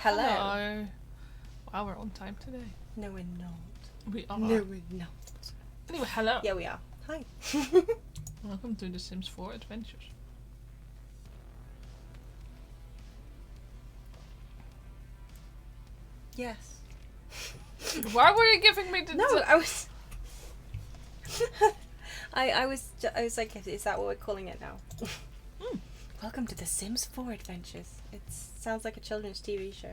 Hello. Hello. Wow, we're on time today. No, we're not. We are. No, we're not. Anyway, hello. Yeah, we are. Hi. Welcome to The Sims 4 Adventures. Yes. Why were you giving me the... No, I was... I was like, is that what we're calling it now? Welcome to The Sims 4 Adventures. It sounds like a children's TV show.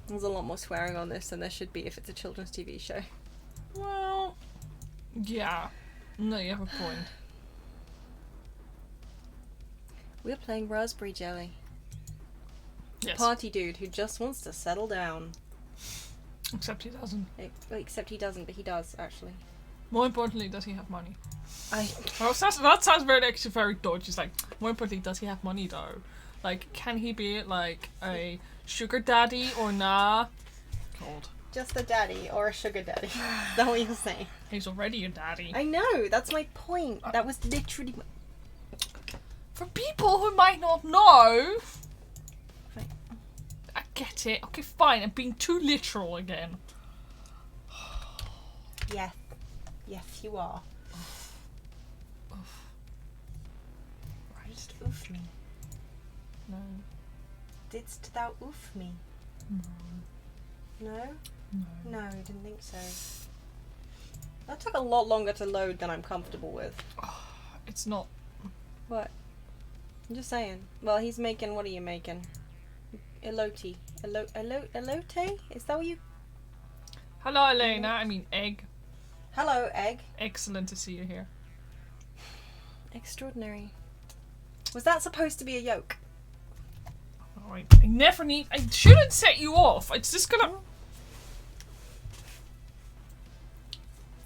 There's a lot more swearing on this than there should be if it's a children's TV show. Well... Yeah. No, you have a point. We're playing Raspberry Jelly. Yes. Party dude who just wants to settle down. Except he doesn't. Except he doesn't, but he does, actually. More importantly, does he have money? Oh, that sounds very, actually very dodgy. It's like, more importantly, does he have money though? Like, can he be like a sugar daddy or nah? Cold. Just a daddy or a sugar daddy. Is that what you're saying? He's already a daddy. I know, that's my point. That was literally my... For people who might not know... Fine. I get it. Okay, fine. I'm being too literal again. Yes. Yes, you are. Right. Just oof me. No. Didst thou oof me? No. No? No. No, I didn't think so. That took a lot longer to load than I'm comfortable with. It's not. What? I'm just saying. Well, he's making... What are you making? Elote. Elote? Is that what you... Hello, Elena. I mean, Egg. Hello, Egg. Excellent to see you here. Extraordinary. Was that supposed to be a yoke? Alright. I never need. I shouldn't set you off. It's just gonna.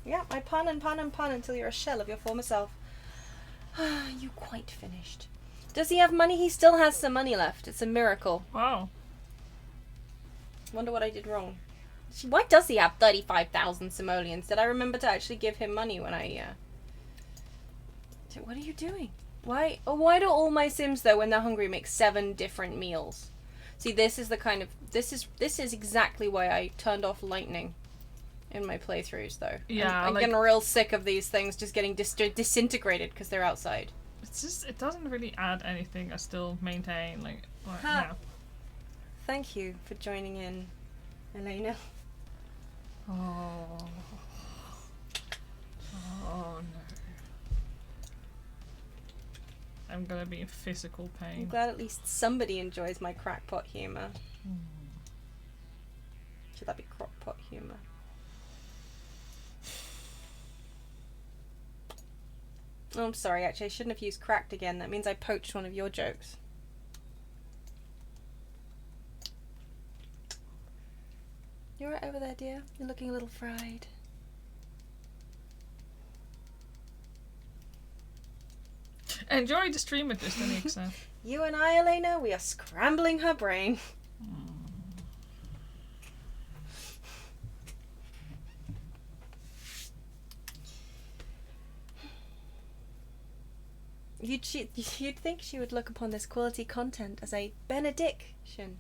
Yeah, I pun and pun and pun until you're a shell of your former self. You quite finished. Does he have money? He still has some money left. It's a miracle. Wow. Wonder what I did wrong. Why does he have 35,000 simoleons? Did I remember to actually give him money when I, What are you doing? Why do all my Sims, though, when they're hungry, make 7 different meals? See, this is the kind of... This is exactly why I turned off lightning in my playthroughs, though. Yeah, I'm getting real sick of these things just getting disintegrated because they're outside. It's just, it doesn't really add anything. I still maintain, like Ha. yeah. Thank you for joining in, Elena. Oh. Oh no. I'm gonna be in physical I'm pain. glad at least somebody enjoys my crackpot humour. Should that be crockpot humour? Oh, I'm sorry, actually, I shouldn't have used cracked again. That means I poached one of your jokes. You alright over there, dear? You're looking a little fried. Enjoy the stream with this, Alexa. You and I, Elena, we are scrambling her brain. You'd think she would look upon this quality content as a benediction.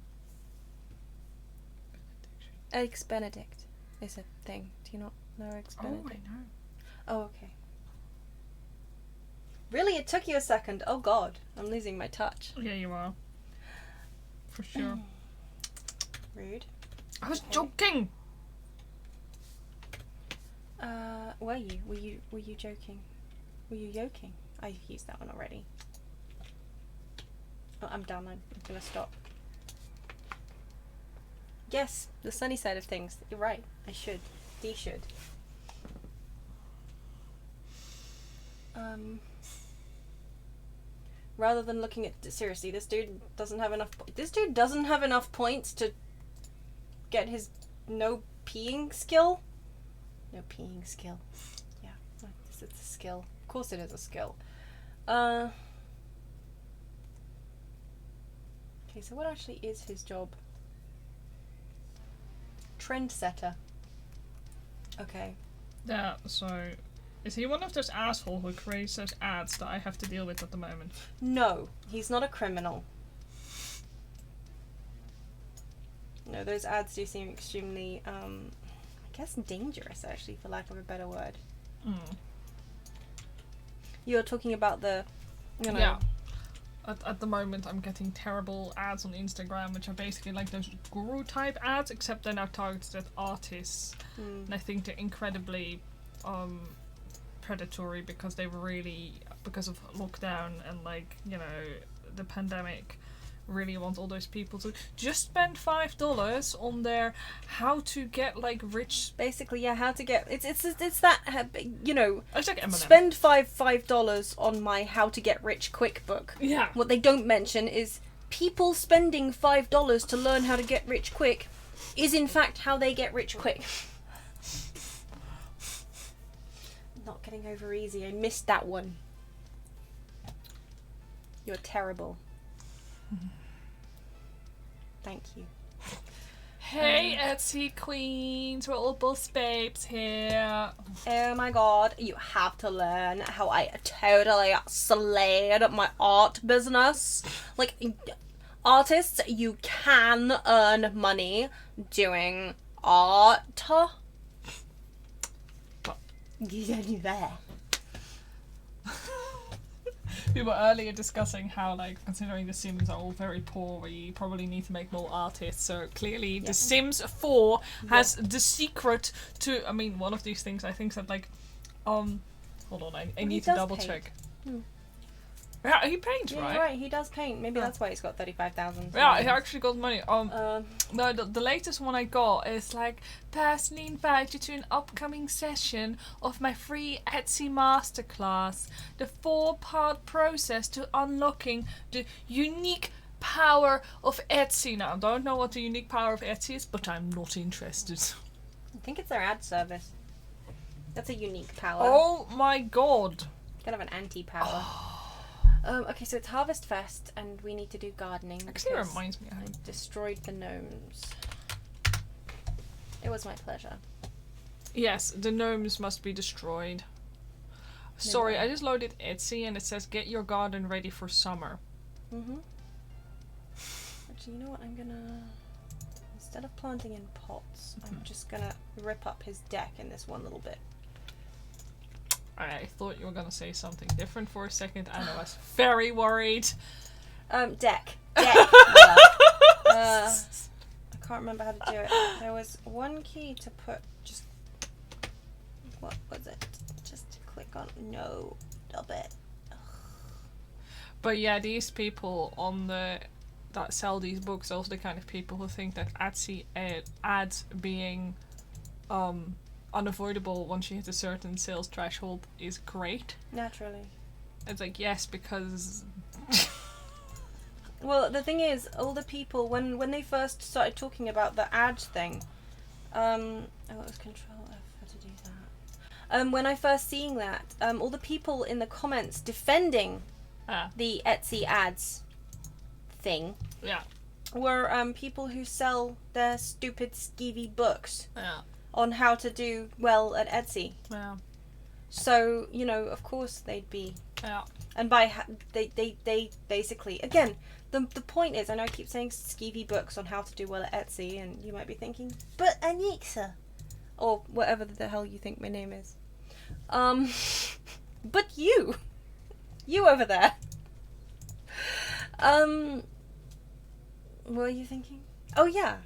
Eggs Benedict is a thing. Do you not know Eggs Benedict? Oh, I know. Oh, okay. Really? It took you a second. Oh god, I'm losing my touch. Yeah, you are. For sure. Rude. I was Okay. joking. Were you? Were you joking? Were you yoking? I've used that one already. Oh, I'm done. I'm gonna stop. Yes, the sunny side of things. You're right. I should. D should. Rather than looking at... Seriously, this dude doesn't have enough... This dude doesn't have enough points to get his no peeing skill? No peeing skill. Yeah, it's a skill. Of course it is a skill. Okay, so what actually is his job? Trendsetter. Okay. Yeah, so is he one of those assholes who creates those ads that I have to deal with at the moment? No, he's not a criminal. No, those ads do seem extremely, I guess dangerous, actually, for lack of a better word. You're talking about the, you know... Yeah. At the moment, I'm getting terrible ads on Instagram, which are basically like those guru-type ads, except they're now targeted at artists. And I think they're incredibly predatory because they were really, because of lockdown and, like, you know, the pandemic, really want all those people to just spend $5 on their how to get, like, rich. Basically, yeah, how to get... It's that, you know... It's like Eminem. Spend $5 on my how to get rich quick book. Yeah. What they don't mention is people spending $5 to learn how to get rich quick is in fact how they get rich quick. Not getting over easy. I missed that one. You're terrible. Thank you. Hey, Etsy queens, we're all boss babes here. Oh my god, you have to learn how I totally slayed my art business. Like, artists, you can earn money doing art. You do that. We were earlier discussing how, like, considering the Sims are all very poor, we probably need to make more artists. So clearly, The Sims 4 has the secret to. I mean, one of these things I think that, like, hold on, I need to double check. Yeah, he paints, Yeah, right? you're right, he does paint. Maybe that's why he's got 35,000. Yeah, he actually got money. No, the latest one I got is like, personally invite you to an upcoming session of my free Etsy masterclass. The 4-part process to unlocking the unique power of Etsy. Now, I don't know what the unique power of Etsy is, but I'm not interested. I think it's their ad service. That's a unique power. Oh my god. Kind of an anti-power. Okay, so it's Harvest Fest, and we need to do gardening. Actually, it reminds me. I destroyed the gnomes. It was my pleasure. Yes, the gnomes must be destroyed. Sorry, I just loaded Etsy, and it says get your garden ready for summer. Actually, you know what? I'm gonna... Instead of planting in pots, I'm just gonna rip up his deck in this one little bit. I thought you were gonna say something different for a second, and I was very worried. Deck. I can't remember how to do it. There was one key to put, just... What was it? Just to click on no. Stop it. But yeah, these people on that sell these books are also the kind of people who think that Etsy ads being unavoidable once you hit a certain sales threshold is great. Naturally. It's like, yes, because... Well, the thing is, all the people, when they first started talking about the ad thing, it was Control F, how to do that. When I first seeing that, all the people in the comments defending the Etsy ads thing were people who sell their stupid skeevy books on how to do well at Etsy. Yeah. So, you know, of course they'd be... Yeah. And by they basically, again, the point is, I know I keep saying skeevy books on how to do well at Etsy, and you might be thinking, but Anixa, or whatever the hell you think my name is. But you over there. What are you thinking? Oh yeah.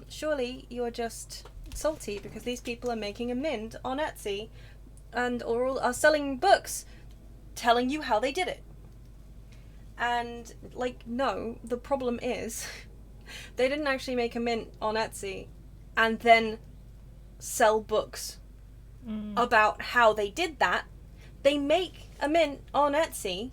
Surely you're just salty because these people are making a mint on Etsy and are selling books telling you how they did it. And, like, no, the problem is they didn't actually make a mint on Etsy and then sell books about how they did that. They make a mint on Etsy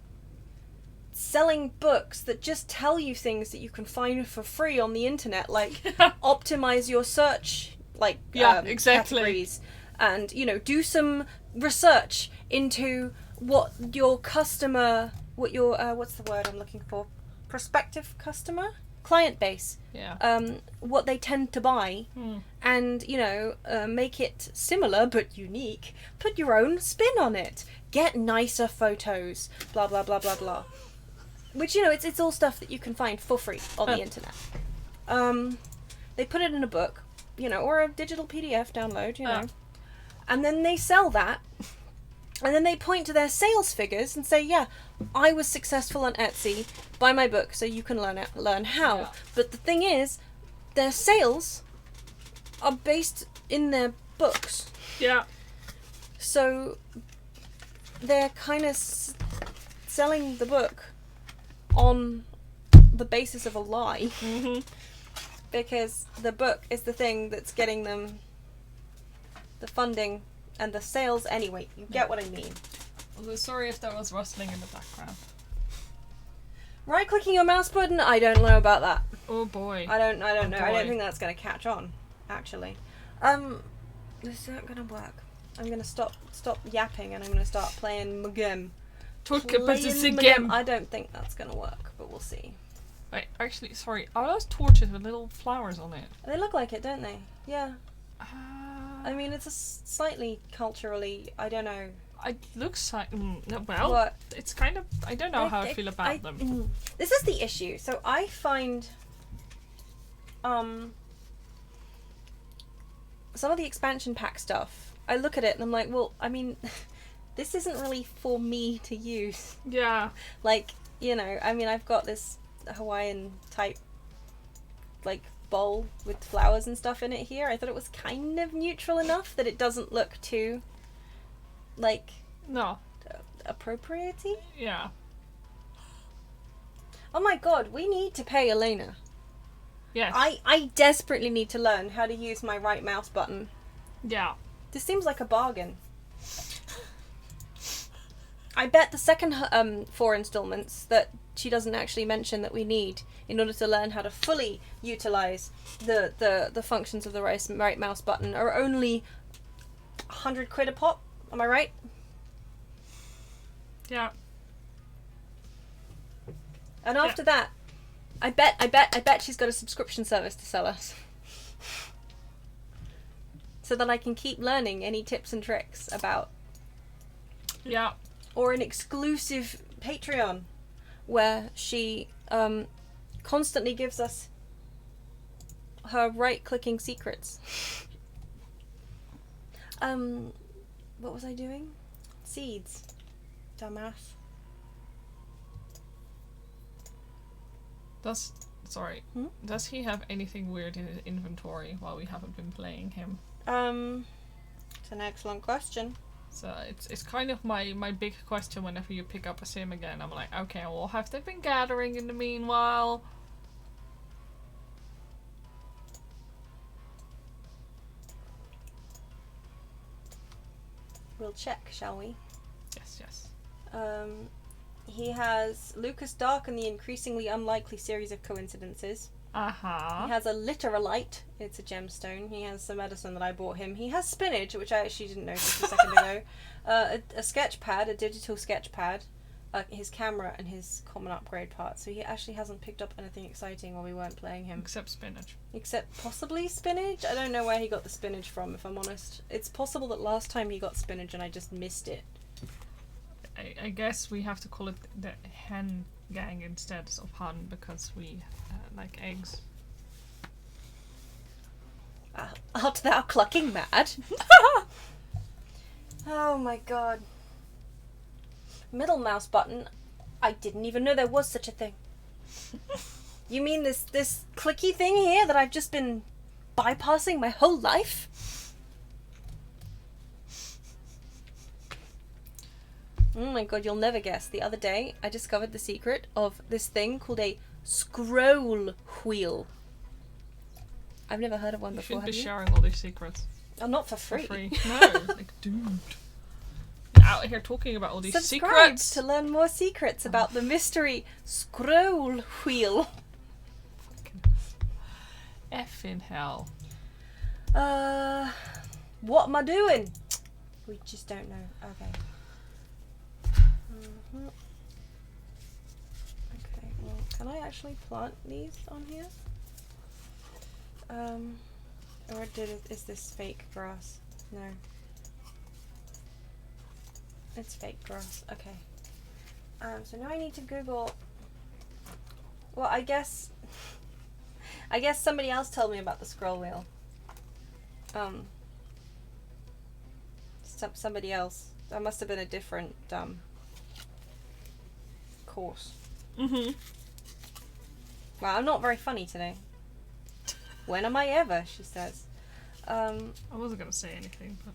selling books that just tell you things that you can find for free on the internet, like optimize your search, like categories, and, you know, do some research into what your customer, what's the word I'm looking for? Prospective customer? Client base. Yeah. What they tend to buy, and, you know, make it similar but unique. Put your own spin on it. Get nicer photos. Blah blah blah blah blah. Which, you know, it's all stuff that you can find for free on the internet. They put it in a book, or a digital PDF download, and then they sell that, and then they point to their sales figures and say, yeah, I was successful on Etsy, buy my book so you can learn how. Yeah. But the thing is, their sales are based in their books. Yeah. So they're kind of selling the book on the basis of a lie. Mm-hmm. Because the book is the thing that's getting them the funding and the sales anyway. You get what I mean. Although sorry if there was rustling in the background. Right-clicking your mouse button? I don't know about that. Oh boy. I don't know. I boy. don't think that's going to catch on, actually. This isn't going to work. I'm going to stop yapping and I'm going to start playing my game. Talk about this again. I don't think that's going to work, but we'll see. Wait, actually, sorry. Are those torches with little flowers on it? They look like it, don't they? Yeah. I mean, it's a slightly culturally, I don't know. It looks like... well, What? it's kind of... I don't know how I feel about them. This is the issue. So I find... some of the expansion pack stuff, I look at it and I'm like, well, I mean, this isn't really for me to use. Yeah. Like, I mean, I've got this Hawaiian type, like, bowl with flowers and stuff in it here. I thought it was kind of neutral enough that it doesn't look too, like... No. Appropriate-y? Yeah. Oh my god, we need to pay Elena. Yes. I desperately need to learn how to use my right mouse button. Yeah. This seems like a bargain. I bet the second 4 installments that she doesn't actually mention that we need in order to learn how to fully utilize the functions of the right mouse button are only 100 quid a pop. Am I right? Yeah. And after that, I bet she's got a subscription service to sell us. So that I can keep learning any tips and tricks about. Yeah. Or an exclusive Patreon where she constantly gives us her right-clicking secrets. What was I doing? Seeds. Dumbass. Does he have anything weird in his inventory while we haven't been playing him? It's an excellent question. So it's kind of my big question whenever you pick up a sim again. I'm like, okay, well, have they been gathering in the meanwhile? We'll check, shall we? Yes. He has Lucas Dark and the increasingly unlikely series of coincidences. Uh-huh. He has a literalite. It's a gemstone. He has some medicine that I bought him. He has spinach, which I actually didn't notice a second ago. A sketch pad, a digital sketch pad. His camera and his common upgrade part. So he actually hasn't picked up anything exciting while we weren't playing him. Except spinach. Except possibly spinach? I don't know where he got the spinach from, if I'm honest. It's possible that last time he got spinach and I just missed it. I guess we have to call it the hen gang instead of hun because we like eggs. Art thou clucking mad? Oh my god. Middle mouse button. I didn't even know there was such a thing. You mean this clicky thing here that I've just been bypassing my whole life? Oh my god, you'll never guess. The other day, I discovered the secret of this thing called a scroll wheel. I've never heard of one before, You shouldn't be have you? sharing all these secrets. Oh, not for free. No, like, dude. You're out here talking about all these Subscribe secrets. to learn more secrets about the mystery scroll wheel. Effing hell. What am I doing? We just don't know. Okay. Okay, well, can I actually plant these on here? Or is this fake grass? No. It's fake grass. Okay. So now I need to Google. Well, I guess I guess somebody else told me about the scroll wheel. Somebody else. That must have been a different course. Mm-hmm. Well, I'm not very funny today. When am I ever? She says. I wasn't gonna say anything, but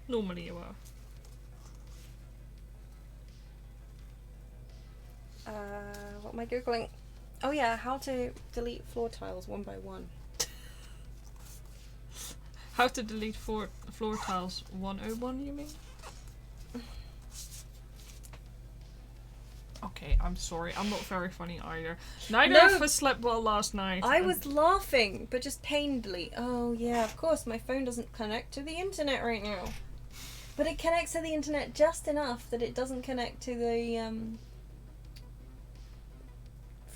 normally you are. What am I googling? Oh yeah, how to delete floor tiles one by one. How to delete floor tiles 101, you mean? Okay, I'm sorry. I'm not very funny either. Neither of us slept well last night. I was laughing, but just painfully. Oh yeah, of course, my phone doesn't connect to the internet right now. But it connects to the internet just enough that it doesn't connect to the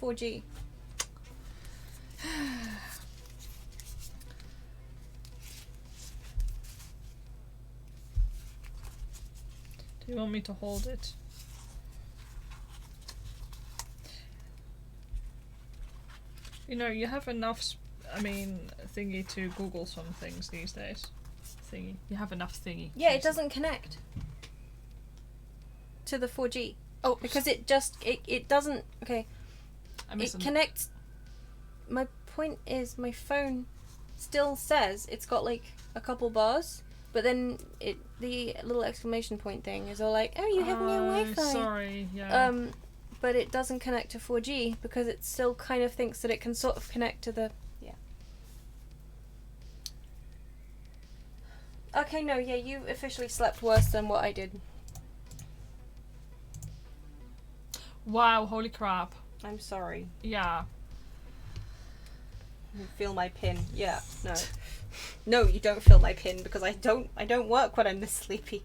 4G. Do you want me to hold it? You know, you have enough, thingy to Google some things these days. Thingy. You have enough thingy. Yeah, it doesn't connect to the 4G. Oh, because it doesn't. Okay. It connects. My point is, my phone still says it's got like a couple bars, but then the little exclamation point thing is all like, "Oh, you have no Wi-Fi." Sorry, yeah. But it doesn't connect to 4G because it still kind of thinks that it can sort of connect to the. Yeah. Okay, no, yeah, you officially slept worse than what I did. Wow, holy crap. I'm sorry. Yeah. You feel my pin. Yeah, no. No, you don't feel my pin because I don't work when I'm this sleepy.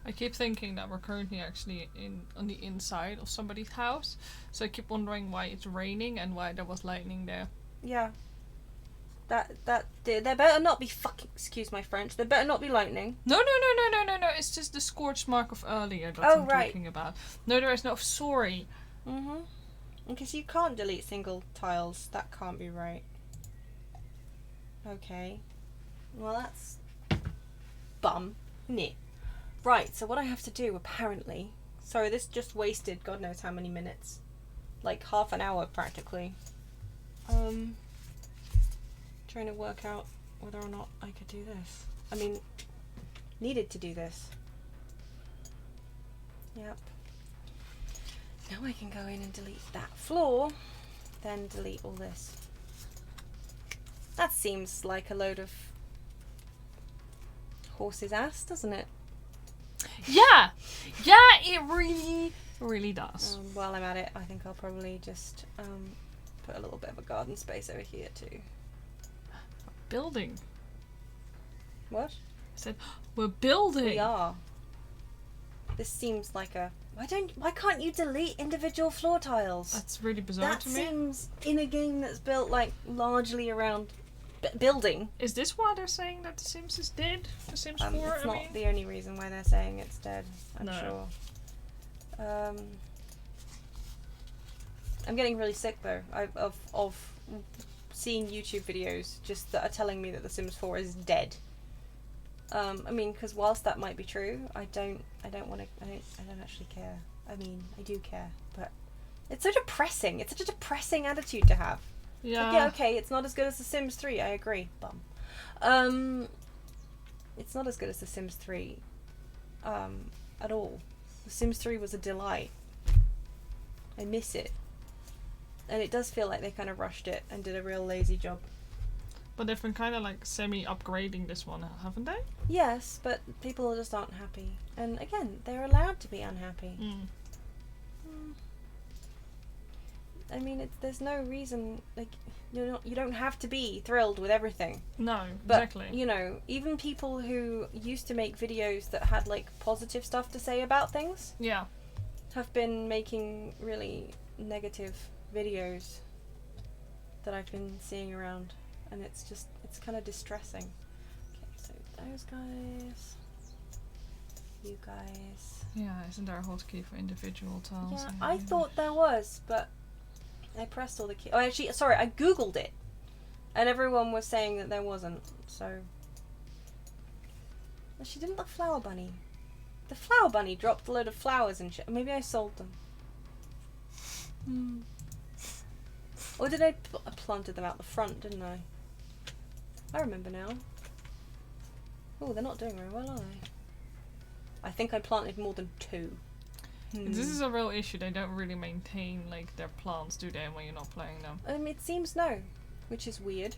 I keep thinking that we're currently actually on the inside of somebody's house, so I keep wondering why it's raining and why there was lightning there. Yeah. There better not be fucking, excuse my French, there better not be lightning. No, it's just the scorch mark of earlier that I'm talking about. No, there is no, sorry. Mm-hmm. Because you can't delete single tiles, that can't be right. Okay. Well, that's bum, isn't it? Right, so what I have to do, apparently... Sorry, this just wasted God knows how many minutes. Like half an hour, practically. Trying to work out whether or not I could do this. I mean, needed to do this. Yep. Now I can go in and delete that floor, then delete all this. That seems like a load of horse's ass, doesn't it? Yeah, it really does. While I'm at it, I think I'll probably just put a little bit of a garden space over here too. Building. What? I said, we're building. We are. This seems like a... Why can't you delete individual floor tiles? That's really bizarre to me. That seems in a game that's built like largely around building. Is this why they're saying that The Sims is dead? The Sims 4, It's not the only reason why they're saying it's dead, I'm sure. I'm getting really sick though of seeing YouTube videos just that are telling me that The Sims 4 is dead. I mean, because whilst that might be true, I don't actually care. I mean, I do care, but it's so depressing. It's such a depressing attitude to have. Yeah. Like, yeah, okay, it's not as good as The Sims 3, I agree. Bum. It's not as good as The Sims 3 at all. The Sims 3 was a delight. I miss it. And it does feel like they kind of rushed it and did a real lazy job. But they've been kind of like semi-upgrading this one, haven't they? Yes, but people just aren't happy. And again, they're allowed to be unhappy. I mean, there's no reason, like, you don't have to be thrilled with everything. No, but, exactly. You know, even people who used to make videos that had, like, positive stuff to say about things... Yeah. ...have been making really negative videos that I've been seeing around. And it's kind of distressing. Those guys. You guys. Yeah, isn't there a hotkey for individual tiles? Yeah, I thought there was, but I pressed all the keys. Oh, actually, sorry, I googled it, and everyone was saying that there wasn't. So, she didn't. The flower bunny. The flower bunny dropped a load of flowers and shit. Maybe I sold them. Or did I planted them out the front? Didn't I? I remember now. Oh, they're not doing very well, are they? I think I planted more than 2. This is a real issue. They don't really maintain like their plants, do they, when you're not playing them? It seems no, which is weird.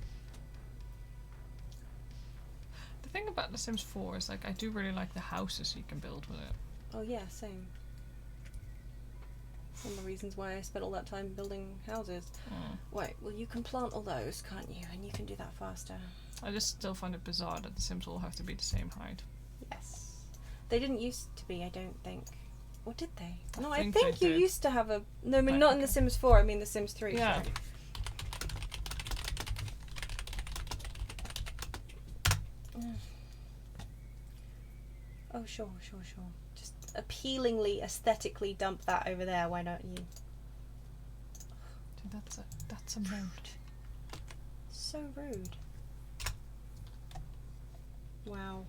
The thing about The Sims 4 is like I do really like the houses you can build with it. Oh yeah, same. One of the reasons why I spent all that time building houses. Wait, well you can plant all those, can't you? And you can do that faster. I just still find it bizarre that the Sims all have to be the same height. Yes. They didn't used to be, I don't think. Or did they? No, I think think they you did. used to have a... No, I mean not in The Sims 4, I mean The Sims 3. Yeah. Sorry. Oh, sure. Just appealingly, aesthetically dump that over there, why don't you? Dude, that's a moat. So rude. Wow.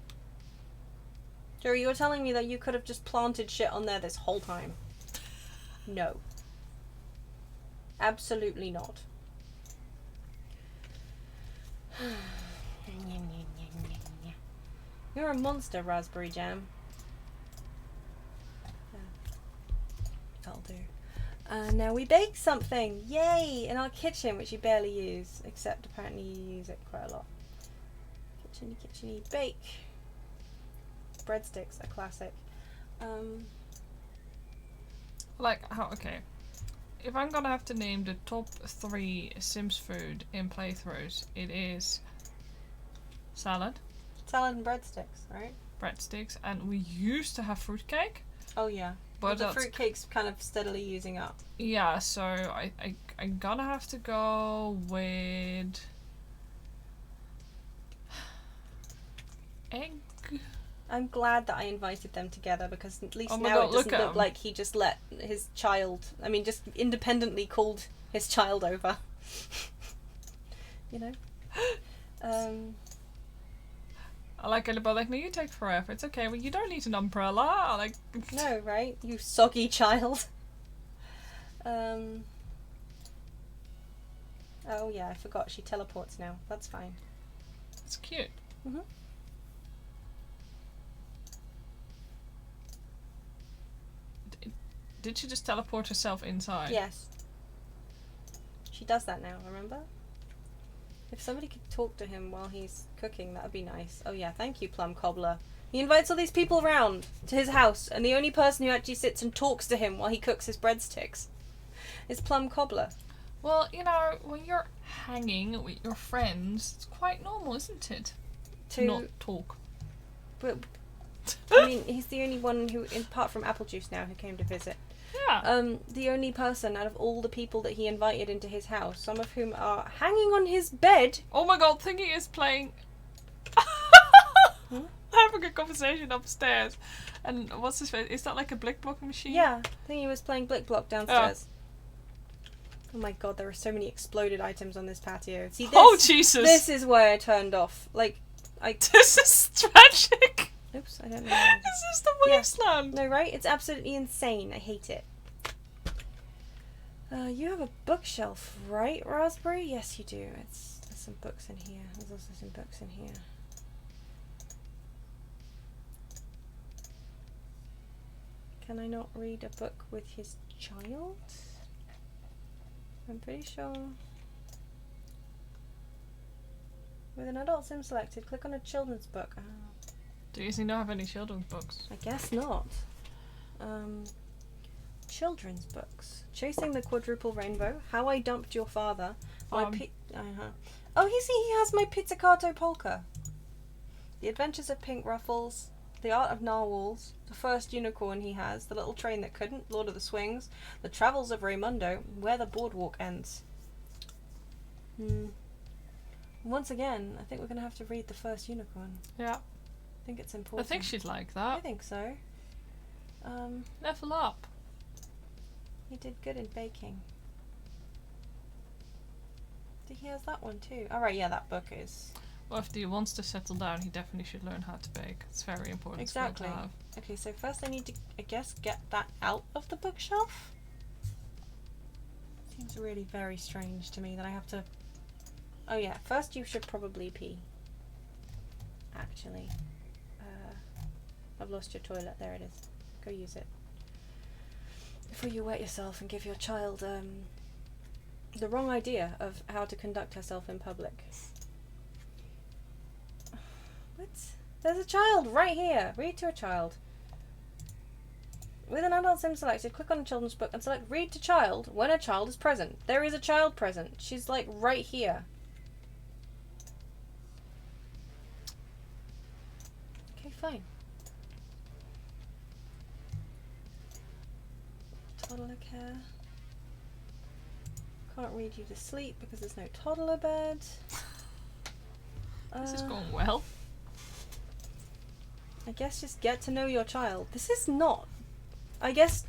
Joey, you're telling me that you could have just planted shit on there this whole time? No. Absolutely not. You're a monster, Raspberry Jam. That'll do. Now we bake something! Yay! In our kitchen, which you barely use. Except apparently you use it quite a lot. Kitchen-y, bake. Breadsticks, a classic. Like, how, okay. If I'm gonna have to name the top 3 Sims food in playthroughs, it is salad. Salad and breadsticks, right? Breadsticks, and we used to have fruitcake. Oh yeah. But the fruitcake's kind of steadily using up. Yeah, so I'm gonna have to go with egg. I'm glad that I invited them together because at least Oh my now God, it doesn't look at look like he just let his child, I mean just independently called his child over. You know? I like it, but like, no, you take forever. It's okay. Well, you don't need an umbrella. Like, No, right? You soggy child. Oh yeah, I forgot. She teleports now. That's fine. it's cute. Mhm. Did she just teleport herself inside? Yes. She does that now, remember? If somebody could talk to him while he's cooking, that would be nice. Oh yeah, thank you, Plum Cobbler. He invites all these people around to his house, and the only person who actually sits and talks to him while he cooks his breadsticks is Plum Cobbler. Well, you know, when you're hanging with your friends, it's quite normal, isn't it? To not talk. But I mean, he's the only one who, apart from Apple Juice now, who came to visit. Yeah. The only person out of all the people that he invited into his house, some of whom are hanging on his bed. Oh my God, Thingy is playing. Having a conversation upstairs, and what's his face? Is that like a Blick Block machine? Yeah, Thingy was playing Blick Block downstairs. Oh my God, there are so many exploded items on this patio. See, this, Oh Jesus! This is why I turned off. Like, This is tragic. Oops, I don't know. This is the wasteland. No, right? It's absolutely insane. I hate it. You have a bookshelf, right, Raspberry? Yes, you do. There's some books in here. There's also some books in here. Can I not read a book with his child? I'm pretty sure. With an adult sim selected, click on a children's book. Oh. Do you not have any children's books? I guess not. Children's books. Chasing the Quadruple Rainbow. How I Dumped Your Father. Oh, he has my Pizzicato Polka. The Adventures of Pink Ruffles. The Art of Narwhals. The First Unicorn he has. The Little Train That Couldn't. Lord of the Swings. The Travels of Raymundo. Where the Boardwalk Ends. Once again, I think we're going to have to read The First Unicorn. Yeah. I think it's important. I think she'd like I that. think so. Level up. He did good in baking. He has that one too. Alright, yeah, that book is... Well, if he wants to settle down, he definitely should learn how to bake. It's very important Exactly. skill to have. Okay, so first I need to, I guess, get that out of the bookshelf. Seems really very strange to me that I have to... Oh yeah, first you should probably pee. Actually. I've lost your toilet. There it is. Go use it. Before you wet yourself and give your child the wrong idea of how to conduct herself in public. What? There's a child right here. Read to a child. With an adult sim selected, click on a children's book and select read to child when a child is present. There is a child present. She's like right here. Okay, fine. Toddler care. Can't read you to sleep because there's no toddler bed. This is going well. I guess just get to know your child. This is not... I guess...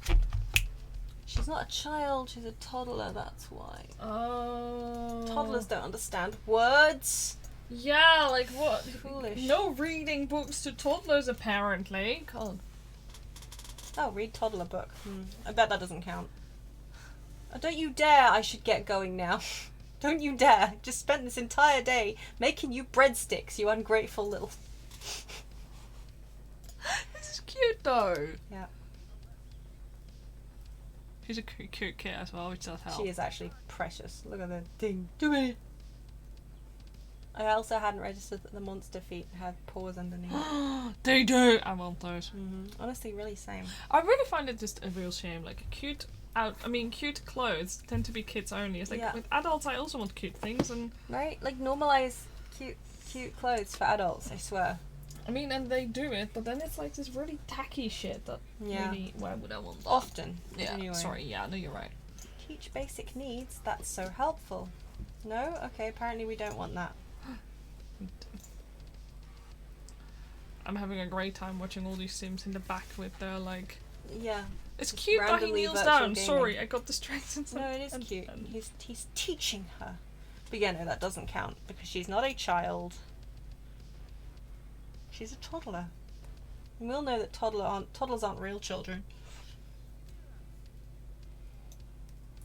She's not a child, she's a toddler, that's why. Oh. Toddlers don't understand words. Yeah, like what? Foolish. No reading books to toddlers, apparently. God. Oh, read toddler book. I bet that doesn't count. Oh, don't you dare, I should get going now. Don't you dare. Just spent this entire day making you breadsticks, you ungrateful little... This is cute though. Yeah. She's a cute kid as well, which does help. She is actually precious. Look at the thing. Do it. I also hadn't registered that the monster feet had paws underneath. They do. I want those. Honestly, really same. I really find it just a real shame. Like cute clothes tend to be kids only. It's like with adults, I also want cute things and right, like normalize cute clothes for adults. I swear. I mean, and they do it, but then it's like this really tacky shit that really. Why would I want that? Often. Yeah. Anyway. Sorry. Yeah. No, you're right. Teach basic needs. That's so helpful. No. Okay. Apparently, we don't want that. I'm having a great time watching all these Sims in the back with their like. Yeah. It's cute that he kneels down. Sorry, I got distracted. No, it is cute. He's teaching her. But yeah, no, that doesn't count because she's not a child. She's a toddler. And we all know that toddlers aren't real children.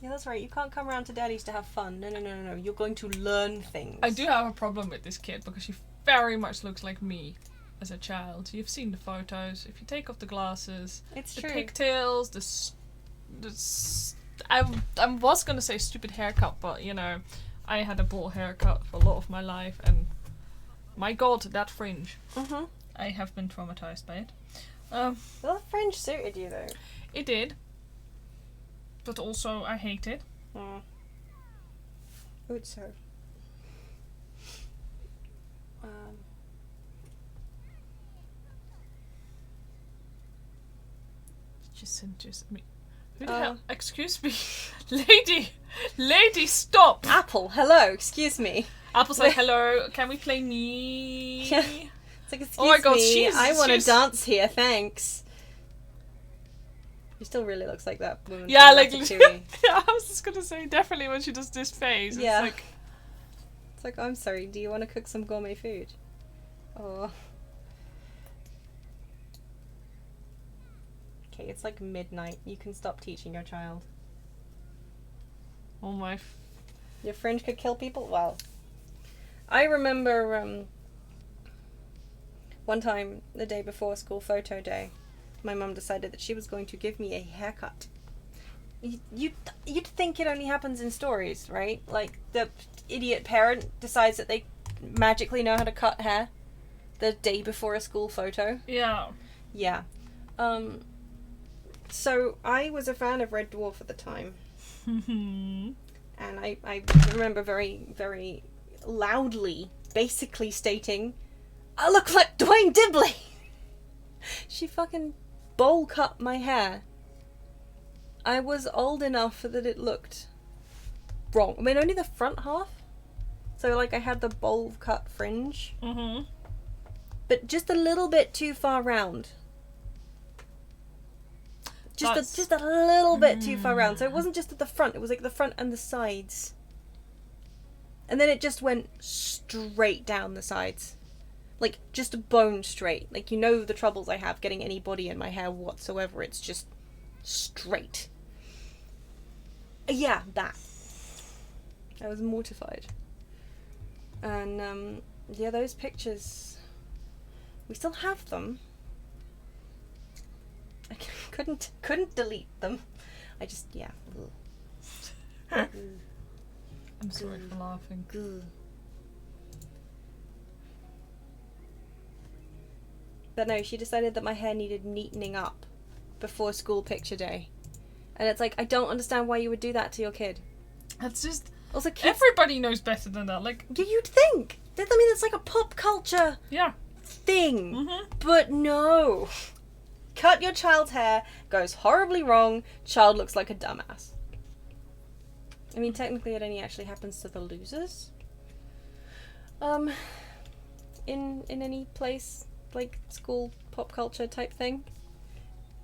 Yeah, that's right. You can't come around to daddy's to have fun. No. You're going to learn things. I do have a problem with this kid because she very much looks like me as a child. You've seen the photos. If you take off the glasses, it's the true. pigtails, I was gonna say stupid haircut, but you know, I had a bald haircut for a lot of my life, and my god, that fringe. I have been traumatized by it. Well, that fringe suited you though. It did. But also, I hate it. Good so. Just me. Who the hell? Excuse me, lady, stop! Apple, hello, excuse me. Apple's like, hello, can we play me? Yeah. It's like, excuse oh my god, me, I want to dance here, thanks. He still really looks like that woman. Yeah, like, yeah, I was just gonna say, definitely when she does this face, yeah. It's like, I'm sorry, do you want to cook some gourmet food? Oh. Okay, it's like midnight. You can stop teaching your child. Oh my. Your fringe could kill people? Well, I remember one time, the day before school photo day, my mum decided that she was going to give me a haircut. You'd think it only happens in stories, right? Like, the idiot parent decides that they magically know how to cut hair the day before a school photo. Yeah. Yeah. So, I was a fan of Red Dwarf at the time. And I remember very, very loudly, basically stating, I look like Dwayne Dibley! She fucking bowl cut my hair. I was old enough that it looked wrong. I mean, only the front half. So, like, I had the bowl cut fringe. but just a little bit too far round. Just a little bit too far round. So it wasn't just at the front, it was like the front and the sides. And then it just went straight down the sides. Like, just bone straight. Like, you know the troubles I have getting any body in my hair whatsoever. It's just straight. Yeah, that. I was mortified. And, yeah, those pictures, we still have them. I couldn't delete them. I just, yeah. I'm sorry for laughing. But no, she decided that my hair needed neatening up before school picture day. And it's like, I don't understand why you would do that to your kid. That's just... Also, kids... Everybody knows better than that. Like, you'd think. I mean, it's like a pop culture thing. Mm-hmm. But no. Cut your child's hair, goes horribly wrong, child looks like a dumbass. I mean, technically it only actually happens to the losers. In any place, like school pop culture type thing.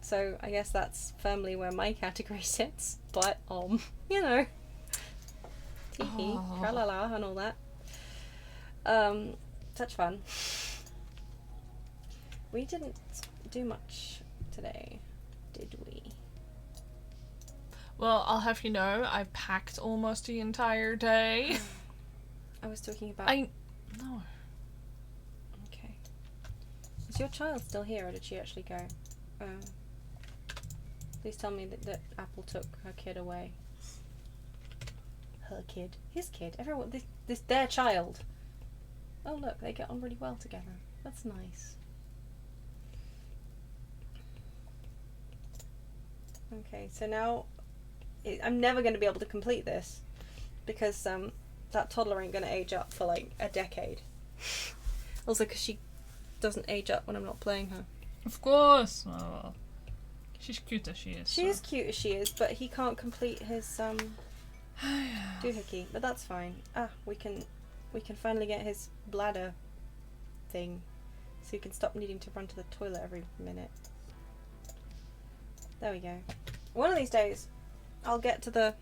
So I guess that's firmly where my category sits. But, you know. Tee-hee, tra-la-la, and all that. Such fun. We didn't do much today, did we? Well, I'll have you know, I packed almost the entire day. I was talking about... No. Okay. Is your child still here, or did she actually go? Please tell me that Apple took her kid away. Her kid. His kid. Everyone... This their child. Oh look, they get on really well together. That's nice. Okay, so now I'm never going to be able to complete this because that toddler ain't going to age up for like a decade. Also, because she doesn't age up when I'm not playing her. Of course. Oh, well. She's cute as she is. She is cute as she is, but he can't complete his doohickey. But that's fine. We can finally get his bladder thing, so he can stop needing to run to the toilet every minute. There we go. One of these days, I'll get to the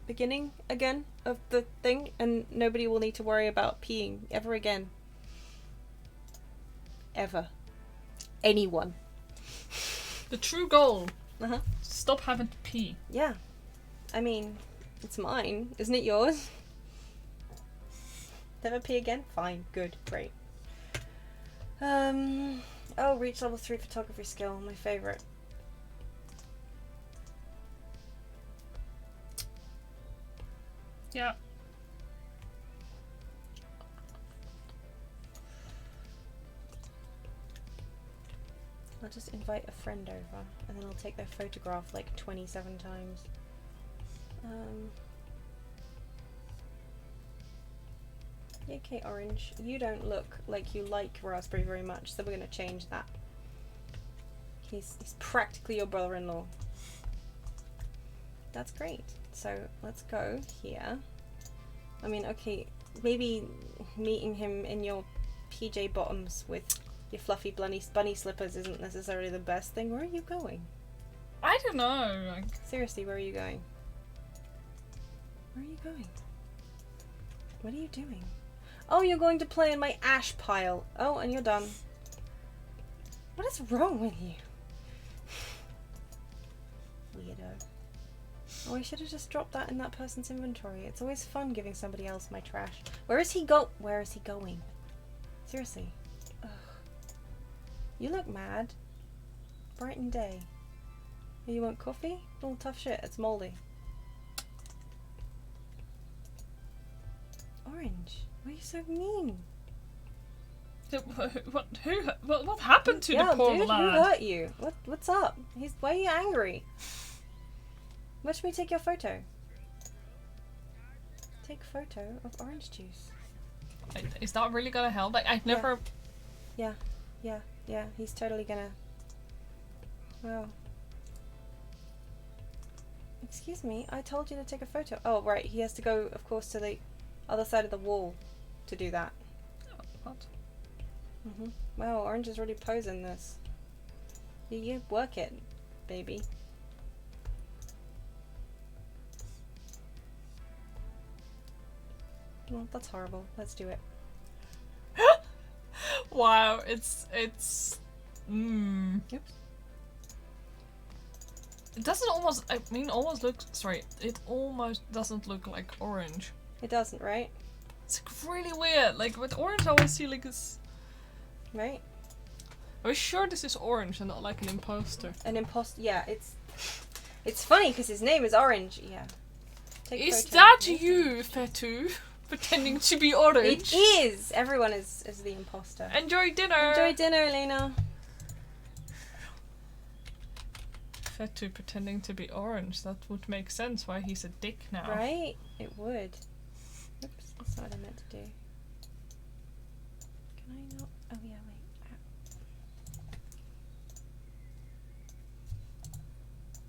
beginning again of the thing, and nobody will need to worry about peeing ever again. Ever. Anyone. The true goal. Uh-huh. Stop having to pee. Yeah. I mean, it's mine. Isn't it yours? Never pee again? Fine. Good. Great. Oh, reach level 3 photography skill. My favourite. Yeah. I'll just invite a friend over, and then I'll take their photograph like 27 times. Okay, Orange, you don't look like you like Raspberry very much, so we're going to change that. He's practically your brother-in-law. That's great. So let's go here. I mean, okay, maybe meeting him in your PJ bottoms with your fluffy bunny slippers isn't necessarily the best thing. Where are you going? I don't know. Like... Seriously, where are you going? Where are you going? What are you doing? Oh, you're going to play in my ash pile. Oh, and you're done. What is wrong with you? Weirdo. Oh, I should have just dropped that in that person's inventory. It's always fun giving somebody else my trash. Where is he going? Seriously. Ugh. You look mad. Brighten day. You want coffee? Oh, tough shit. It's moldy. Orange. Why are you so mean? What happened to the poor dude, lad? Who hurt you? What's up? Why are you angry? Watch me take your photo. Take photo of orange juice. Is that really gonna help? Like, I've never... Yeah, he's totally gonna... Wow. Excuse me, I told you to take a photo. Oh, right, he has to go, of course, to the other side of the wall to do that. Oh, what? Wow, Orange is really posing this. You work it, baby. Well, that's horrible. Let's do it. Wow, it's Oops. It doesn't almost, I mean, almost looks, sorry, it almost doesn't look like orange. It doesn't, right? It's like really weird. Like with orange, I always see like this. Right? Are you sure this is orange and not like an imposter? An imposter. Yeah, it's funny because his name is Orange. Yeah. Take Is photo. that you, Fetu, pretending to be orange? It is. Everyone is the imposter. Enjoy dinner. Enjoy dinner, Elena. Fetu pretending to be orange. That would make sense why he's a dick now. Right? It would. Oops, that's not what I meant to do. Can I not? Oh yeah, wait.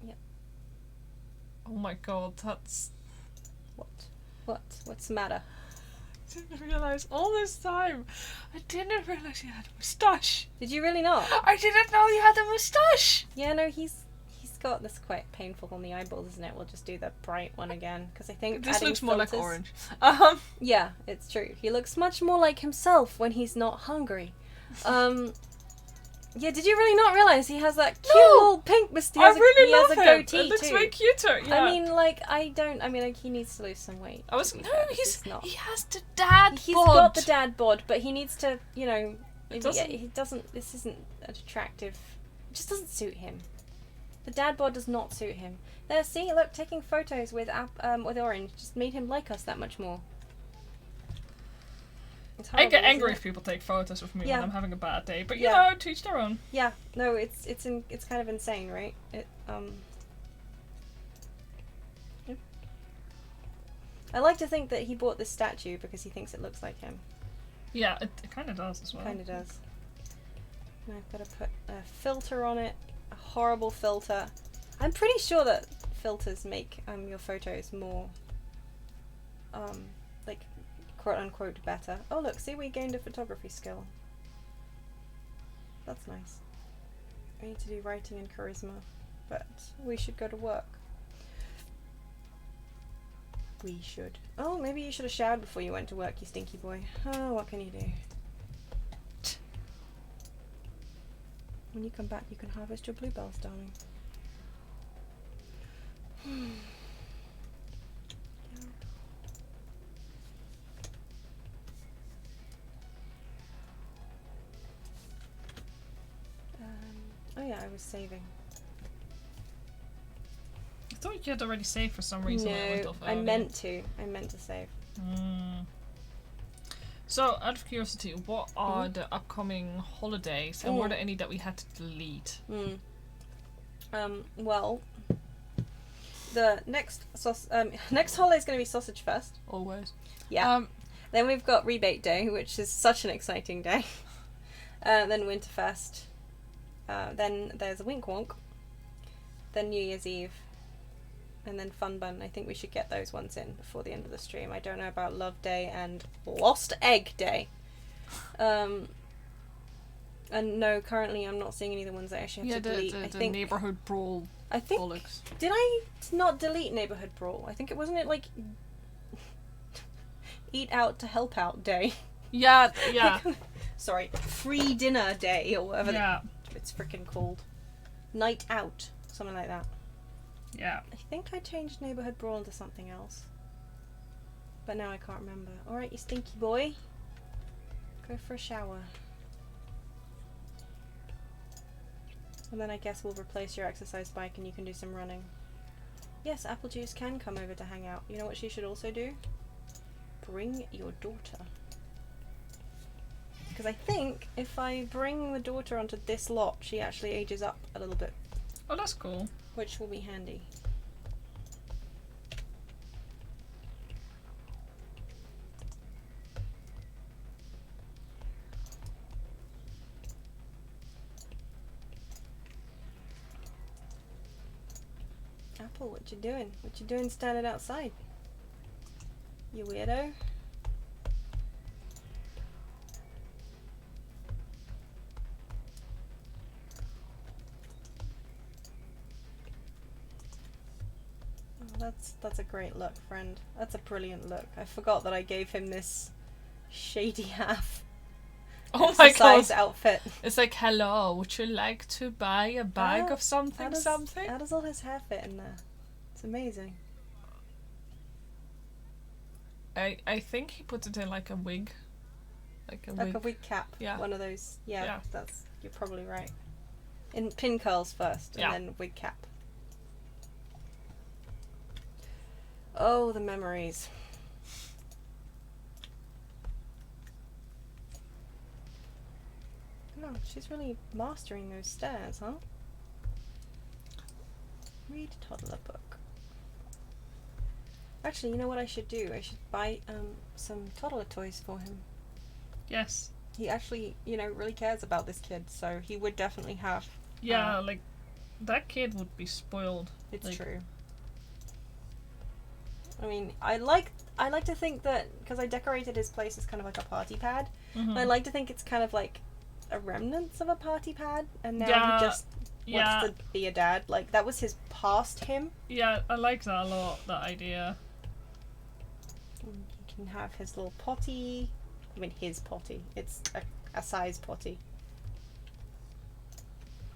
Yep. Oh my god, that's... What? What's the matter? I didn't realize all this time. I didn't realize he had a moustache. Did you really not? I didn't know he had a moustache. Yeah, no, he's got this quite painful on the eyeballs, isn't it? We'll just do the bright one again because I think This adding looks more like filters- orange. Yeah, it's true. He looks much more like himself when he's not hungry. Yeah, did you really not realize he has that cute little pink moustache? I really he love has a him. goatee It looks too. way cuter. Yeah. I mean, like, he needs to lose some weight. I was to be no, fair. he has the dad He's bod. got the dad bod, but he needs to, you know, It he doesn't. This isn't attractive. It just doesn't suit him. The dad bod does not suit him. There, see, look, taking photos with Orange just made him like us that much more. It's I horrible, get isn't angry it? if people take photos of me Yeah. when I'm having a bad day, but you Yeah. know, to each their own. Yeah, no, it's kind of insane, right? Yep. I like to think that he bought this statue because he thinks it looks like him. Yeah, it kind of does as well. Kind of does. And I've got to put a filter on it, a horrible filter. I'm pretty sure that filters make your photos more, like, quote unquote better. Oh look, see, we gained a photography skill. That's nice. I need to do writing and charisma, but we should go to work. We should. Oh, maybe you should have showered before you went to work, you stinky boy. Oh, what can you do? When you come back, you can harvest your bluebells, darling. Oh yeah, I was saving. I thought you had already saved for some reason. when it went No, off I earlier. meant to. I meant to save. So, out of curiosity, what are the upcoming holidays, and were there any that we had to delete? Well, the next next holiday is going to be Sausage Fest. Always. Yeah. Then we've got Rebate Day, which is such an exciting day. Then Winterfest. Then there's a Wink Wonk. Then New Year's Eve. And then Fun Bun. I think we should get those ones in before the end of the stream. I don't know about Love Day and Lost Egg Day. And no, currently I'm not seeing any of the ones that I actually have to delete. the I think neighborhood brawl I think bollocks. Did I not delete Neighborhood Brawl? I think it wasn't it like Eat Out to Help Out Day. Yeah, yeah. Sorry, Free Dinner Day or whatever Yeah. it's freaking called. Night Out, something like that. Yeah. I think I changed Neighborhood Brawl into something else. But now I can't remember. Alright, you stinky boy. Go for a shower. And then I guess we'll replace your exercise bike and you can do some running. Yes, Apple Juice can come over to hang out. You know what she should also do? Bring your daughter. Because I think if I bring the daughter onto this lot, she actually ages up a little bit, Oh, that's cool. which will be handy. Apple, what you doing? What you doing standing outside? You weirdo. That's a great look, friend. That's a brilliant look. I forgot that I gave him this shady half. Oh my god! Outfit. It's like, hello, would you like to buy a bag of something? How does all his hair fit in there? It's amazing. I think he puts it in like a wig. Like a wig cap. Yeah. One of those. Yeah. You're probably right. In pin curls first, and then wig cap. Oh, the memories. No, she's really mastering those stairs, huh? Read toddler book. Actually, you know what I should do? I should buy some toddler toys for him. Yes. He actually, really cares about this kid, so he would definitely have. Yeah, like that kid would be spoiled. It's true. I mean, I like to think that because I decorated his place as kind of like a party pad. Mm-hmm. I like to think it's kind of like a remnants of a party pad, and now he just wants to be a dad. Like that was his past him. Yeah, I like that a lot. That idea. He can have his little potty. I mean, his potty. It's a size potty.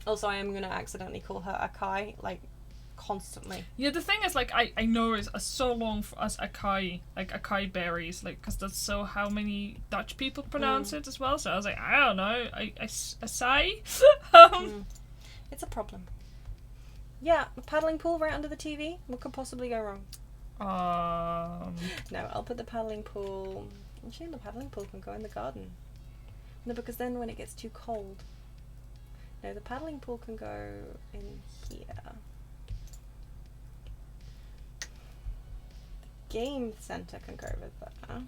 Also, I am gonna accidentally call her Akai, like, constantly. Yeah, the thing is, like, I know it's so long as Akai, like Akai berries, like, because that's so how many Dutch people pronounce it as well. So I was like, I don't know, Acai. It's a problem. Yeah, a paddling pool right under the TV. What could possibly go wrong? No, I'll put the paddling pool. Actually, the paddling pool can go in the garden. No, because then when it gets too cold. No, the paddling pool can go in here. The game centre can go over there.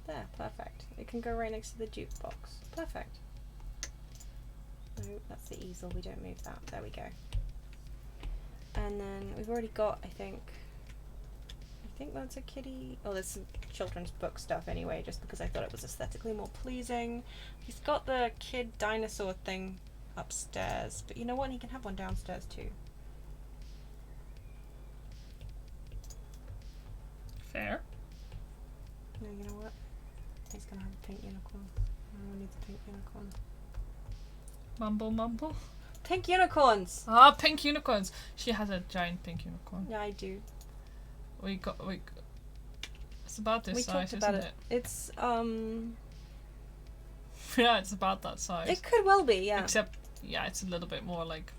There, perfect. It can go right next to the jukebox. Perfect. No, that's the easel. We don't move that. There we go. And then we've already got, I think that's a kitty. Oh, there's some children's book stuff anyway, just because I thought it was aesthetically more pleasing. He's got the kid dinosaur thing upstairs, but you know what? He can have one downstairs too. Fair. No, you know what? He's gonna have a pink unicorn. Everyone needs a pink unicorn. Mumble, mumble. Pink unicorns! Ah, pink unicorns. She has a giant pink unicorn. Yeah, I do. It's about this size, isn't it? It's, Yeah, it's about that size. It could well be, yeah. Except, yeah, it's a little bit more like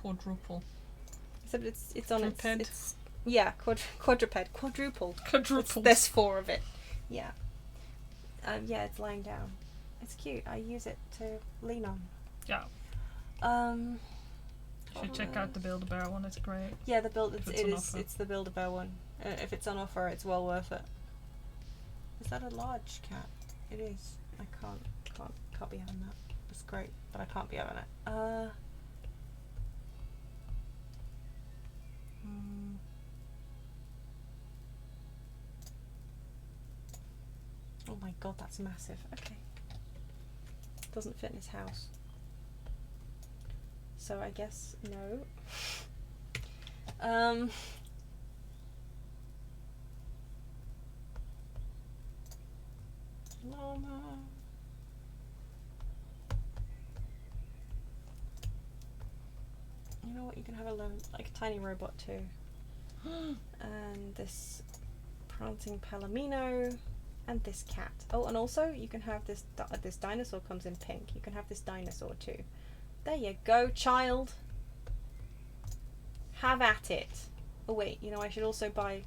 quadruple. Except it's on Quadruped. its yeah, quadrupled. Quadrupled. There's 4 of it. Yeah. Yeah, it's lying down. It's cute. I use it to lean on. Yeah. You should check out the Build-A-Bear one. It's great. Yeah, it's the Build-A-Bear one. If it's on offer, it's well worth it. Is that a large cat? It is. I can't be having that. It's great, but I can't be having it. Oh my god, that's massive. Okay. Doesn't fit in his house. So I guess no. Llama. You know what? You can have a like a tiny robot too. And this prancing palomino. And this cat. Oh, and also you can have this dinosaur comes in pink. You can have this dinosaur too. There you go, child. Have at it. Oh wait, I should also buy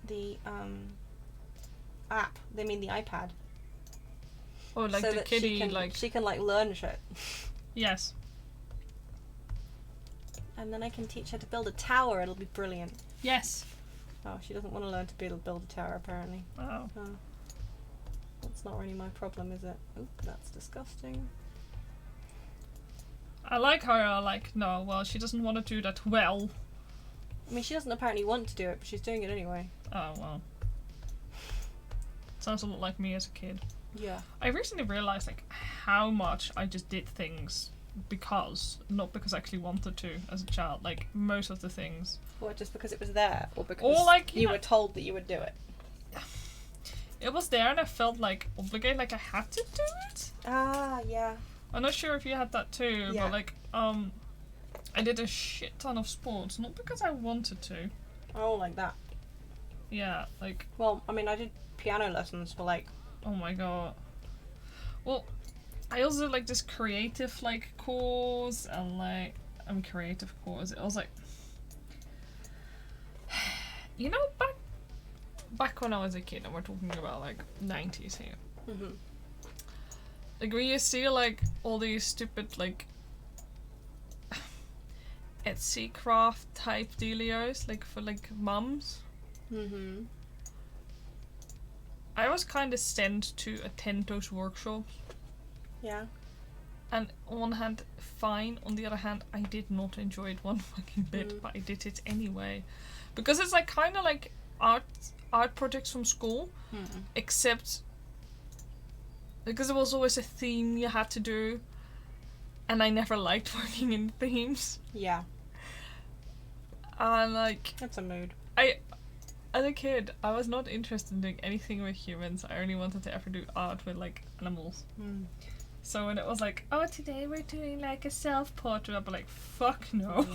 the app. They mean the iPad. Oh, like so the kitty, she can learn shit. Yes. And then I can teach her to build a tower. It'll be brilliant. Yes. Oh, she doesn't want to learn to build a tower, apparently. Oh. That's not really my problem, is it? Oop, that's disgusting. I like her, no, well, she doesn't want to do that well. I mean, she doesn't apparently want to do it, but she's doing it anyway. Oh, well. Sounds a lot like me as a kid. Yeah. I recently realised, how much I just did things not because I actually wanted to as a child. Like most of the things. Or just because it was there, or because Or like you were told that you would do it. It was there, and I felt like obligated, like I had to do it. Ah, yeah. I'm not sure if you had that too, Yeah. but like I did a shit ton of sports, not because I wanted to. Oh, like that. Yeah, like. Well, I mean, I did piano lessons for like. Oh my god. Well, I also did, like this creative like course and like creative course. It was like, you know, back when I was a kid, and we're talking about like 90s here. Mm-hmm. Like when you see like all these stupid like Etsy craft type dealios, like for like mums. Mm-hmm. I was kind of sent to attend those workshops. Yeah. And on one hand, fine. On the other hand, I did not enjoy it one fucking bit, but I did it anyway. Because it's like kind of like art projects from school, except because there was always a theme you had to do, and I never liked working in themes. Yeah. And like... That's a mood. As a kid, I was not interested in doing anything with humans. I only wanted to ever do art with like animals. So when it was like, oh, today we're doing like a self-portrait, I'd be like, fuck no.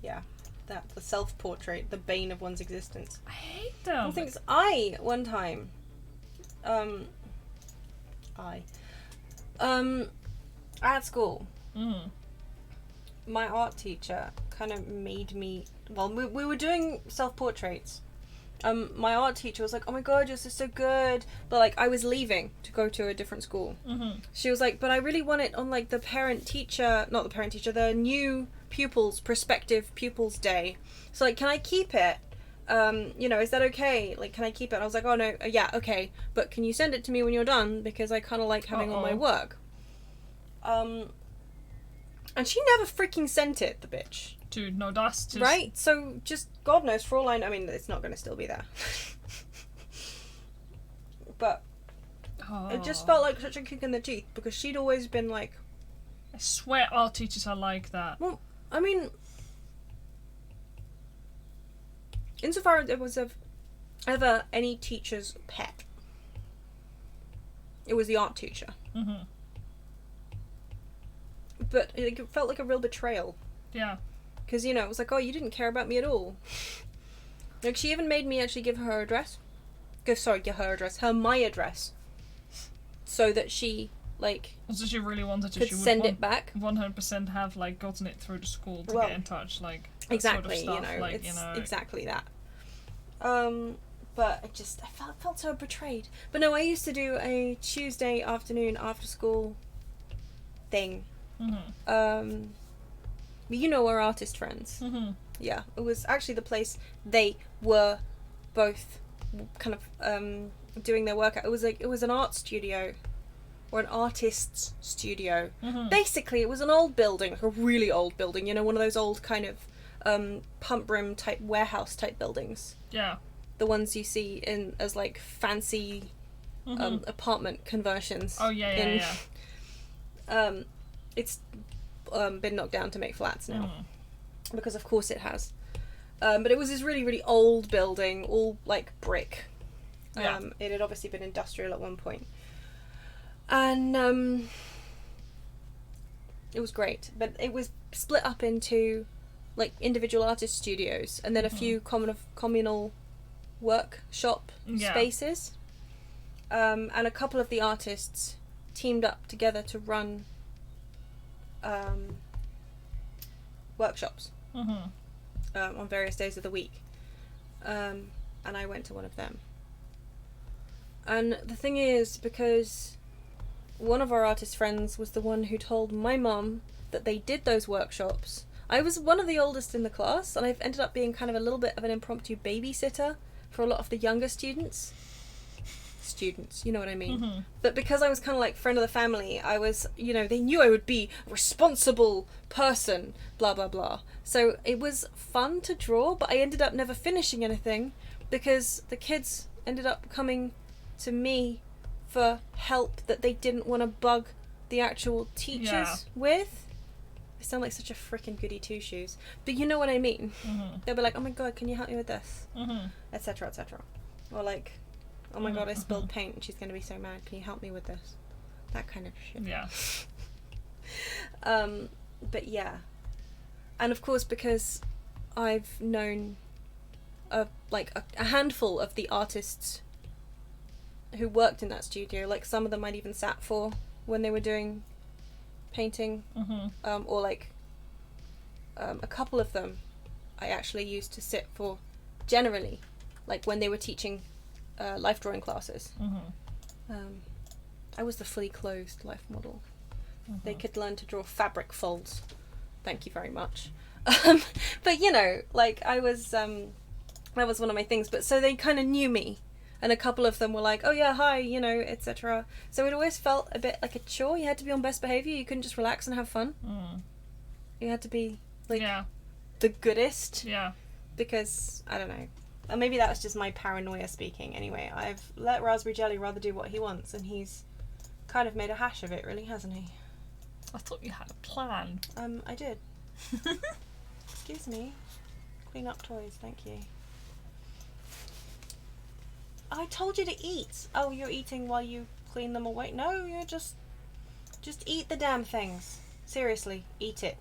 Yeah. The self-portrait, the bane of one's existence. I hate them. One time, at school, my art teacher kind of made me, well, we were doing self-portraits. My art teacher was like, oh my god, yours is so good. But like, I was leaving to go to a different school. She was like, but I really want it on like the the new prospective pupils day. So like, can I keep it? Is that okay? Like, can I keep it? And I was like, oh no, yeah, okay. But can you send it to me when you're done? Because I kind of like having all my work. And she never freaking sent it, the bitch. Dude, no, that's just... Right? So, just, God knows, for all I know, I mean, it's not going to still be there. But it just felt like such a kick in the teeth, because she'd always been like... I swear art teachers are like that. Well, I mean... Insofar as it was ever any teacher's pet, it was the art teacher. But it felt like a real betrayal. Yeah. Because, it was like, oh, you didn't care about me at all. Like, she even made me actually give her address. My address. So that she, like... So she really wanted to... Could she would send it back. 100% have, like, gotten it through the school to get in touch, like... Exactly, sort of stuff. it's exactly that. But I felt so betrayed. But no, I used to do a Tuesday afternoon after school thing. We're artist friends. Yeah, it was actually the place they were both kind of doing their work at. It was an art studio, or an artist's studio. Basically, it was an old building, like a really old building. One of those old kind of pump room type warehouse type buildings. Yeah. The ones you see as like fancy apartment conversions. Oh yeah. It's been knocked down to make flats now, because of course it has. But it was this really, really old building, all like brick. It had obviously been industrial at one point, and it was great. But it was split up into like individual artist studios, and then a few communal workshop spaces. And a couple of the artists teamed up together to run workshops on various days of the week, and I went to one of them. And the thing is, because one of our artist friends was the one who told my mum that they did those workshops, I was one of the oldest in the class, and I've ended up being kind of a little bit of an impromptu babysitter for a lot of the younger students, you know what I mean? But because I was kind of like friend of the family, I was, they knew I would be a responsible person, blah blah blah. So it was fun to draw, but I ended up never finishing anything, because the kids ended up coming to me for help that they didn't want to bug the actual teachers with. I sound like such a freaking goody two-shoes. But you know what I mean. Mm-hmm. They'll be like, oh my god, can you help me with this? Mm-hmm. Etc, etc. Or like, oh my god, I spilled paint and she's going to be so mad. Can you help me with this? That kind of shit. Yeah. But yeah. And of course, because I've known a handful of the artists who worked in that studio, like some of them I'd even sat for when they were doing painting, or like a couple of them I actually used to sit for generally, like when they were teaching life drawing classes. I was the fully clothed life model. They could learn to draw fabric folds. Thank you very much. But you know, like I was that was one of my things, but so they kind of knew me, and a couple of them were like, oh yeah, hi, you know, etc. So it always felt a bit like a chore. You had to be on best behavior. You couldn't just relax and have fun. You had to be like the goodest, because I don't know, and maybe that was just my paranoia speaking. Anyway, I've let Raspberry Jelly rather do what he wants, and he's kind of made a hash of it, really, hasn't he? I thought you had a plan. I did. Excuse me. Clean up toys, thank you. I told you to eat. Oh, you're eating while you clean them away? No, you're just eat the damn things. Seriously, eat it.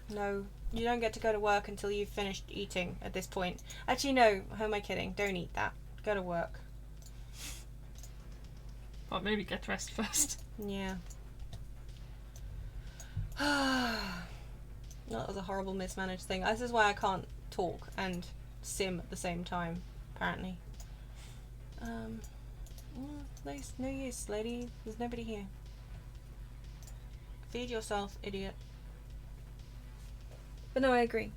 No, you don't get to go to work until you've finished eating at this point. Actually, no, who am I kidding? Don't eat that. Go to work. But maybe get dressed first. Yeah. That was a horrible mismanaged thing. This is why I can't talk and sim at the same time, apparently. No use, lady. There's nobody here. Feed yourself, idiot. But no, I agree.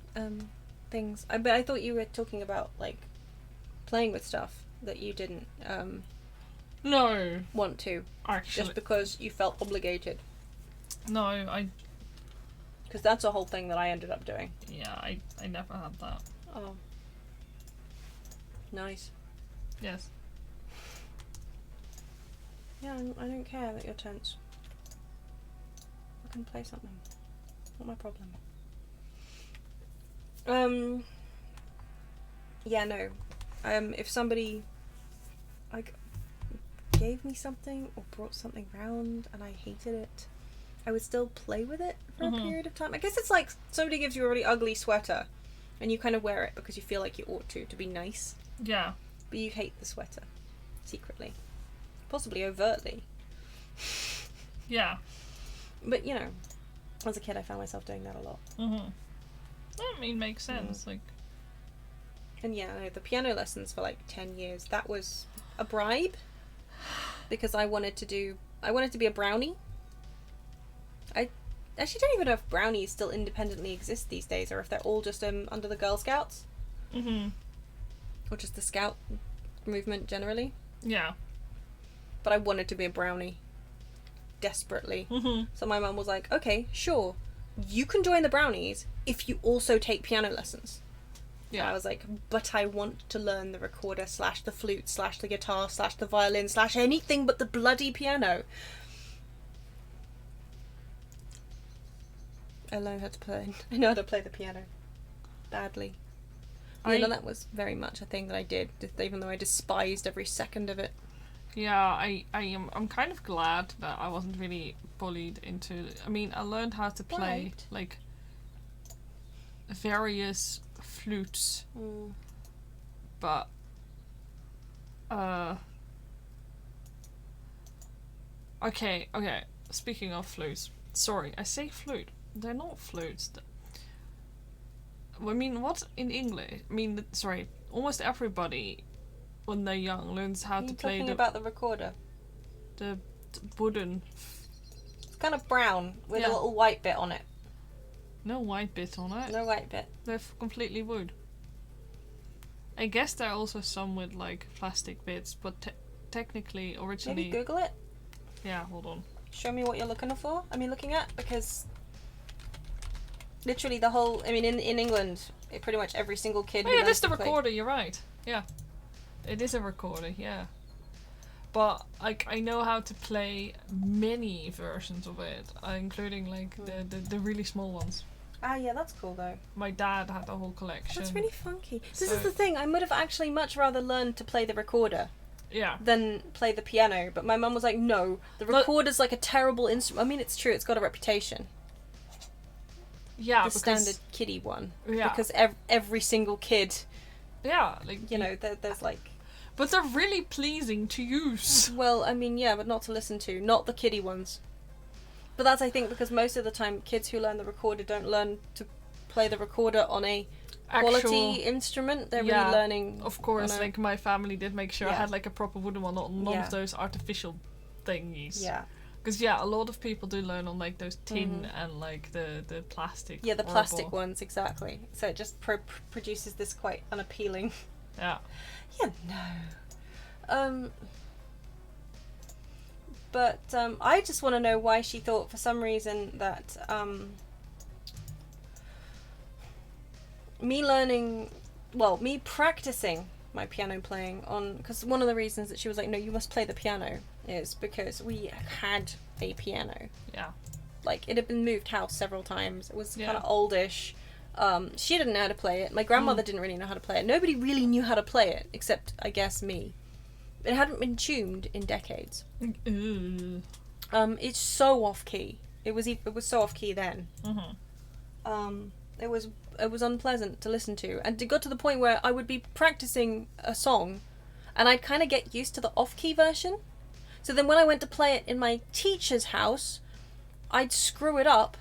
Things. But I thought you were talking about, like, playing with stuff that you didn't, No. want to. Actually. Just because you felt obligated. No, Because that's a whole thing that I ended up doing. Yeah, I never had that. Oh. Nice. Yes. Yeah, I don't care that you're tense. I can play something. Not my problem. Yeah, no. If somebody like gave me something or brought something round and I hated it, I would still play with it for a period of time. I guess it's like somebody gives you a really ugly sweater and you kind of wear it because you feel like you ought to be nice. Yeah. But you hate the sweater secretly. Possibly overtly. Yeah. But, you know, as a kid I found myself doing that a lot. I mean, makes sense. Like, and yeah, no, the piano lessons for like 10 years, that was a bribe. Because I wanted to be a brownie. I actually don't even know if brownies still independently exist these days, or if they're all just under the Girl Scouts. Or just the Scout movement generally. Yeah. But I wanted to be a brownie. Desperately. So my mum was like, okay, sure, you can join the brownies if you also take piano lessons. Yeah. And I was like, but I want to learn the recorder / the flute / the guitar / the violin / anything but the bloody piano. I learned how to play. I know how to play the piano. Badly. And that was very much a thing that I did, even though I despised every second of it. Yeah, I'm kind of glad that I wasn't really bullied into. I mean, I learned how to play like various flutes, but okay. Speaking of flutes, sorry, I say flute. They're not flutes. I mean, what in English? I mean, sorry, almost everybody when they're young learns how to play. Talking about the recorder. The wooden. It's kind of brown with a little white bit on it. No white bit on it. No white bit. They're completely wood. I guess there are also some with like plastic bits, but technically, originally. Maybe Google it. Yeah, hold on. Show me what you're looking for. Looking at, because literally the whole. I mean, in England, pretty much every single kid. Oh yeah, that's the recorder. You're right. Yeah, it is a recorder. Yeah, but like I know how to play many versions of it, including like the really small ones. Ah, yeah, that's cool though. My dad had a whole collection. That's really funky. This So- is the thing. I would have actually much rather learned to play the recorder Yeah. than play the piano. But my mum was like, no, the recorder's like a terrible instrument. I mean, it's true. It's got a reputation. Yeah, The standard kiddie one. Yeah. Because every single kid, Yeah, like you know, there's like... But they're really pleasing to use. Well, I mean, yeah, but not to listen to. Not the kiddie ones. But that's, I think, because most of the time kids who learn the recorder don't learn to play the recorder on a quality instrument. They're really learning... Of course, like my family did make sure I Yeah. had like a proper wooden one, not none of those artificial thingies. Yeah. Because a lot of people do learn on like those tin and like the plastic. Yeah, the plastic horrible- ones, exactly. So it just produces this quite unappealing... Yeah. Yeah, no. But I just want to know why she thought for some reason that me practicing my piano playing on, because one of the reasons that she was like, no, you must play the piano, is because we had a piano. Yeah. Like, it had been moved house several times. It was Yeah. kind of oldish. She didn't know how to play it. My grandmother didn't really know how to play it. Nobody really knew how to play it, except, I guess, me. It hadn't been tuned in decades. Ooh. It's so off key. It was so off key then. Mm-hmm. It was unpleasant to listen to, and it got to the point where I would be practicing a song, and I'd kind of get used to the off key version. So then when I went to play it in my teacher's house, I'd screw it up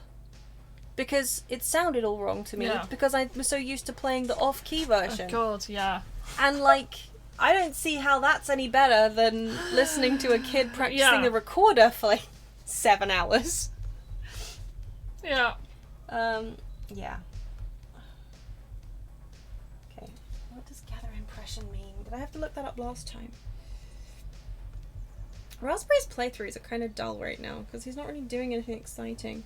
because it sounded all wrong to me, Yeah. because I was so used to playing the off key version. Oh God, yeah. And like, I don't see how that's any better than listening to a kid practicing Yeah. a recorder for like 7 hours. Yeah. Yeah. Okay, what does gather impression mean? Did I have to look that up last time? Raspberry's playthroughs are kind of dull right now because he's not really doing anything exciting.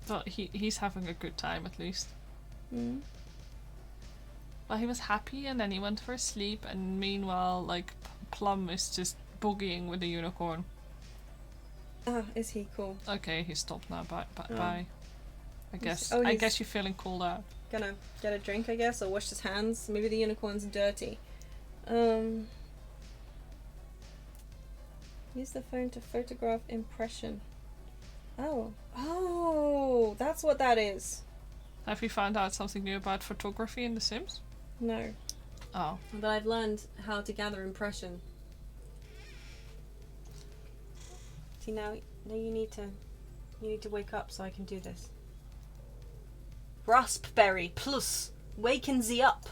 But he's having a good time at least. Mm. Well, he was happy and then he went for a sleep, and meanwhile, like, Plum is just boogieing with the unicorn. Ah, is he cool? Okay, he stopped now. Bye. Oh. Bye. I guess. oh, I he's- guess you're feeling called out. Gonna get a drink, I guess, or wash his hands. Maybe the unicorn's dirty. Use the phone to photograph impression. Oh, that's what that is. Have you found out something new about photography in The Sims? No, Oh. but I've learned how to gather impression. See, now you need to wake up so I can do this. Raspberry plus waken thee up.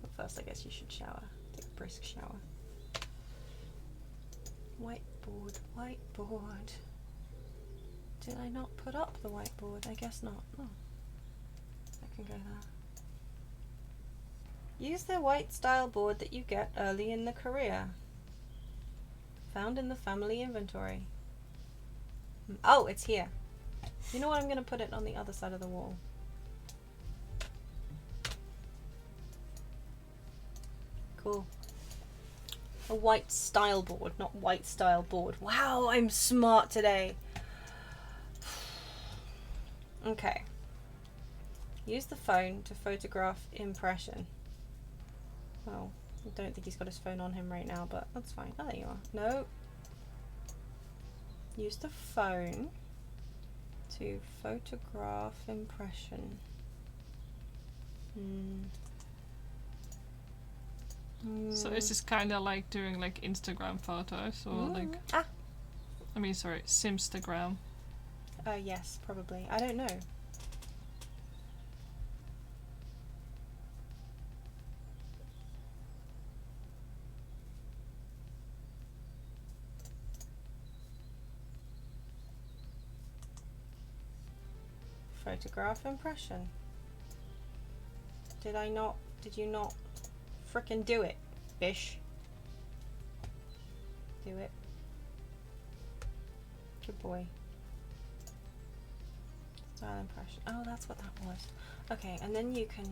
But first, I guess you should shower. Take a brisk shower. Whiteboard. Did I not put up the whiteboard? I guess not. Oh. I can go there. Use the white style board that you get early in the career. Found in the family inventory. Oh, it's here. You know what? I'm going to put it on the other side of the wall. Cool. A white style board, not white style board. Wow, I'm smart today. Okay. Use the phone to photograph impression. Well, I don't think he's got his phone on him right now, but that's fine. Oh, there you are. No. Use the phone to photograph impression. So is this kind of like doing like Instagram photos or like? I mean, sorry, Simstagram. Yes, probably. I don't know. Photograph impression. Did you not frickin' do it, Bish? Do it. Good boy. Style impression. Oh, that's what that was. Okay, and then you can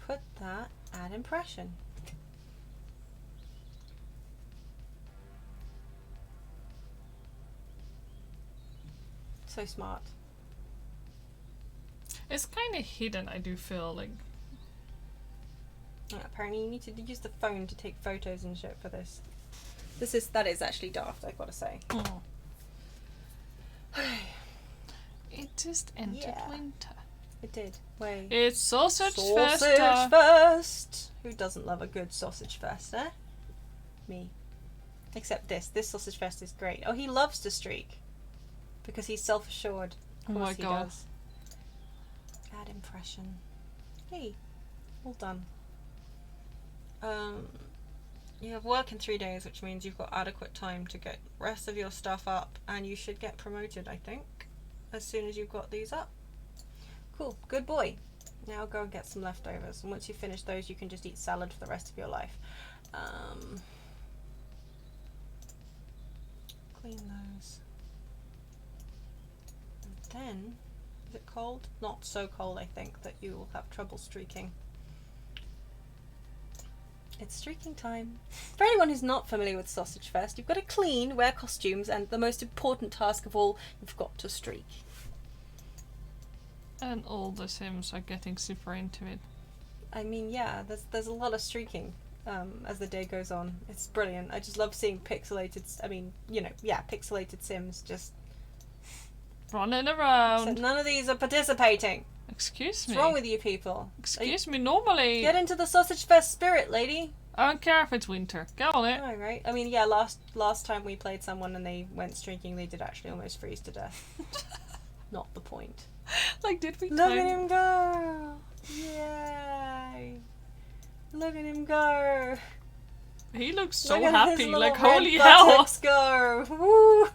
put that, add impression. So smart. It's kind of hidden, I do feel like. Yeah, apparently you need to use the phone to take photos and shit for this. That is actually daft, I've got to say. Oh. It just entered winter. It did. Wait. It's sausage Sausage fest! Who doesn't love a good sausage fest, eh? Me. Except this. This sausage fest is great. Oh, he loves to streak. Because he's self-assured. Of course he does. Add impression. Hey. All done. You have work in 3 days, which means you've got adequate time to get the rest of your stuff up, and you should get promoted, I think, as soon as you've got these up. Cool, good boy. Now go and get some leftovers, and once you finish those, you can just eat salad for the rest of your life. Clean those. And then, is it cold? Not so cold, I think, that you will have trouble streaking. It's streaking time. For anyone who's not familiar with Sausage Fest, you've got to clean, wear costumes, and the most important task of all, you've got to streak. And all the Sims are getting super into it. I mean, yeah, there's a lot of streaking as the day goes on. It's brilliant. I just love seeing pixelated Sims just running around. Except none of these are participating. Excuse me. What's wrong with you people? Excuse me, normally... Get into the Sausage Fest spirit, lady. I don't care if it's winter. Get on it. All right. I mean, yeah, last time we played someone and they went streaking, they did actually almost freeze to death. Not the point. Like, did we... Look at him go! Yay! Look at him go! He looks so Look at happy, his like, little holy red hell! buttocks go! Woo!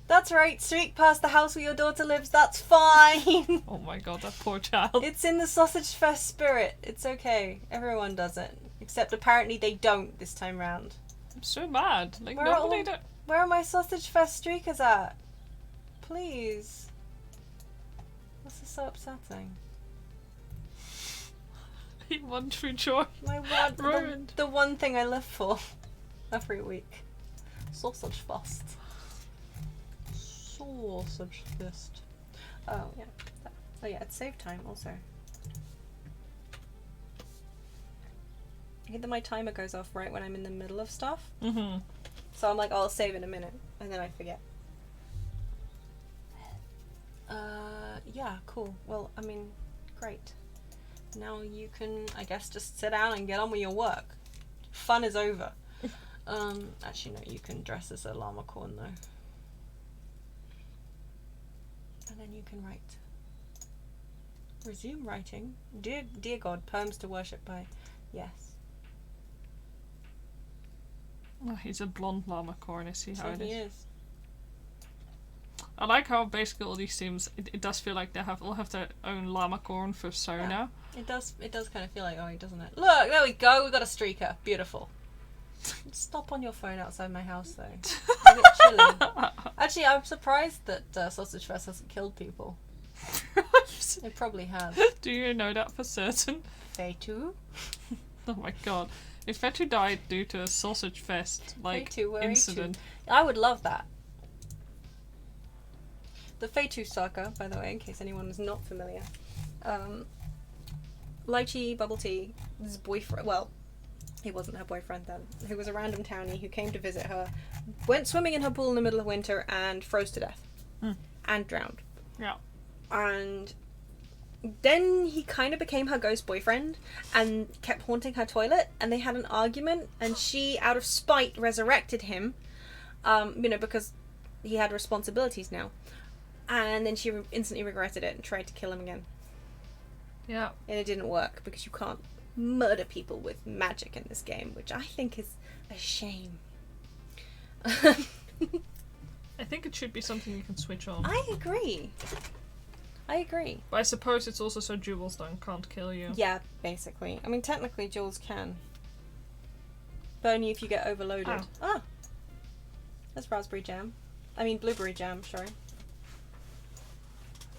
That's right, streak past the house where your daughter lives, that's fine! Oh my god, that poor child. It's in the Sausage Fest spirit, it's okay. Everyone does it. Except apparently they don't this time round. I'm so mad. Like, Where nobody... Where are my Sausage Fest streakers at? Please. This is so upsetting. One true joy. My one, ruined. The one thing I live for every week. Sausage Fest. Sausage Fest. Oh yeah. Oh yeah, it's save time also. I hate that my timer goes off right when I'm in the middle of stuff. Mm-hmm. So I'm like, oh, I'll save in a minute, and then I forget. Yeah, cool. Well, I mean, great. Now you can, I guess, just sit down and get on with your work. Fun is over. Actually, no, you can dress as a llama corn, though. And then you can write. Resume writing. Dear God, poems to worship by. Yes. Oh, he's a blonde llama corn, I see how it He is. is. I like how basically all these Sims, it does feel like they all have their own llama corn persona. Yeah, it does kind of feel like OE, doesn't it? Look, there we go, we've got a streaker. Beautiful. Stop on your phone outside my house, though. It's a bit chilly. Actually, I'm surprised that Sausage Fest hasn't killed people. It probably has. Do you know that for certain? Feitu? Oh my god. If Fetu died due to a Sausage Fest, like, Feitu, where are you incident... to? I would love that. The Feitu saga, by the way, in case anyone is not familiar. Lychee Bubble Tea's boyfriend, well, he wasn't her boyfriend then, who was a random townie who came to visit her, went swimming in her pool in the middle of winter and froze to death. And drowned. Yeah. And then he kind of became her ghost boyfriend and kept haunting her toilet, and they had an argument, and she, out of spite, resurrected him, because he had responsibilities now. And then she instantly regretted it and tried to kill him again. Yeah. And it didn't work because you can't murder people with magic in this game, which I think is a shame. I think it should be something you can switch on. I agree. But I suppose it's also so Jules can't kill you. Yeah, basically. I mean, technically Jules can. But only if you get overloaded. Oh. Ah! That's raspberry jam. I mean, blueberry jam, sorry.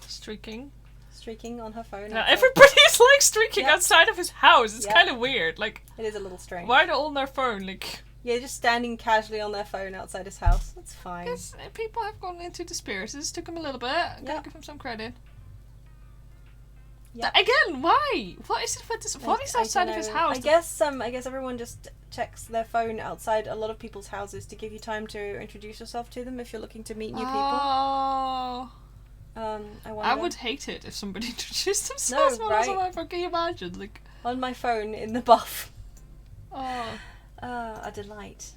Streaking. Streaking on her phone. Yeah, everybody's like streaking Yep. outside of his house. It's Yep. kind of weird. Like, It is a little strange. why are they all on their phone? Like, Yeah, just standing casually on their phone outside his house. That's fine. because people have gone into the spirits. It took him a little bit. Gotta Yep. give him some credit. Yep. Again, why? What is it with this? What is I outside don't of his know. house? I guess everyone just checks their phone outside a lot of people's houses to give you time to introduce yourself to them if you're looking to meet new people. Oh. I wonder. I would hate it if somebody introduced themselves. No, when I was right? on my phone. Can you imagine? Like, On my phone in the buff. oh. A delight.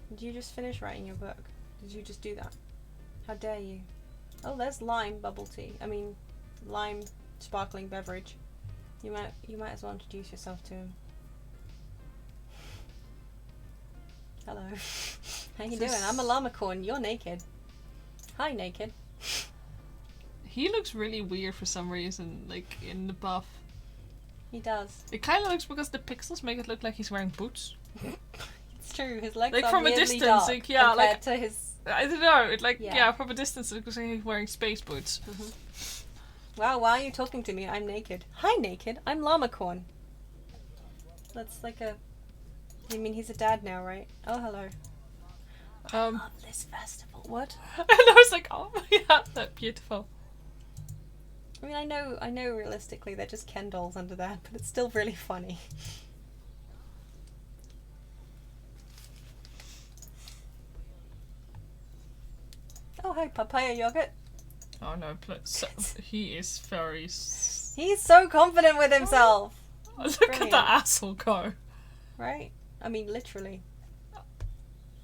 Did you just finish writing your book? Did you just do that? How dare you? Oh, there's lime bubble tea. I mean, lime sparkling beverage. You might as well introduce yourself to him. Hello. How you doing? I'm a llamacorn. You're naked. Hi, naked. He looks really weird for some reason, like in the buff. He does. It kind of looks because the pixels make it look like he's wearing boots. It's true. His legs Like, are from a weirdly distance, dark like, yeah, compared like- to his. I don't know. It like Yeah. yeah, from a distance it looks like he's wearing space boots. Wow, why are you talking to me? I'm naked. Hi, naked. I'm llamacorn. That's like a. You mean he's a dad now, right? Oh, hello. I love this festival. What? And I was like, oh yeah, that's beautiful. I mean, I know. Realistically, they're just Ken dolls under that, but it's still really funny. Oh, hi, papaya yogurt. Oh no, he is very. He's so confident with himself. Look brilliant. at that asshole go. Right? I mean, literally.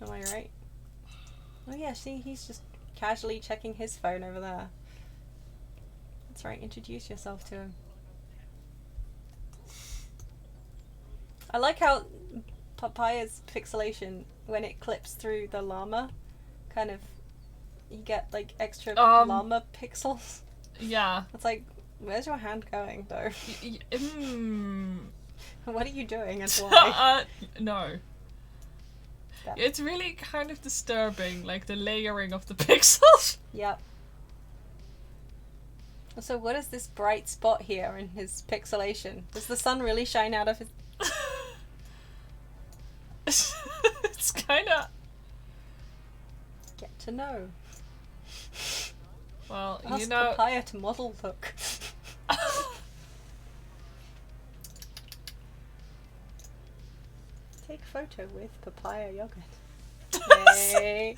Am I right? Oh yeah, see, he's just casually checking his phone over there. That's right, introduce yourself to him. I like how Papaya's pixelation, when it clips through the llama, kind of, you get like extra llama pixels. Yeah. It's like, where's your hand going though? What are you doing and why? No. That- It's really kind of disturbing, like the layering of the pixels. Yep. So what is this bright spot here in his pixelation? Does the sun really shine out of his... It's kind of. Get to know. Well, Ask you know. Papaya to model look. Take photo with papaya yogurt. Yay.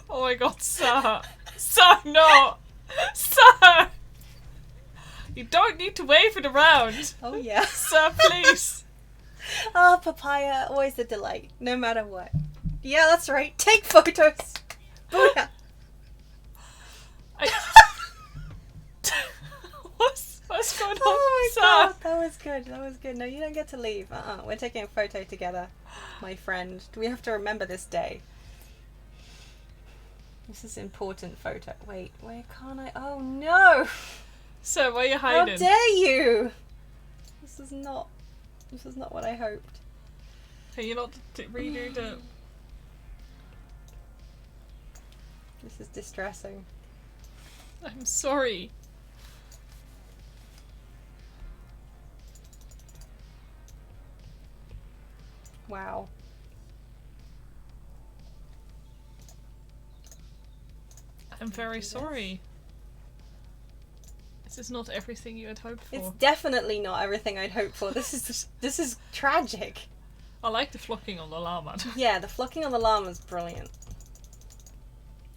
Oh my god, sir. Sir, no. Sir. You don't need to wave it around. Oh yeah. Sir, please. Oh, papaya, always a delight, no matter what. Yeah, that's right. Take photos. Booyah. What's going on, Oh sir? my god, that was good. That was good. No, you don't get to leave. We're taking a photo together, my friend. Do we have to remember this day? This is an important photo. Wait, where can't I? Oh no! Sir, where are you How hiding? dare you! This is not what I hoped. Can you not redo the... This is distressing. I'm sorry. Wow. I'm very do this. sorry. This is not everything you had hoped for. It's definitely not everything I'd hoped for. This is tragic. I like the flocking on the llama. Yeah, the flocking on the llama is brilliant.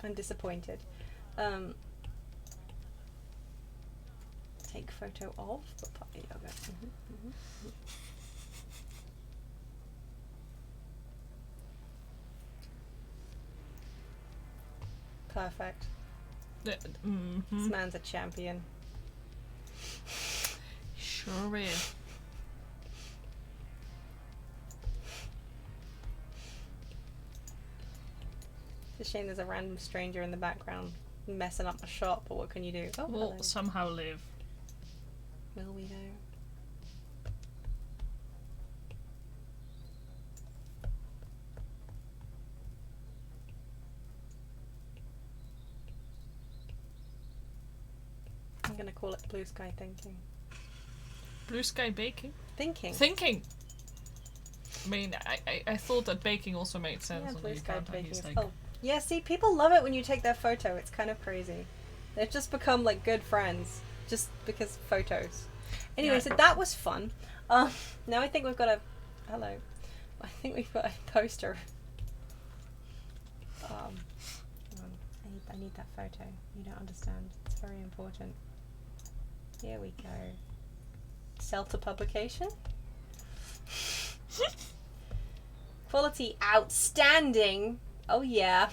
I'm disappointed. Take photo of papaya yogurt. Perfect. This man's a champion. Sure is. It's a shame there's a random stranger in the background messing up my shot, but what can you do? Oh, We'll hello. somehow live. Will we though? gonna call it blue sky thinking. Blue sky baking? Thinking. Thinking! I mean, I thought that baking also made sense. Yeah, on blue the sky account that baking he's is like, oh. Yeah, see, people love it when you take their photo. It's kind of crazy. They've just become like good friends just because photos. Anyway, Yeah. so that was fun. Now I think we've got a hello. I think we've got a poster. Hang on. I need that photo. You don't understand. It's very important. Here we go. Sell to publication. Quality outstanding. Oh yeah.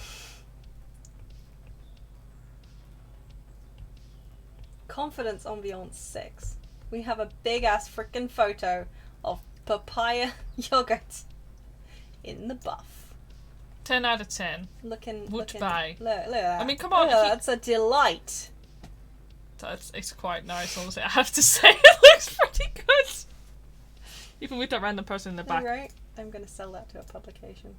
Confidence ambiance 6. We have a big ass freaking photo of papaya yogurt in the buff. 10 out of 10. Would buy. Look at that. I mean, come on. That's a delight. It's quite nice, honestly. I have to say, it looks pretty good. Even with that random person in the back. Right? I'm gonna sell that to a publication.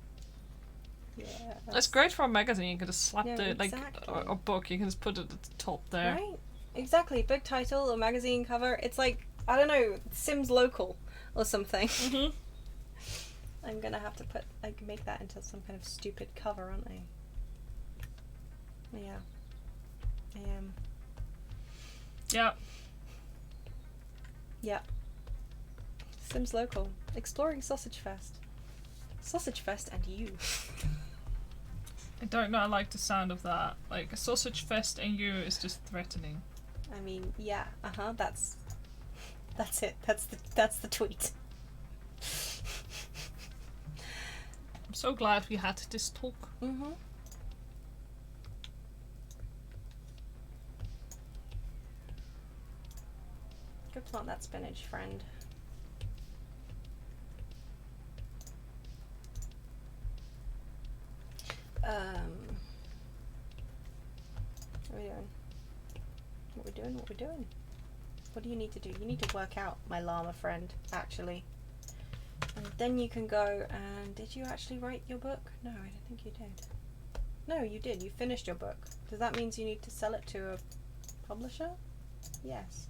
Yeah. That's great for a magazine. You can just slap the exactly. a book. You can just put it at the top there. Right? Exactly. Big title, a magazine cover. It's like, I don't know, Sims Local or something. Mhm. I'm gonna have to make that into some kind of stupid cover, aren't I? Yeah. I am. Yeah. Yeah. Sims Local. Exploring Sausage Fest. Sausage Fest and you. I don't know. I like the sound of that. Like a sausage fest and you is just threatening. I mean, yeah. That's it. That's the tweet. I'm so glad we had this talk. Mhm. Go plant that spinach, friend. What are we doing? What we doing? What do you need to do? You need to work out, my llama friend, actually. And then you can go and... Did you actually write your book? No, I don't think you did. No, you did. You finished your book. Does that mean you need to sell it to a publisher? Yes.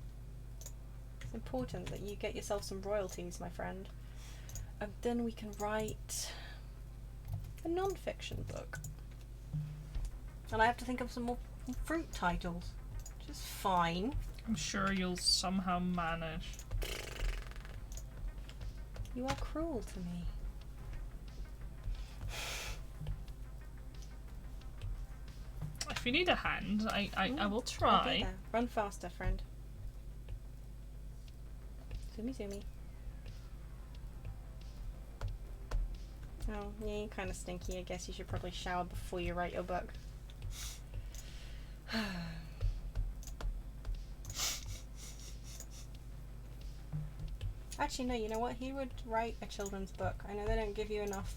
It's important that you get yourself some royalties, my friend. And then we can write a non-fiction book. And I have to think of some more fruit titles. Which is fine. I'm sure you'll somehow manage. You are cruel to me. If you need a hand, I will I'll try. be there. Run faster, friend. Zoomy, zoomy. Oh, yeah, you're kind of stinky. I guess you should probably shower before you write your book. Actually, no, you know what? He would write a children's book. I know they don't give you enough.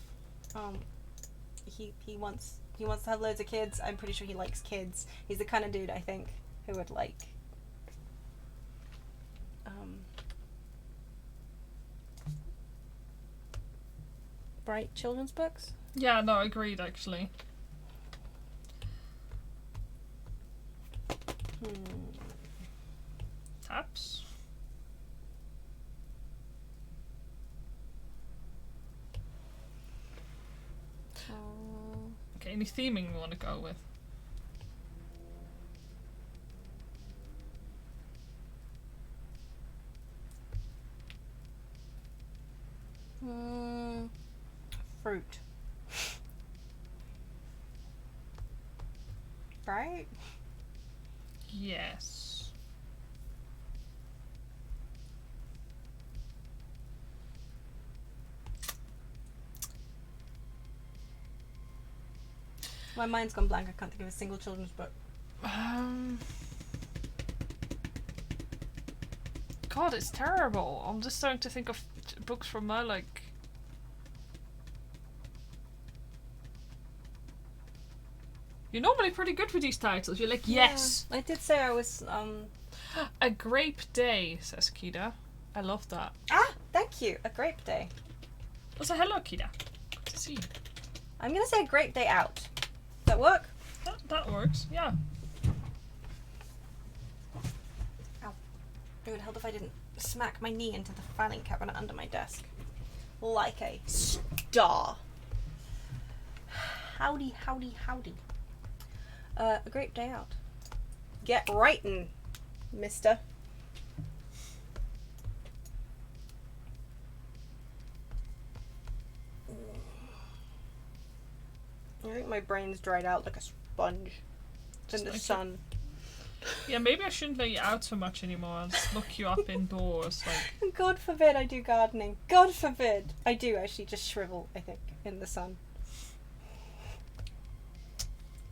He wants to have loads of kids. I'm pretty sure he likes kids. He's the kind of dude, I think, who would like write children's books. Yeah, no, agreed actually. Taps. Okay, any theming we want to go with? Fruit. Right? Yes. My mind's gone blank. I can't think of a single children's book. God, it's terrible. I'm just starting to think of books from my like. You're normally pretty good with these titles. You're like, yes. Yeah, I did say I was. A Grape Day, says Kida. I love that. Ah, thank you. A grape day. Also, hello, Kida. Good to see you. I'm gonna say a grape day out. Does that work? That works, yeah. would help if I didn't smack my knee into the filing cabinet under my desk. Like a star. Howdy, howdy, howdy. A great day out. Get writin', mister. I think my brain's dried out like a sponge in the sun. Yeah, maybe I shouldn't let you out so much anymore. I'll just lock you up indoors. Like, God forbid I do gardening. God forbid. I do actually just shrivel, I think, in the sun.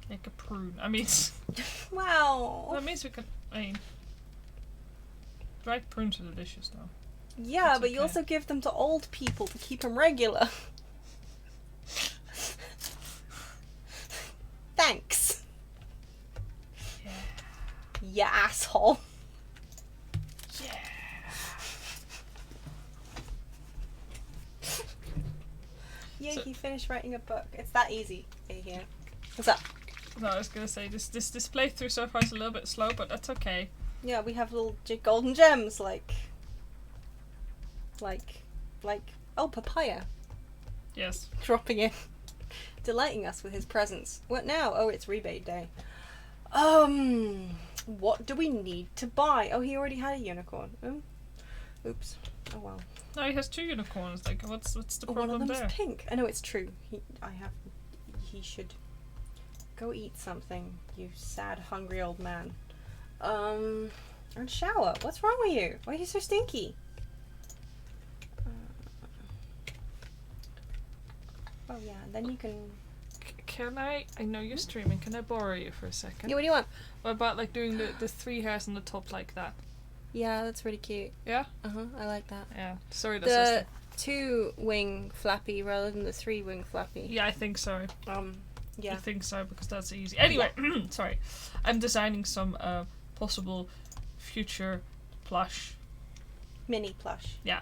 like a prune. I mean, wow. That means we can. I mean, dried prunes are delicious, though. Yeah, That's but you also give them to old people to keep them regular. Thanks. Yeah. You asshole. Yeah. Yeah, So- he finished writing a book. It's that easy. Hey, here. What's up? No, I was gonna say this playthrough so far is a little bit slow, but that's okay. Yeah, we have little golden gems like oh, papaya Yes. dropping in, delighting us with his presence. What now? Oh, it's rebate day. What do we need to buy? Oh, he already had a unicorn. Oops. Oh well. No, he has 2 unicorns. Like, what's the One problem of them's there? pink. I know it's true. He should go eat something. You sad, hungry old man. And shower. What's wrong with you? Why are you so stinky? Oh yeah, and then you can. Can I know you're streaming. Can I borrow you for a second? Yeah, what do you want? What about like doing the 3 hairs on the top like that? Yeah, that's really cute. Yeah. I like that. Yeah. Sorry, that's The 2-wing flappy rather than the 3-wing flappy. Yeah, I think so. Yeah. I think so because that's easy. Anyway, sorry. I'm designing some possible future plush. Mini plush. Yeah.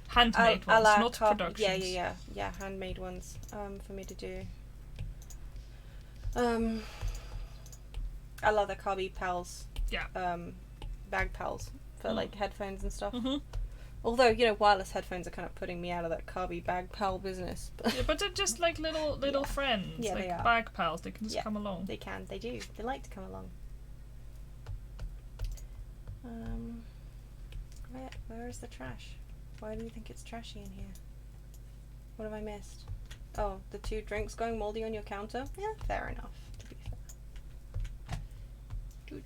Handmade ones, not productions. Yeah, handmade ones. For me to do. I love the Carby pals. Yeah. Bag pals for like headphones and stuff. Mm-hmm. Although, you know, wireless headphones are kind of putting me out of that Carby bag pal business. But Yeah, but they're just like little Yeah. friends. Yeah, like they are. bag pals. They can just Yeah. come along. they can, they do. They like to come along. Where is the trash? Why do you think it's trashy in here? What have I missed? Oh, the 2 drinks going moldy on your counter? Yeah, fair enough, to be fair. Good.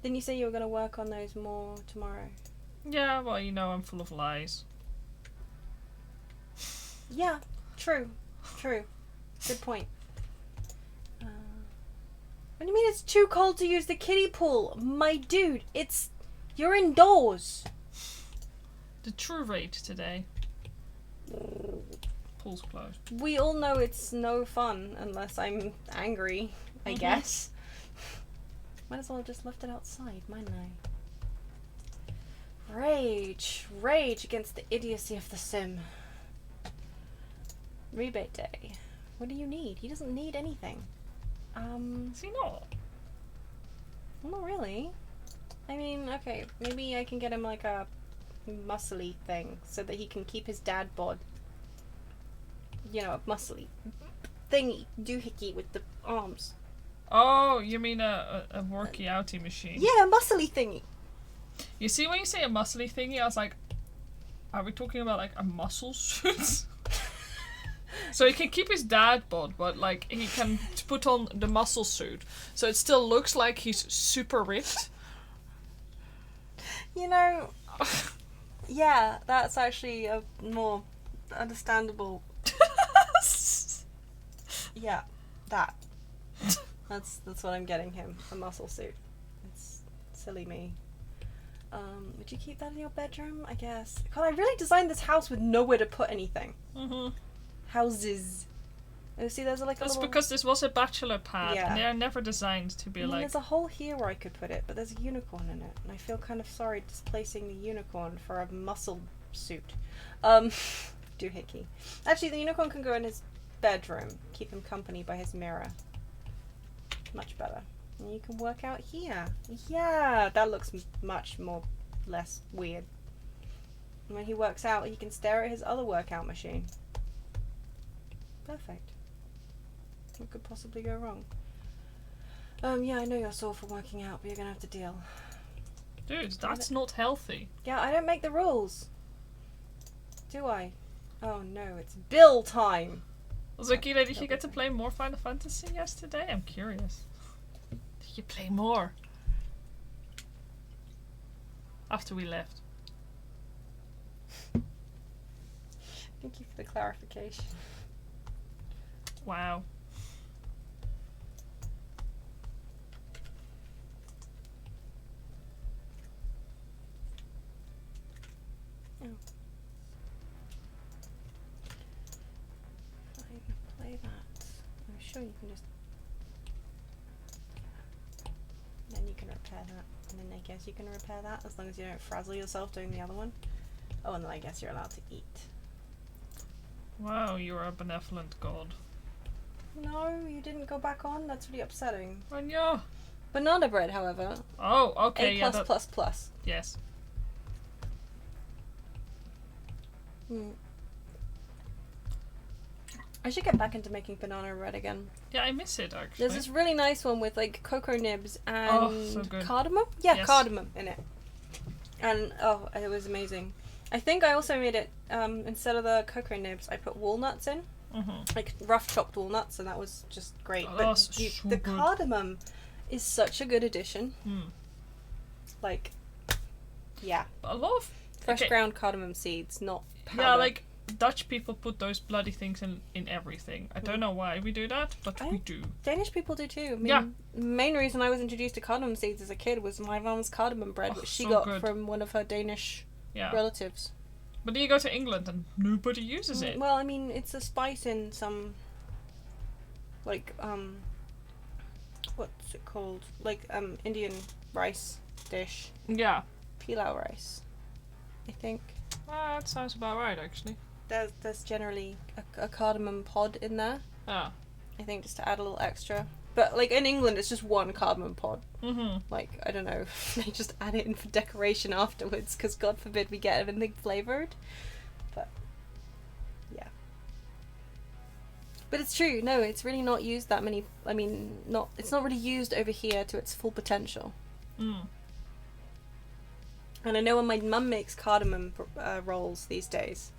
Didn't you say you were going to work on those more tomorrow? Yeah, well, you know I'm full of lies. Yeah, true. Good point. What do you mean it's too cold to use the kiddie pool? My dude, you're indoors. The true rate today. Pool's closed. We all know it's no fun unless I'm angry, I guess. Might as well have just left it outside, mightn't I? Rage against the idiocy of the sim. Rebate day. What do you need? He doesn't need anything. Is he not? Not really. I mean, okay, maybe I can get him like a muscly thing so that he can keep his dad bod. You know, a muscly thingy, doohickey with the arms. Oh, you mean a worky outy machine? Yeah, a muscly thingy. You see, when you say a muscly thingy, I was like, are we talking about like a muscle suit? So he can keep his dad bod, but like he can put on the muscle suit, so it still looks like he's super ripped. You know, yeah, that's actually a more understandable. Yeah, that. That's what I'm getting him, a muscle suit. It's silly me. Would you keep that in your bedroom? I guess. God, I really designed this house with nowhere to put anything. Houses. Oh, see, there's like a That's little... because this was a bachelor pad, Yeah. and they are never designed to be I mean, like. there's a hole here where I could put it, but there's a unicorn in it, and I feel kind of sorry displacing the unicorn for a muscle suit. Doohickey. Actually, the unicorn can go in his bedroom, keep him company by his mirror. Much better. And you can work out here. Yeah, that looks much less weird. And when he works out, he can stare at his other workout machine. Perfect. What could possibly go wrong? Yeah, I know you're sore for working out, but you're gonna have to deal. Dude, that's not healthy. Yeah, I don't make the rules. Do I? Oh no, it's bill time! Zakira, did you get to play more Final Fantasy yesterday? I'm curious. Did you play more? After we left. Thank you for the clarification. Wow. Oh. Fine, play that. I'm sure you can just... Then you can repair that. And then I guess you can repair that as long as you don't frazzle yourself doing the other one. Oh, and then I guess you're allowed to eat. Wow, you're a benevolent god. No, you didn't go back on? That's really upsetting. And yeah. Banana bread, however. Oh, okay, A++++. Yes. I should get back into making banana bread again. Yeah, I miss it actually. There's this really nice one with like cocoa nibs and so good. cardamom. Yeah, Yes. cardamom in it. And oh, it was amazing. I think I also made it instead of the cocoa nibs, I put walnuts in, like rough chopped walnuts, and that was just great. Oh, but that's so the good. cardamom is such a good addition. Like, yeah, A lot of fresh ground cardamom seeds, not powder. yeah, like Dutch people put those bloody things in everything. I don't know why we do that, but we do. Danish people do too. I mean, Yeah. the main reason I was introduced to cardamom seeds as a kid was my mum's cardamom bread, which she so got good. from one of her Danish relatives. But then you go to England and nobody uses it. Well, I mean, it's a spice in some, like, what's it called? Like, Indian rice dish. Yeah. Pilau rice, I think. That sounds about right, actually. There's generally a cardamom pod in there. Ah. I think just to add a little extra. But, like, in England, it's just one cardamom pod. Like, I don't know, they just add it in for decoration afterwards, because God forbid we get anything flavoured. But, yeah. But it's true, no, it's really not used that many, I mean, it's not really used over here to its full potential. And I know when my mum makes cardamom rolls these days,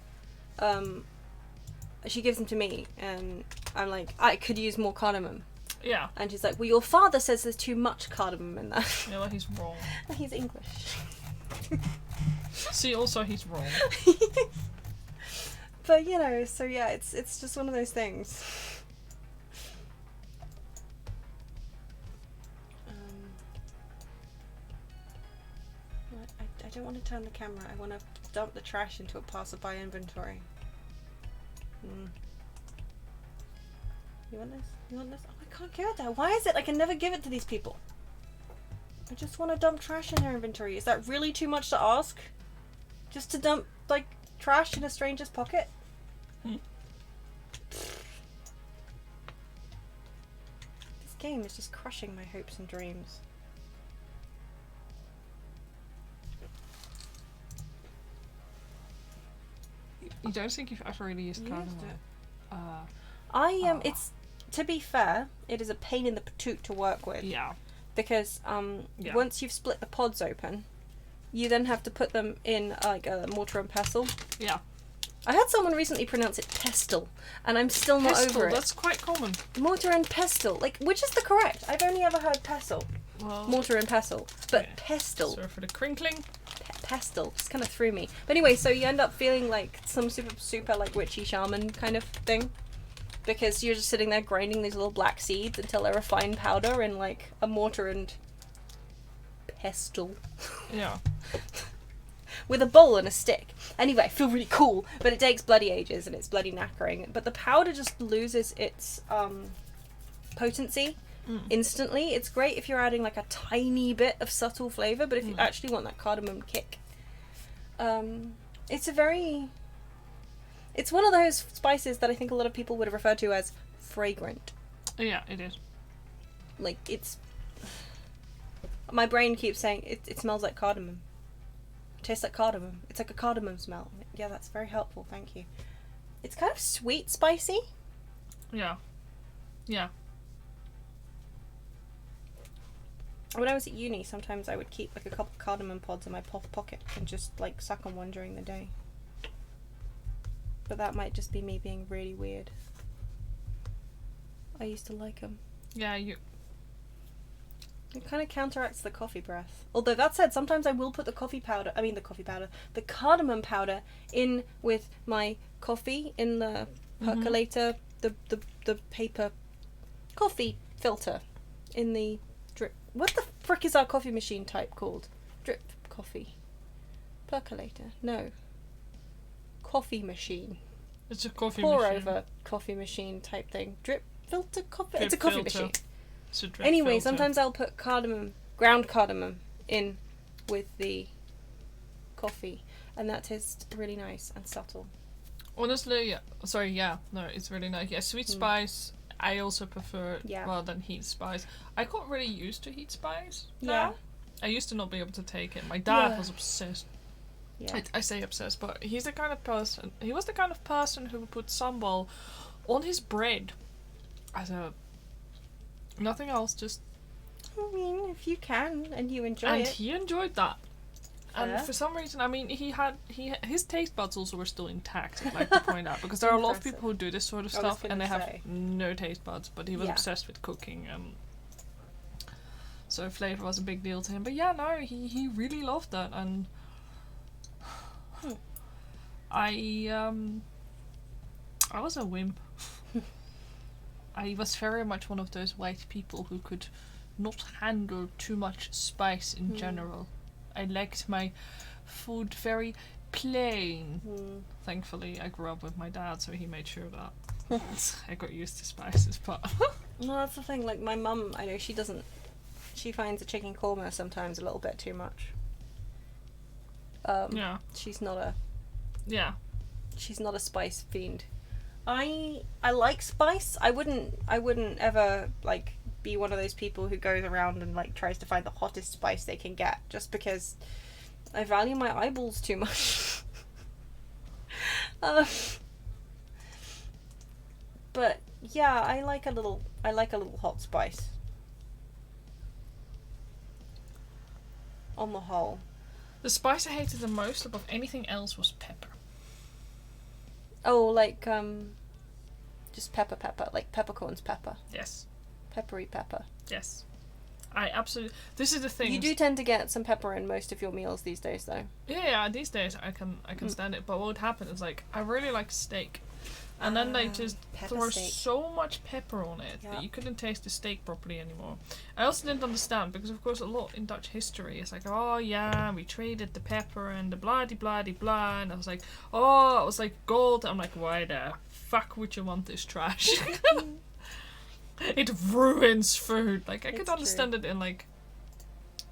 she gives them to me, and I'm like, I could use more cardamom. Yeah. And she's like, well, your father says there's too much cardamom in that. Yeah, well, he's wrong. He's English. See, also he's wrong. But, you know, so yeah, it's just one of those things. I don't want to turn the camera. I want to dump the trash into a passerby inventory. You want this? You want this? Oh, I can't give it that. Why is it I can never give it to these people? I just want to dump trash in their inventory. Is that really too much to ask? Just to dump, like, trash in a stranger's pocket? This game is just crushing my hopes and dreams. You don't think you've ever really used cardamom? It's, to be fair, it is a pain in the patoot to work with. Yeah. Because once you've split the pods open, you then have to put them in like a mortar and pestle. Yeah. I had someone recently pronounce it pestle, and I'm still not over it. That's quite common. Mortar and pestle, like, which is the correct? I've only ever heard pestle. Well, Mortar and pestle, but pestle. Sorry for the crinkling. Pestle just kind of threw me. But anyway, so you end up feeling like some super like witchy shaman kind of thing, because you're just sitting there grinding these little black seeds until they're a fine powder in like a mortar and pestle. Yeah. With a bowl and a stick. Anyway, I feel really cool, but it takes bloody ages and it's bloody knackering. But the powder just loses its potency instantly. It's great if you're adding like a tiny bit of subtle flavour, but if you actually want that cardamom kick, it's one of those spices that I think a lot of people would refer to as fragrant. Yeah, it is. Like, it's My brain keeps saying it smells like cardamom. It tastes like cardamom. It's like a cardamom smell. Yeah, that's very helpful. Thank you. It's kind of sweet, spicy. Yeah. Yeah. When I was at uni, sometimes I would keep like a couple of cardamom pods in my pocket and just like suck on one during the day. But that might just be me being really weird. I used to like them. Yeah, It kind of counteracts the coffee breath. Although that said, sometimes I will put the cardamom powder in with my coffee in the percolator, the paper coffee filter in the drip. What the frick is our coffee machine type called? Drip coffee. Percolator. No. Coffee machine. It's a coffee Pour machine. over coffee machine type thing. Drip filter coffee. Drip It's a coffee filter. machine. It's a drip Anyway, filter. sometimes I'll put ground cardamom in with the coffee, and that tastes really nice and subtle. Honestly, it's really nice. Yeah, sweet spice, I also prefer than heat spice. I got really used to heat spice now. Yeah. I used to not be able to take it. My dad was obsessed. Yeah. I say obsessed, but he was the kind of person who would put sambal on his bread as a nothing else, just. I mean, if you can and you enjoy and it. he enjoyed that. And Yeah. for some reason, I mean, his taste buds also were still intact, I'd like to point out, because there are a lot of people who do this sort of I was stuff and they gonna have say. no taste buds, but he was Yeah. obsessed with cooking, so flavor was a big deal to him. But yeah, no, he really loved that, and I was a wimp. I was very much one of those white people who could not handle too much spice in general. I liked my food very plain. Thankfully, I grew up with my dad, so he made sure that I got used to spices. But No, that's the thing. Like my mum, I know she finds the chicken korma sometimes a little bit too much. yeah, She's not a spice fiend. I like spice. I wouldn't ever like be one of those people who goes around and like tries to find the hottest spice they can get, just because I value my eyeballs too much. But yeah, I like a little hot spice. On the whole. the spice I hated the most above anything else was pepper. Oh, like just pepper, like peppercorns pepper. Yes. Peppery pepper. Yes. I absolutely. This is the thing. You do tend to get some pepper in most of your meals these days, though. Yeah, these days I can stand it. But what would happen is, like, I really like steak, and then they just pepper throw steak. so much pepper on it that you couldn't taste the steak properly anymore. I also didn't understand, because of course a lot in Dutch history is like, oh yeah, we traded the pepper and the blah de blah de blah, and I was like, oh, it was like gold. I'm like, why the fuck would you want this trash? It ruins food. Like, I could understand it in, like,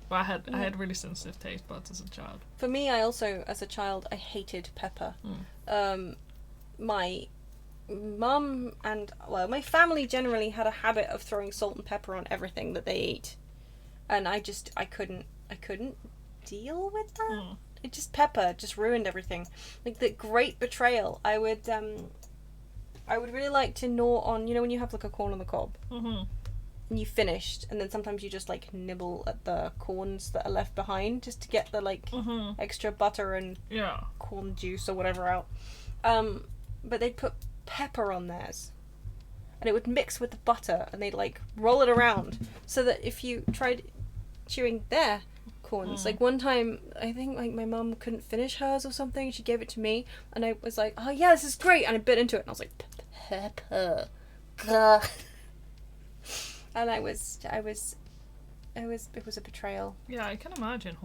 but I had really sensitive taste buds as a child. For me, I also, as a child, I hated pepper. My mum and, well, my family generally had a habit of throwing salt and pepper on everything that they ate, and I couldn't deal with that. It just, pepper just ruined everything. Like the Great Betrayal, I would really like to gnaw on, you know, when you have like a corn on the cob and you finished, and then sometimes you just like nibble at the corns that are left behind just to get the like extra butter and corn juice or whatever out. But they'd put pepper on theirs, and it would mix with the butter, and they'd like roll it around so that if you tried chewing their corns, like one time I think like my mum couldn't finish hers or something, she gave it to me, and I was like, oh yeah, this is great, and I bit into it and I was like, pepper, gah. And it was a betrayal. Yeah, I can imagine.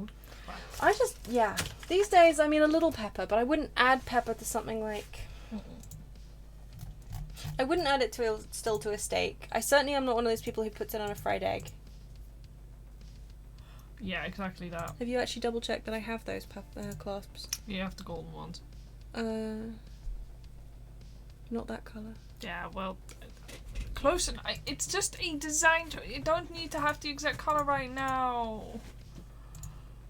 These days, I mean, a little pepper, but I wouldn't add pepper to something like I wouldn't add it to a steak. I certainly am not one of those people who puts it on a fried egg. Yeah, exactly that. Have you actually double checked that I have those clasps? You have the golden ones. Not that colour. Yeah, well, close enough. It's just a design. You don't need to have the exact color right now.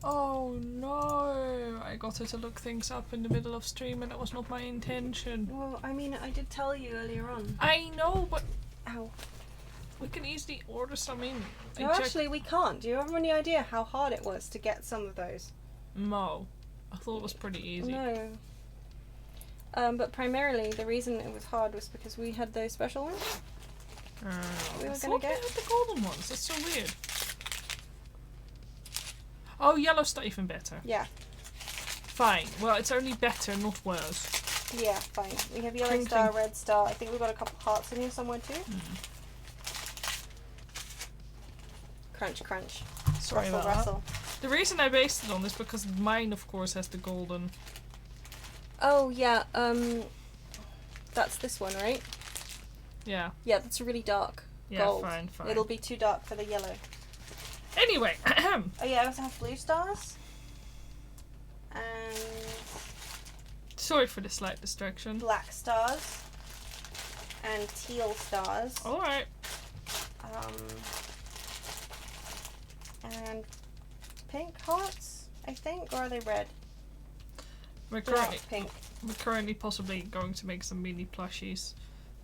Oh no! I got her to look things up in the middle of stream, and that was not my intention. Well, I mean, I did tell you earlier on. I know, but Ow. we can easily order some in. No, actually, we can't. Do you have any idea how hard it was to get some of those? No. I thought it was pretty easy. No. But primarily, the reason it was hard was because we had those special ones. We were gonna get we had the golden ones. That's so weird. Oh, yellow's not even better. Yeah. Fine. Well, it's only better, not worse. Yeah, fine. We have yellow Cling, star, cling. red star. I think we've got a couple hearts in here somewhere too. Crunch, crunch. Sorry Rustle, about rustle. that. The reason I based it on this because mine, of course, has the golden. Oh, yeah. That's this one, right? Yeah. Yeah, that's really dark. Yeah, Gold. fine. It'll be too dark for the yellow. Anyway. Oh yeah, I also have blue stars. And Sorry for the slight distraction. black stars. And teal stars. Alright. And pink hearts, I think, or are they red? We're They're currently, not pink. we're currently possibly going to make some mini plushies.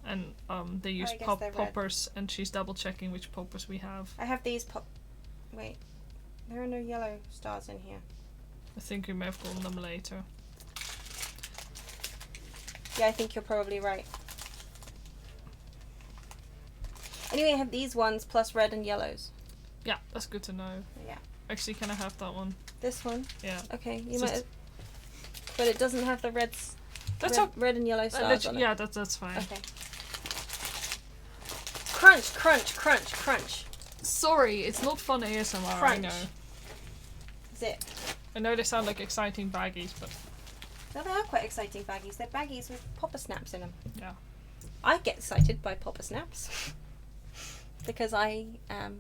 And they use I guess they're red. poppers, and she's double checking which poppers we have. I have these Wait, there are no yellow stars in here. I think we may have gotten them later. Yeah, I think you're probably right. Anyway, I have these ones plus red and yellows. Yeah, that's good to know. Yeah. Actually, can I have that one? This one? Yeah. Okay, you It's might. just- But it doesn't have the reds. That's red and yellow stars on it. yeah, that's fine. Okay. Crunch, crunch, crunch, crunch. Sorry, it's not fun ASMR, I Crunch. know. Zip. I know they sound like exciting baggies, but No, they are quite exciting baggies. They're baggies with popper snaps in them. yeah. I get excited by popper snaps. Because I am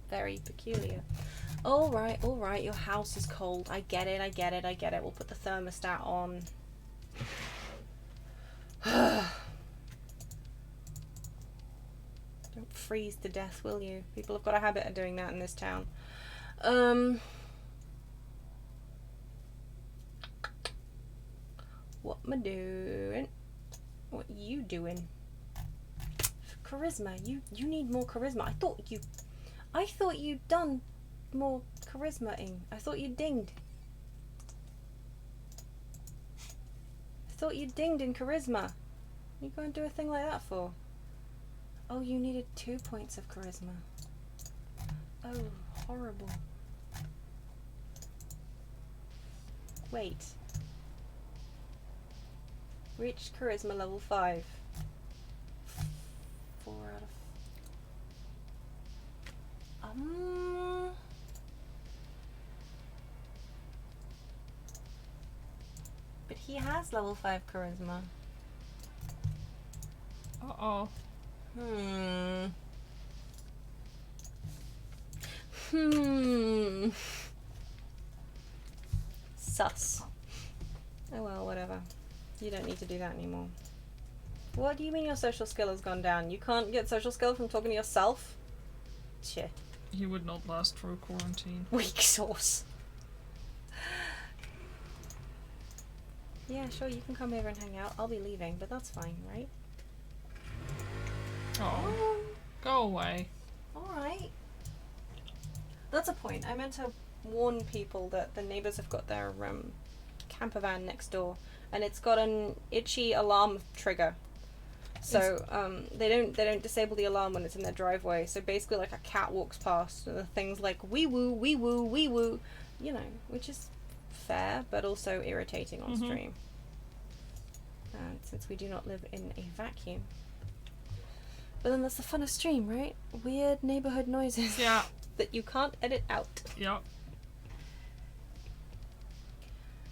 very peculiar. Alright, your house is cold. I get it. We'll put the thermostat on. Don't freeze to death, will you? People have got a habit of doing that in this town. What am I doing? What you doing? Charisma. You need more charisma. I thought you'd done more charisma-ing. I thought you dinged. I thought you dinged in charisma. What are you going to do a thing like that for? Oh, you needed 2 points of charisma. Oh, horrible. Wait. Reached charisma level 5. 4 out of... But he has level 5 charisma. Uh-oh. Sus. Oh well, whatever. You don't need to do that anymore. What do you mean your social skill has gone down? You can't get social skill from talking to yourself? Shit. He would not last through quarantine. Weak sauce. Yeah, sure, you can come over and hang out. I'll be leaving, but that's fine, right? Oh. Go away. Alright. That's a point. I meant to warn people that the neighbours have got their camper van next door, and it's got an itchy alarm trigger. So they don't disable the alarm when it's in their driveway. So basically, like a cat walks past, and the thing's like wee woo, wee woo, wee woo, you know, which is fair, but also irritating on stream. Since we do not live in a vacuum. But then that's the fun of stream, right? Weird neighborhood noises. Yeah. That you can't edit out. Yeah.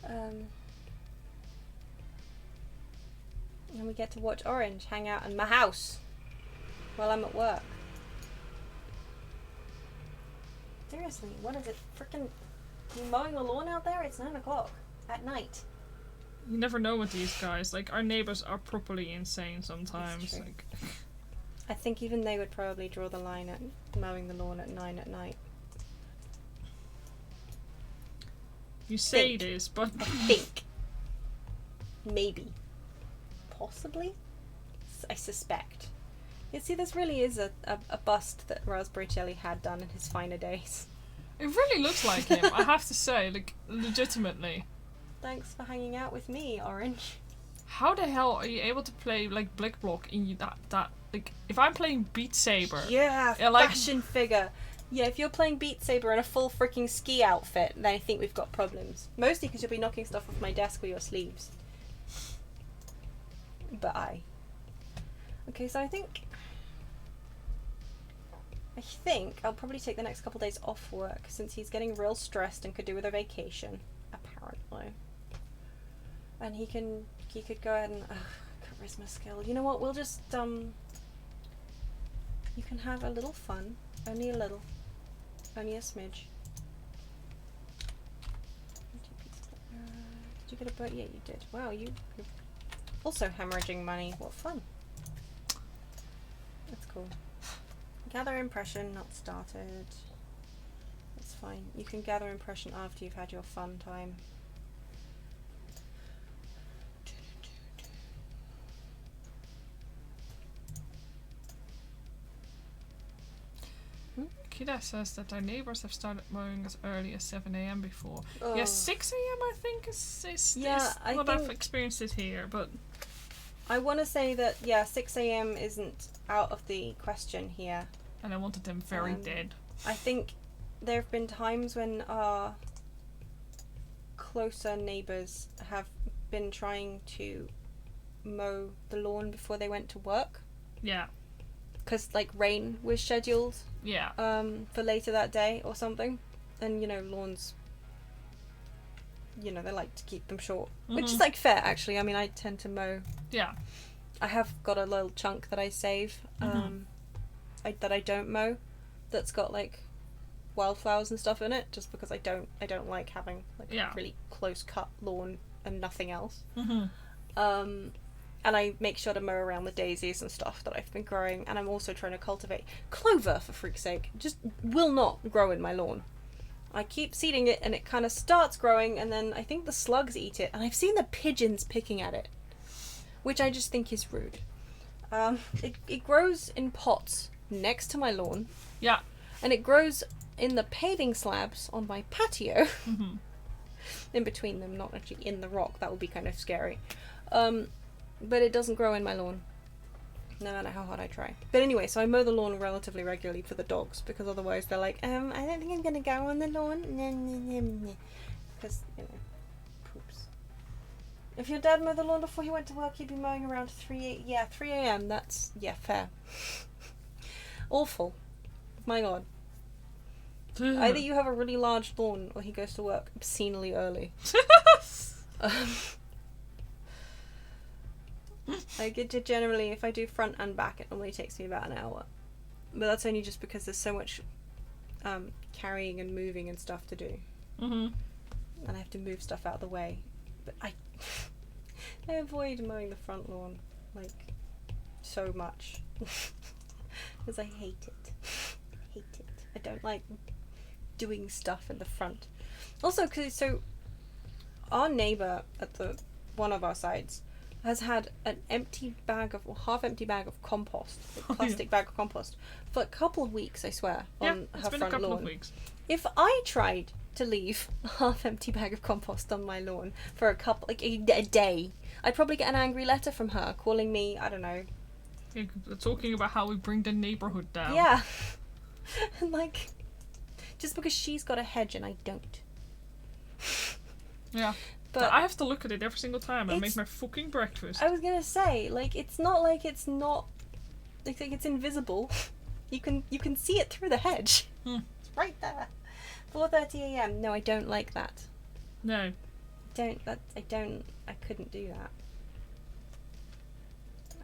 And we get to watch Orange hang out in my house while I'm at work. Seriously, what is it? Frickin' you mowing the lawn out there? It's 9 o'clock at night. You never know with these guys. Like, our neighbors are properly insane sometimes. It's true. Like, I think even they would probably draw the line at mowing the lawn at 9 at night. You say this, but... I think. Maybe. Possibly? I suspect. You see, this really is a bust that Raspberry Jelly had done in his finer days. It really looks like him, I have to say, like, legitimately. Thanks for hanging out with me, Orange. How the hell are you able to play, like, Blick Block in that like, if I'm playing Beat Saber... Yeah, like, fashion figure. Yeah, if you're playing Beat Saber in a full freaking ski outfit, then I think we've got problems. Mostly because you'll be knocking stuff off my desk with your sleeves. But Okay, so I think I'll probably take the next couple days off work since he's getting real stressed and could do with a vacation, apparently. And he could go ahead and charisma skill. You know what? We'll just you can have a little fun, only a little, only a smidge. Did you get a boat? Yeah, you did. Wow, you're also hemorrhaging money. What fun! That's cool. Gather impression not started. That's fine. You can gather impression after you've had your fun time. Kida says that our neighbours have started mowing as early as 7 a.m. before. Oh. Yeah, 6 a.m. I think is I what think I've experienced it here, but... I want to say that, 6 a.m. isn't out of the question here. And I wanted them very dead. I think there have been times when our closer neighbours have been trying to mow the lawn before they went to work. Yeah. Because, like, rain was scheduled. Yeah. For later that day or something. And, lawns, they like to keep them short. Mm-hmm. Which is, like, fair, actually. I mean, I tend to mow. Yeah. I have got a little chunk that I save, that I don't mow, that's got, like, wildflowers and stuff in it, just because I don't like having, like, a really close-cut lawn and nothing else. Mm-hmm. And I make sure to mow around the daisies and stuff that I've been growing, and I'm also trying to cultivate clover, for freak's sake. Just will not grow in my lawn. I keep seeding it, and it kind of starts growing, and then I think the slugs eat it, and I've seen the pigeons picking at it, which I just think is rude. It grows in pots next to my lawn. Yeah. And it grows in the paving slabs on my patio. Mm-hmm. In between them, not actually in the rock. That would be kind of scary. But it doesn't grow in my lawn, no matter how hard I try. But anyway, so I mow the lawn relatively regularly for the dogs, because otherwise they're like, I don't think I'm gonna go on the lawn. Because, poops. If your dad mowed the lawn before he went to work, he'd be mowing around 3 a.m. That's, fair. Awful. My god. Either you have a really large lawn, or he goes to work obscenely early. I get to generally, if I do front and back, it normally takes me about an hour. But that's only just because there's so much carrying and moving and stuff to do. Mm-hmm. And I have to move stuff out of the way. But I avoid mowing the front lawn, like, so much. Because I hate it. I don't like doing stuff in the front. Also, so our neighbour at one of our sides has had an half-empty bag of compost, a plastic bag of compost, for a couple of weeks, I swear, on her front lawn. It's been a couple of weeks. If I tried to leave a half-empty bag of compost on my lawn for a day, I'd probably get an angry letter from her calling me, I don't know. Yeah, talking about how we bring the neighbourhood down. Yeah. Like, just because she's got a hedge and I don't. Yeah. But I have to look at it every single time and make my fucking breakfast. I was gonna say, like, it's not like it's not, like it's invisible. You can see it through the hedge. It's right there. 4:30 a.m. No, I don't like that. No. I couldn't do that.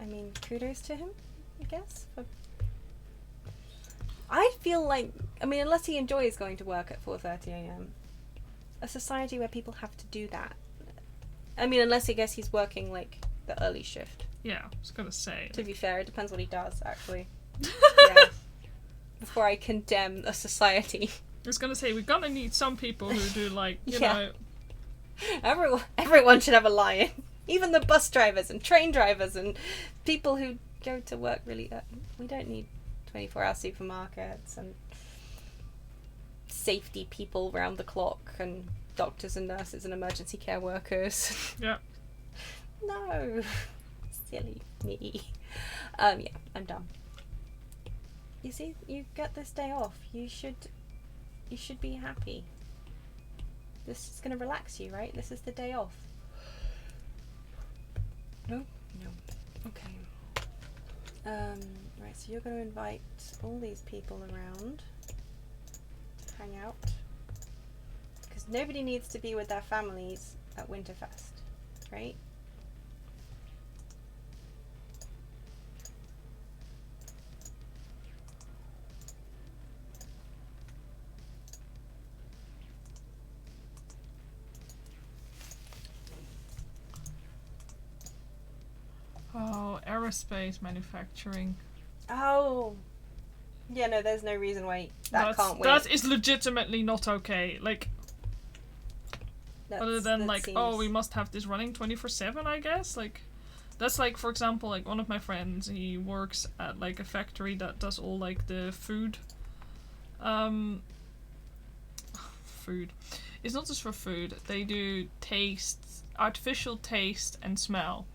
I mean, kudos to him, I guess. I feel like, I mean, unless he enjoys going to work at 4:30 a.m. A society where people have to do that. I mean, unless I guess he's working, like, the early shift. Yeah, I was gonna say. To be fair, it depends what he does, actually. Yeah. Before I condemn a society. I was gonna say, we're gonna need some people who do, like, you Yeah. know... Everyone should have a lion. Even the bus drivers and train drivers and people who go to work really... we don't need 24-hour supermarkets and safety people round the clock and doctors and nurses and emergency care workers. Yeah. No. Silly me. Yeah, I'm done. You see, you get this day off. You should be happy. This is going to relax you, right? This is the day off. No? No. Okay. Right, so you're going to invite all these people around to hang out. Because nobody needs to be with their families at Winterfest, right? Oh, aerospace manufacturing. Oh. Yeah, no, there's no reason why that can't wait. That is legitimately not okay. Like, other than, like, oh, we must have this running 24/7, I guess. Like, that's like, for example, like, one of my friends, he works at, like, a factory that does all, like, the food. Food. It's not just for food. They do taste, artificial taste and smell.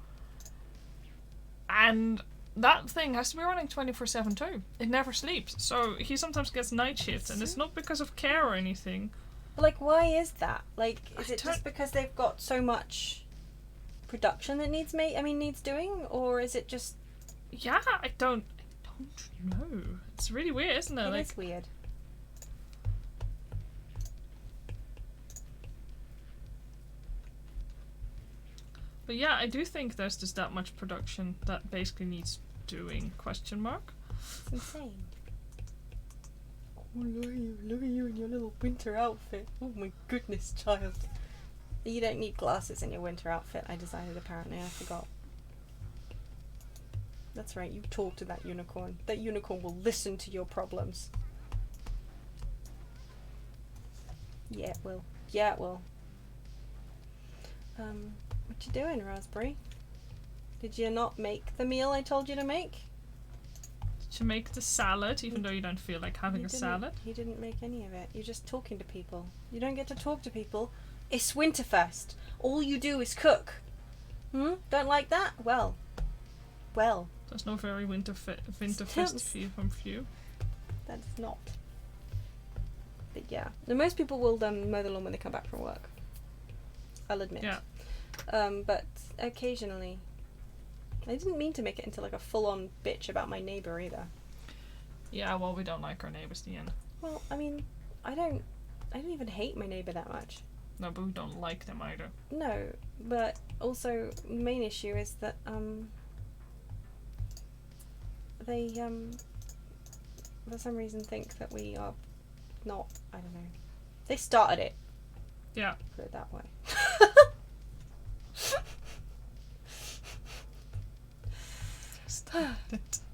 And that thing has to be running 24/7 too. It never sleeps. So he sometimes gets night shifts, and it's not because of care or anything. Like, why is that? Like, is it just because they've got so much production that needs doing, or is it just? Yeah, I don't know. It's really weird, isn't it? It is weird. But yeah, I do think there's just that much production that basically needs doing, question mark. It's insane. Oh, look at you in your little winter outfit. Oh my goodness, child. You don't need glasses in your winter outfit, I decided apparently, I forgot. That's right, you talk to that unicorn. That unicorn will listen to your problems. Yeah, it will. Yeah, it will. What you doing, Raspberry? Did you not make the meal I told you to make? Did you make the salad, even though you don't feel like having a salad? You didn't make any of it. You're just talking to people. You don't get to talk to people. It's Winterfest. All you do is cook. Don't like that? Well. There's no very Winterfest view from you. That's not. But yeah. Most people will mow the lawn when they come back from work. I'll admit. Yeah. But occasionally. I didn't mean to make it into like a full-on bitch about my neighbour either. Yeah, well, we don't like our neighbours, the end. Well, I mean, I don't even hate my neighbour that much. No, but we don't like them either. No, but also the main issue is that they for some reason think that we are not. I don't know. They started it. Yeah. Put it that way.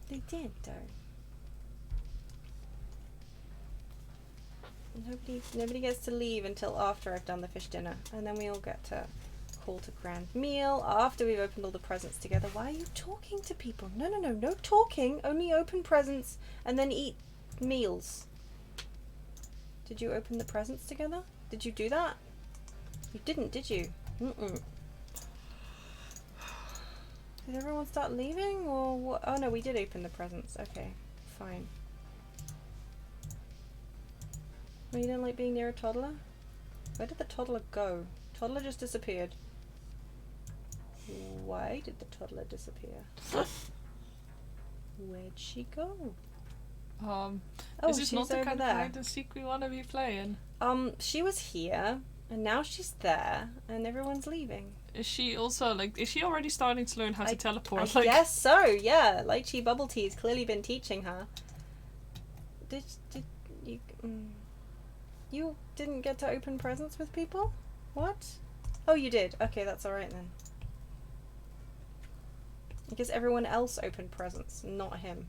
They did though. Nobody gets to leave until after I've done the fish dinner, and then we all get to call to grand meal after we've opened all the presents together. Why are you talking to people? No talking. Only open presents and then eat meals. Did you open the presents together? Did you do that? You didn't, did you? Did everyone start leaving, or what? Oh no, we did open the presents. Okay, fine. Oh, you don't like being near a toddler? Where did the toddler go? Toddler just disappeared. Why did the toddler disappear? Where'd she go? Oh, is this she's not the over kind there. of hide and seek we want to be playing? She was here, and now she's there, and everyone's leaving. Is she also, like, is she already starting to learn how to teleport? I guess so, yeah. Lychee Bubble Tea's clearly been teaching her. Did you... You didn't get to open presents with people? What? Oh, you did. Okay, that's alright then. I guess everyone else opened presents, not him.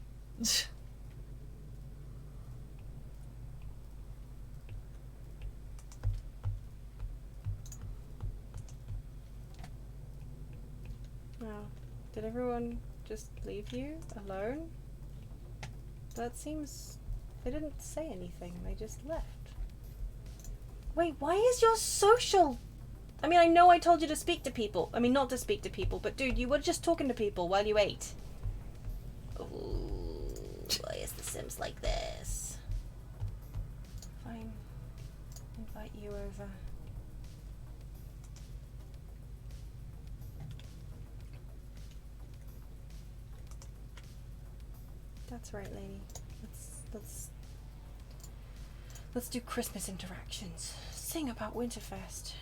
Did everyone just leave you alone? That seems... They didn't say anything. They just left. Wait, why is your social... I mean, I know I told you to speak to people. I mean, not to speak to people, but dude, you were just talking to people while you ate. Ooh, why is The Sims like this? Fine. Invite you over. That's right, lady. Let's do Christmas interactions. Sing about Winterfest.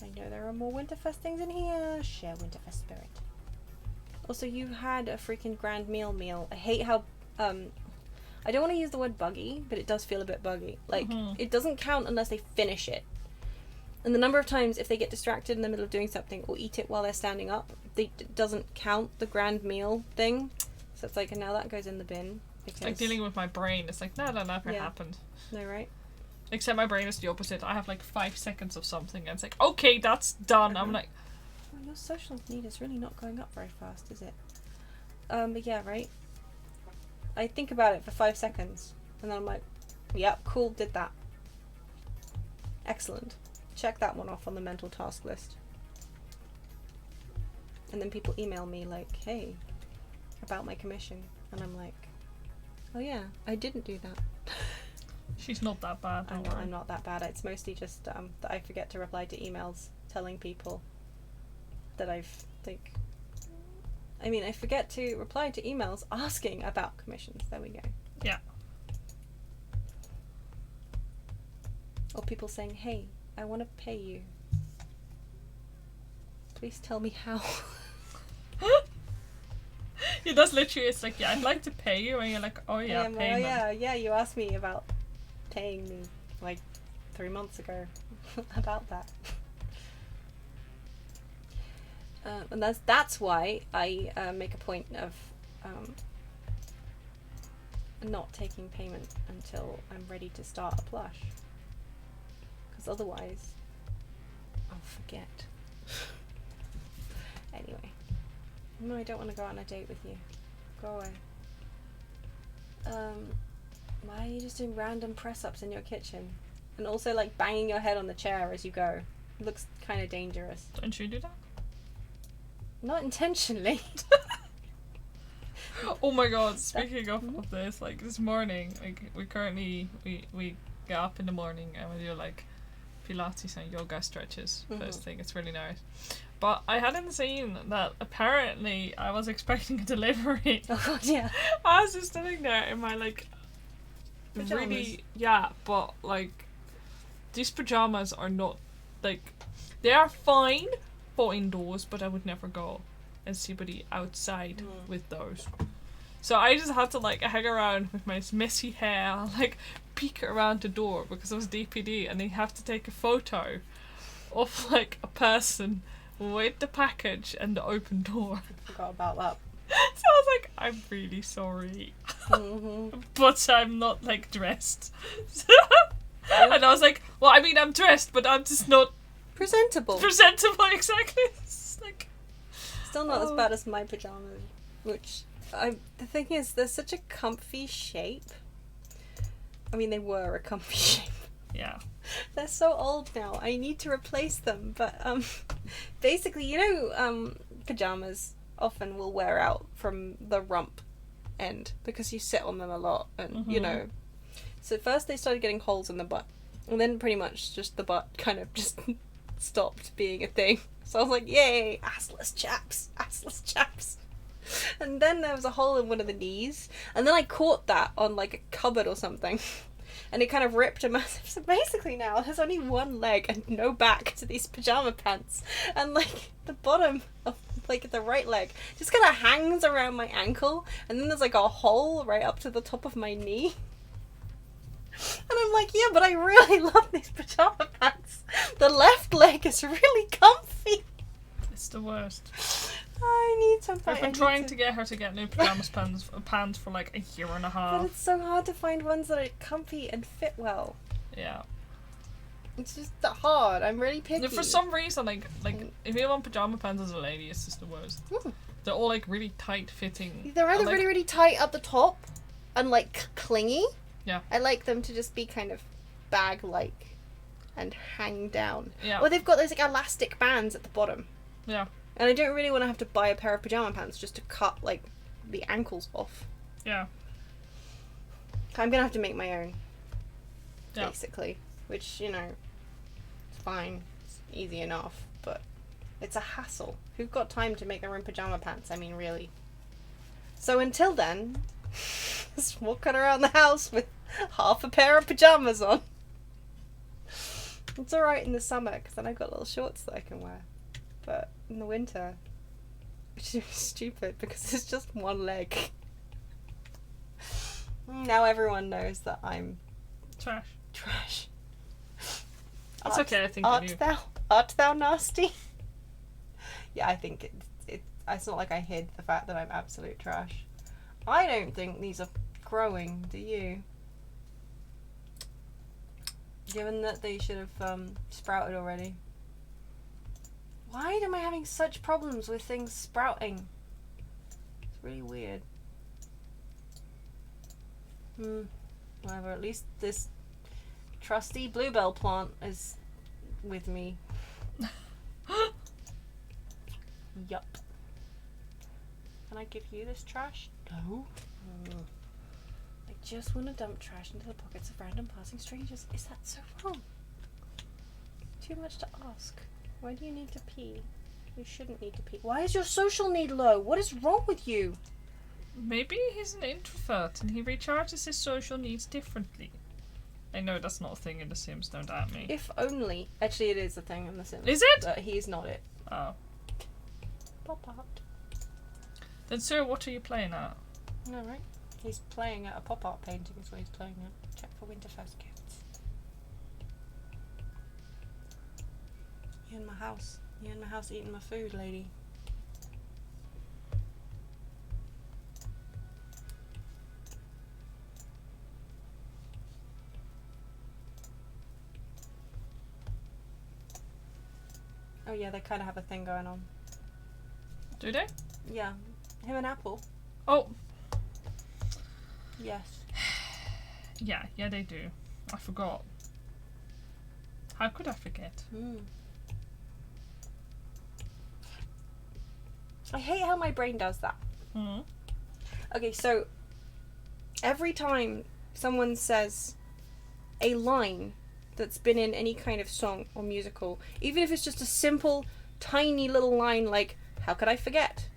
I know there are more Winterfest things in here. Share Winterfest spirit. Also, you had a freaking grand meal. I hate how I don't want to use the word buggy, but it does feel a bit buggy. Like, it doesn't count unless they finish it. And the number of times if they get distracted in the middle of doing something or eat it while they're standing up, it doesn't count the grand meal thing. So it's like, and now that goes in the bin. It's like dealing with my brain. It's like, no, that never happened. No, right? Except my brain is the opposite. I have like 5 seconds of something and it's like, okay, that's done. I'm like... Well, your social need is really not going up very fast, is it? But yeah, right? I think about it for 5 seconds and then I'm like, yep, cool, did that. Excellent. Check that one off on the mental task list. And then people email me like, hey, about my commission. And I'm like, oh yeah, I didn't do that. She's not that bad. I'm not that bad. It's mostly just that I forget to reply to emails telling people that I forget to reply to emails asking about commissions. There we go. Yeah. Or people saying, hey, I want to pay you. Please tell me how. Yeah, that's literally, it's like, yeah, I'd like to pay you, and you're like, oh yeah, payment. Oh yeah, you asked me about paying me like 3 months ago about that. And that's why I make a point of not taking payment until I'm ready to start a plush. Because otherwise, I'll forget. Anyway. No, I don't want to go on a date with you. Go away. Why are you just doing random press-ups in your kitchen? And also, like, banging your head on the chair as you go. It looks kind of dangerous. Don't you do that? Not intentionally. Oh my god, speaking of this, like, this morning, like, we get up in the morning and we do, like, Pilates and yoga stretches. First thing, it's really nice. But I hadn't seen that apparently I was expecting a delivery. Oh god, yeah. I was just sitting there in my, like, pajamas. Really, yeah, but, like, these pajamas are not, like, they are fine for indoors, but I would never go and see anybody outside with those. So I just had to, like, hang around with my messy hair, like, peek around the door because it was DPD and they have to take a photo of, like, a person with the package and the open door. I forgot about that. So I was like, I'm really sorry. But I'm not, like, dressed. And I was like, well, I mean, I'm dressed, but I'm just not... Presentable, exactly. It's like... Still not as bad as my pajamas, which... the thing is, they're such a comfy shape. I mean, they were a comfy shape. Yeah. They're so old now. I need to replace them. But basically, you know, pajamas often will wear out from the rump end because you sit on them a lot, and you know. So first they started getting holes in the butt, and then pretty much just the butt kind of just stopped being a thing. So I was like, yay, assless chaps, assless chaps. And then there was a hole in one of the knees, and then I caught that on like a cupboard or something. And it kind of ripped a massive... So basically now, there's only one leg and no back to these pajama pants. And, like, the bottom of, like, the right leg just kind of hangs around my ankle. And then there's, like, a hole right up to the top of my knee. And I'm like, yeah, but I really love these pajama pants. The left leg is really comfy. It's the worst. I need something. I've been trying to get her to get new pajamas pants for like a year and a half. But it's so hard to find ones that are comfy and fit well. Yeah. It's just that hard. I'm really picky. For some reason, like if you want pajama pants as a lady, it's just the worst. They're all like really tight fitting. They're either like, really, really tight at the top and like clingy. Yeah. I like them to just be kind of bag-like and hang down. Yeah. Or they've got those like elastic bands at the bottom. Yeah. And I don't really want to have to buy a pair of pajama pants just to cut like the ankles off. Yeah. I'm gonna have to make my own. Yeah. Basically. Which, you know, it's fine. It's easy enough, but it's a hassle. Who've got time to make their own pajama pants? I mean, really. So until then, just walking around the house with half a pair of pajamas on. It's alright in the summer, because then I've got little shorts that I can wear. But in the winter, which is stupid, because it's just one leg. Now everyone knows that I'm... Trash. It's okay, I think Art thou nasty? Yeah, I think it's not like I hid the fact that I'm absolute trash. I don't think these are growing, do you? Given that they should have sprouted already. Why am I having such problems with things sprouting? It's really weird. Whatever, at least this trusty bluebell plant is with me. Yup. Can I give you this trash? No. I just want to dump trash into the pockets of random passing strangers. Is that so wrong? Too much to ask. Why do you need to pee? You shouldn't need to pee. Why is your social need low? What is wrong with you? Maybe he's an introvert and he recharges his social needs differently. I know that's not a thing in The Sims, don't at me. If only. Actually, it is a thing in The Sims. Is it? But he's not it. Oh. Pop out. Then, sir, what are you playing at? Alright. He's playing at a pop art painting, is what he's playing at. Check for Winterfest gifts. You in my house. You in my house eating my food, lady. Oh yeah, they kind of have a thing going on. Do they? Yeah. Him and Apple. Oh. Yes. Yeah, they do. I forgot. How could I forget? I hate how my brain does that. Okay, so every time someone says a line that's been in any kind of song or musical, even if it's just a simple, tiny little line like, how could I forget?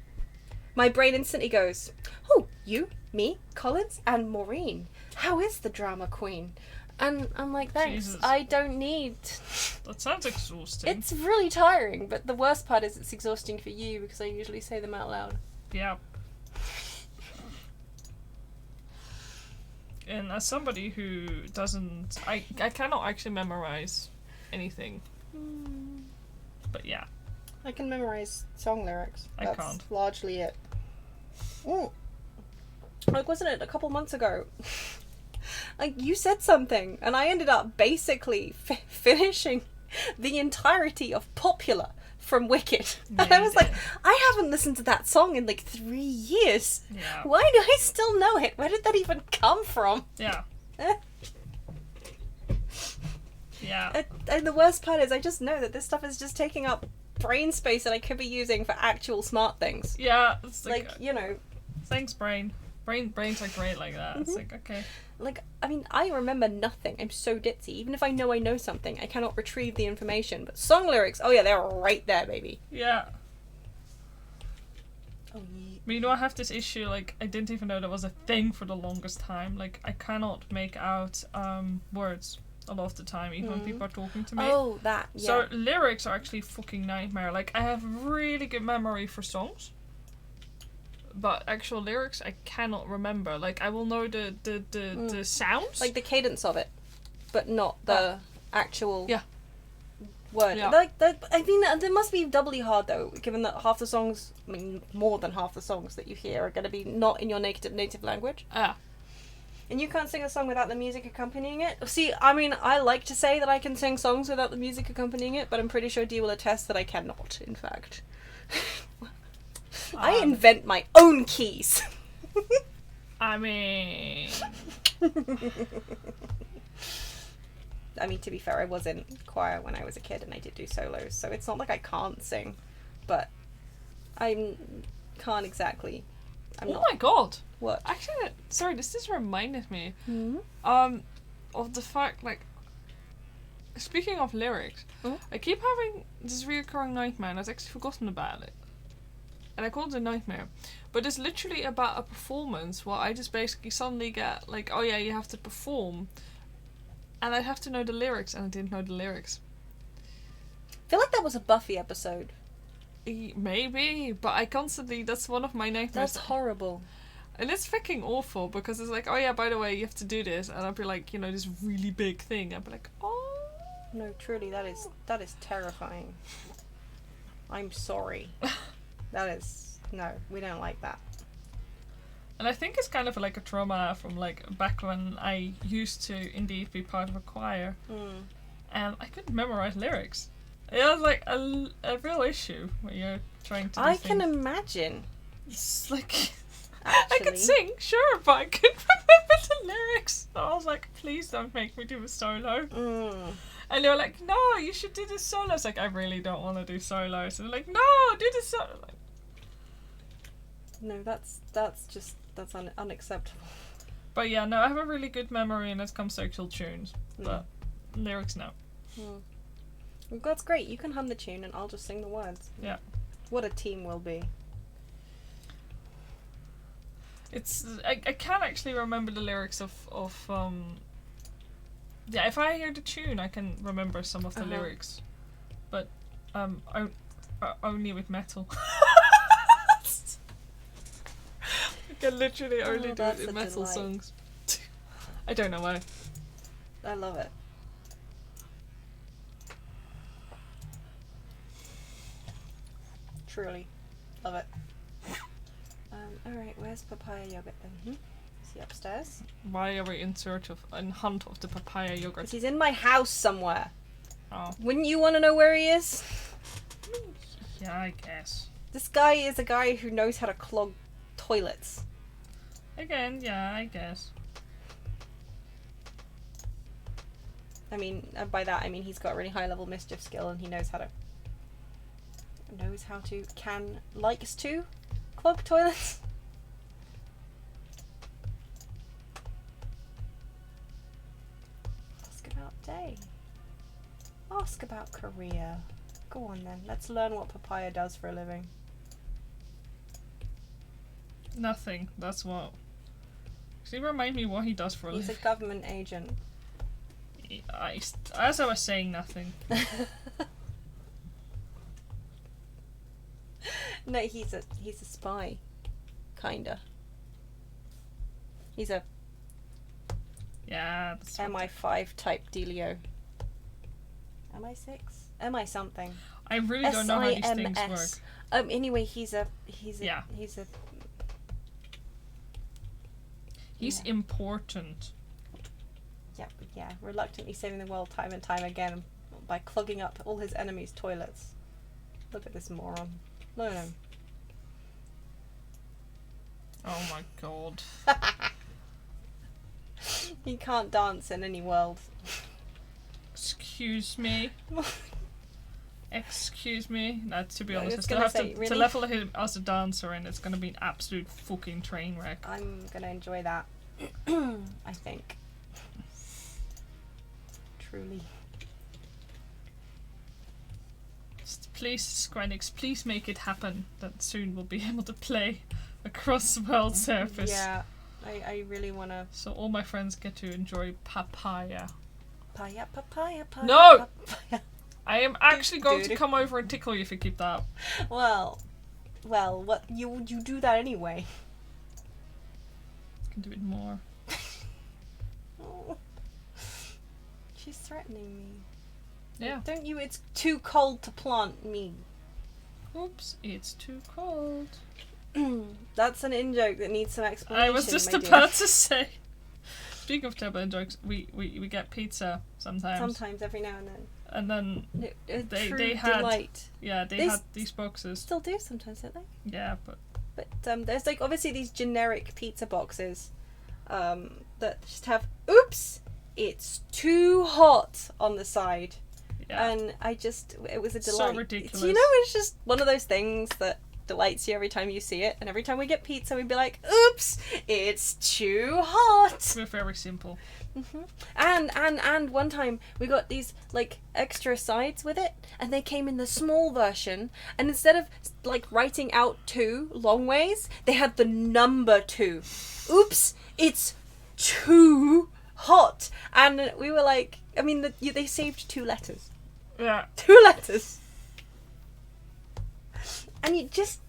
My brain instantly goes, oh, you, me, Collins, and Maureen. How is the drama queen? And I'm like, thanks, Jesus. I don't need... That sounds exhausting. It's really tiring, but the worst part is it's exhausting for you because I usually say them out loud. Yeah. And as somebody who doesn't... I cannot actually memorize anything. But yeah. I can memorize song lyrics. I That's can't. largely it. Like, wasn't it a couple months ago? Like, you said something, and I ended up basically finishing the entirety of Popular from Wicked. Yeah, and I was you like, did. I haven't listened to that song in like 3 years. Yeah. Why do I still know it? Where did that even come from? Yeah. Yeah. And the worst part is I just know that this stuff is just taking up brain space that I could be using for actual smart things. Yeah. It's Like, you know... Thanks, brain. Brains are great like that. It's like, okay. Like, I mean, I remember nothing. I'm so ditzy. Even if I know something, I cannot retrieve the information. But song lyrics, oh yeah, they're right there, baby. Yeah. Oh, yeah. But you know, I have this issue, like, I didn't even know there was a thing for the longest time. Like, I cannot make out words a lot of the time, even when people are talking to me. Oh, that, yeah. So lyrics are actually a fucking nightmare. Like, I have really good memory for songs, but actual lyrics I cannot remember. Like, I will know the sounds. Like the cadence of it, but not the actual Word. Yeah. Like that. I mean, it must be doubly hard though, given that half the songs, I mean, more than half the songs that you hear are going to be not in your native language. Yeah. And you can't sing a song without the music accompanying it. See, I mean, I like to say that I can sing songs without the music accompanying it, but I'm pretty sure Dee will attest that I cannot, in fact. I invent my own keys. I mean... I mean, to be fair, I was in choir when I was a kid and I did do solos, so it's not like I can't sing, but I can't exactly. My god! What? Actually, sorry, this just reminded me of the fact, like, speaking of lyrics, I keep having this reoccurring nightmare and I've actually forgotten about it. And I call it a nightmare. But it's literally about a performance where I just basically suddenly get, like, oh yeah, you have to perform. And I have to know the lyrics, and I didn't know the lyrics. I feel like that was a Buffy episode. Maybe, but I constantly, that's one of my nightmares. That's horrible. And it's freaking awful, because it's like, oh yeah, by the way, you have to do this. And I'll be like, you know, this really big thing. I'll be like, oh. No, truly, that is terrifying. I'm sorry. No, we don't like that. And I think it's kind of like a trauma from like back when I used to indeed be part of a choir. And I couldn't memorize lyrics. It was like a real issue when you're trying to do things. can imagine. It's like... Actually. I could sing, sure, but I couldn't remember the lyrics. So I was like, please don't make me do a solo. And they were like, no, you should do the solo. It's like, I really don't want to do solos. And they're like, no, do the solo. Like, no, that's unacceptable. but yeah, no, I have a really good memory when it comes to actual tunes. But lyrics, no. Well, that's great. You can hum the tune and I'll just sing the words. Yeah. What a team we'll be. It's I can't actually remember the lyrics of yeah, if I hear the tune I can remember some of the lyrics, but only with metal. I can literally only do it in metal songs. I don't know why. I love it. Truly love it. Alright, where's papaya yogurt then? Is he upstairs? Why are we in hunt of the papaya yogurt? Because he's in my house somewhere. Oh. Wouldn't you want to know where he is? Yeah, I guess. This guy is a guy who knows how to clog toilets. Again, yeah, I guess. I mean, by that I mean he's got a really high level mischief skill and he knows how to likes to clog toilets. Ask about day. Ask about career. Go on then, let's learn what Papaya does for a living. Nothing, that's what. Can you remind me what he does for a living? He's a government agent. As I was saying, nothing. No, he's a spy, kinda. He's a that's MI5 type dealio. MI6? MI something. I really don't know how these things work. Anyway, he's important. Yeah, reluctantly saving the world time and time again by clogging up all his enemies' toilets. Look at this moron. Look at him. Oh my god. He can't dance in any world. Excuse me. Excuse me. No, to be honest, I was still gonna have say, to really? level him as a dancer, and it's gonna be an absolute fucking train wreck. I'm gonna enjoy that. I think. Truly. Please, Square Enix, please make it happen that soon we'll be able to play across world surface. Yeah, I really wanna. So all my friends get to enjoy papaya. Papaya. No! Papaya. I am actually going to come over and tickle you if you keep that up. Well, what you do that anyway. I can do it more. Oh. She's threatening me. Yeah. Don't you? It's too cold to plant mean. Oops, it's too cold. That's an in-joke that needs some explanation. I was just my dear. about to say. Speaking of terrible in-jokes, we get pizza sometimes. Sometimes, every now and then. And then they had delight. Yeah, they had these boxes. Still do sometimes, don't they? Yeah, but there's like obviously these generic pizza boxes that just have "oops, it's too hot" on the side. Yeah. And it was a delight. So ridiculous. It's just one of those things that delights you every time you see it. And every time we get pizza, we'd be like, "Oops, it's too hot." We're very simple. Mm-hmm. And one time we got these like extra sides with it, and they came in the small version. And instead of like writing out 2 long ways, they had the number 2. Oops, it's too hot. And we were like, I mean, they saved 2 letters. Yeah. 2 letters. And it just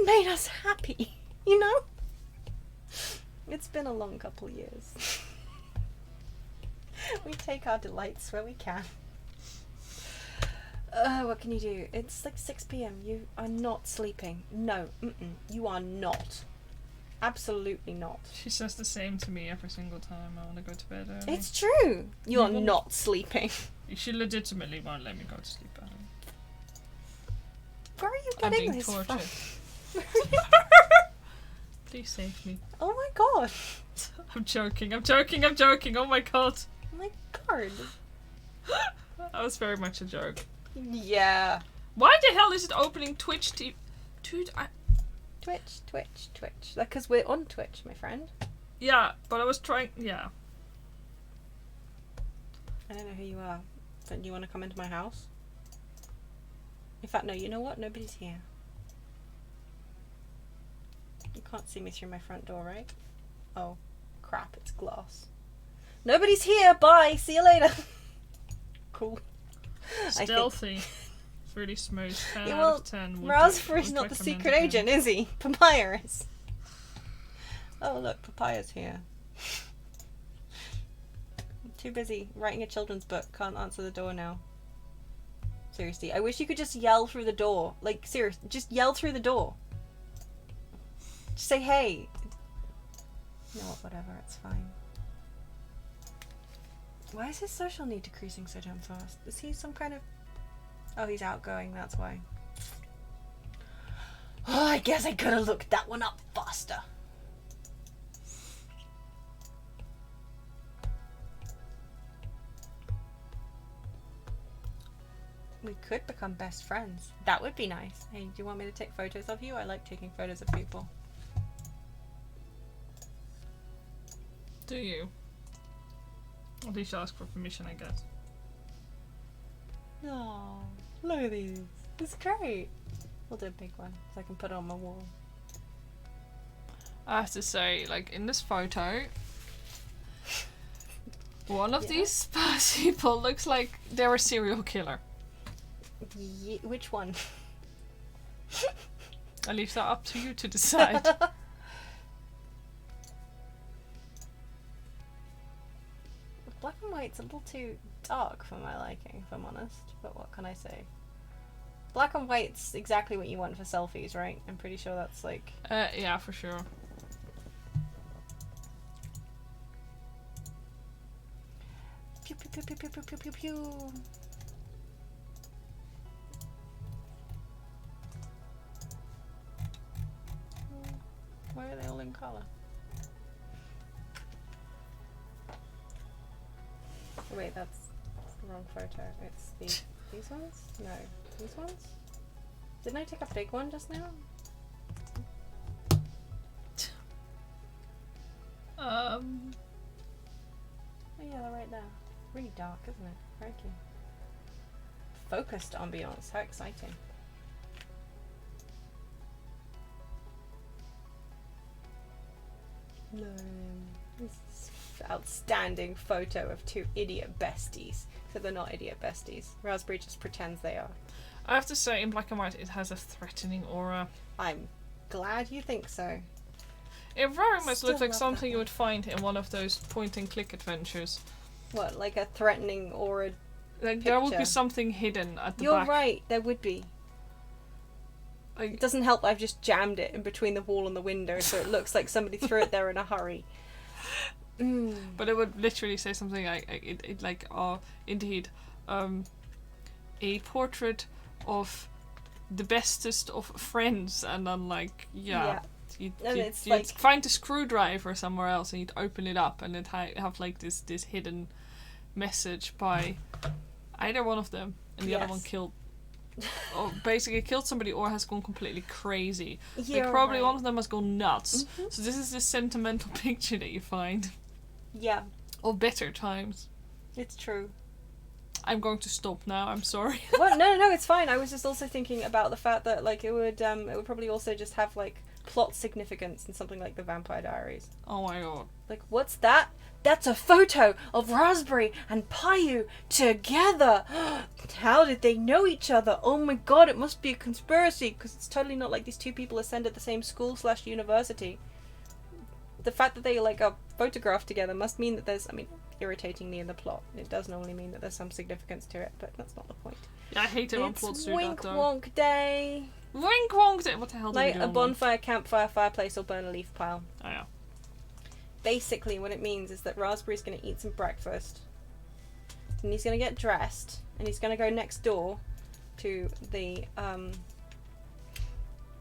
made us happy, you know? It's been a long couple years. We take our delights where we can. What can you do? It's like 6 p.m. You are not sleeping. No, you are not. Absolutely not. She says the same to me every single time I want to go to bed early. It's true. You are not sleeping. She legitimately won't let me go to sleep early. Where are you I'm getting being this tortured. from? Please save me. Oh my god. I'm joking. Oh my god. Oh my god. That was very much a joke. Yeah. Why the hell is it opening Twitch TV? Dude, Twitch. Because we're on Twitch, my friend. Yeah, but I was trying... Yeah. I don't know who you are. Do you want to come into my house? In fact, no, you know what? Nobody's here. You can't see me through my front door, right? Oh, crap, it's glass. Nobody's here! Bye! See you later! Cool. Stealthy. It's really smooth. 10 Yeah, out well, of 10. Raspberry's not the secret agent, is he? Papaya is. Oh, look, Papaya's here. I'm too busy writing a children's book. Can't answer the door now. Seriously, I wish you could just yell through the door. Like, seriously, just yell through the door. Just say, hey. You know what, whatever, it's fine. Why is his social need decreasing so damn fast? Is he some kind of... Oh, he's outgoing, that's why. Oh, I guess I could have looked that one up faster. We could become best friends. That would be nice. Hey, do you want me to take photos of you? I like taking photos of people. Do you? At least ask for permission, I guess. Oh, look at these. It's great. We'll do a big one so I can put it on my wall. I have to say, like, in this photo, one of these people looks like they're a serial killer. Which one? I leave that up to you to decide. Black and white's a little too dark for my liking, if I'm honest. But what can I say? Black and white's exactly what you want for selfies, right? I'm pretty sure that's like... yeah, for sure. Pew pew pew pew pew pew pew pew pew. Why are they all in colour? Oh, wait, that's the wrong photo. It's these ones? No, these ones? Didn't I take a big one just now? Oh yeah, they're right there. Really dark, isn't it? Very cute. Focused ambiance. How exciting. No. This is outstanding photo of 2 idiot besties. So they're not idiot besties. Raspberry just pretends they are. I have to say, in black and white, it has a threatening aura. I'm glad you think so. It very much Still looks like love something that you one. would find in one of those point and click adventures. What, like a threatening or a Like there would be picture. something hidden at the You're back. right, there would be. Like, It doesn't help I've just jammed it in between the wall and the window so it looks like somebody threw it there in a hurry. but it would literally say something like, indeed, a portrait of the bestest of friends, and then like, you'd like, find a screwdriver somewhere else and you'd open it up and it'd have like this hidden message by either one of them, and the other one killed, or basically killed somebody or has gone completely crazy. Like probably one of them has gone nuts. Mm-hmm. So this is the sentimental picture that you find. Yeah. Of better times. It's true. I'm going to stop now, I'm sorry. Well, no, it's fine. I was just also thinking about the fact that like it would probably also just have like plot significance in something like the Vampire Diaries. Oh my god. Like, what's that? That's a photo of Raspberry and Payu together. How did they know each other? Oh my god, it must be a conspiracy, because it's totally not like these two people attended the same school/university. The fact that they like are photographed together must mean that there's, I mean, irritatingly in the plot, it does normally mean that there's some significance to it, but that's not the point. Yeah, I hate it when plots do that Wink though. Wonk Day. Wink wonk day! What the hell do we Light do a on bonfire, campfire, fireplace, or burn a leaf pile. Oh yeah. Basically what it means is that Raspberry's going to eat some breakfast, and he's going to get dressed, and he's going to go next door to the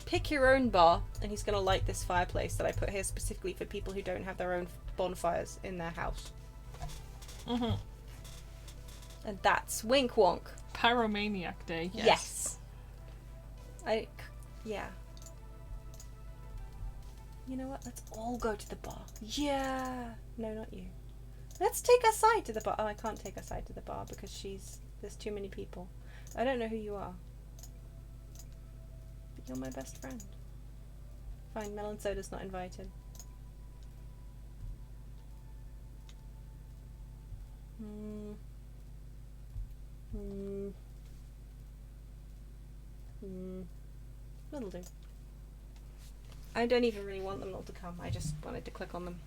pick your own bar, and he's going to light this fireplace that I put here specifically for people who don't have their own bonfires in their house. Mm-hmm. And that's Wink Wonk. Pyromaniac Day, yes. Yeah. You know what? Let's all go to the bar. Yeah. No, not you. Let's take Asai to the bar. Oh, I can't take Asai to the bar because there's too many people. I don't know who you are. But you're my best friend. Fine, Melon Soda's not invited. That'll do. I don't even really want them all to come. I just wanted to click on them.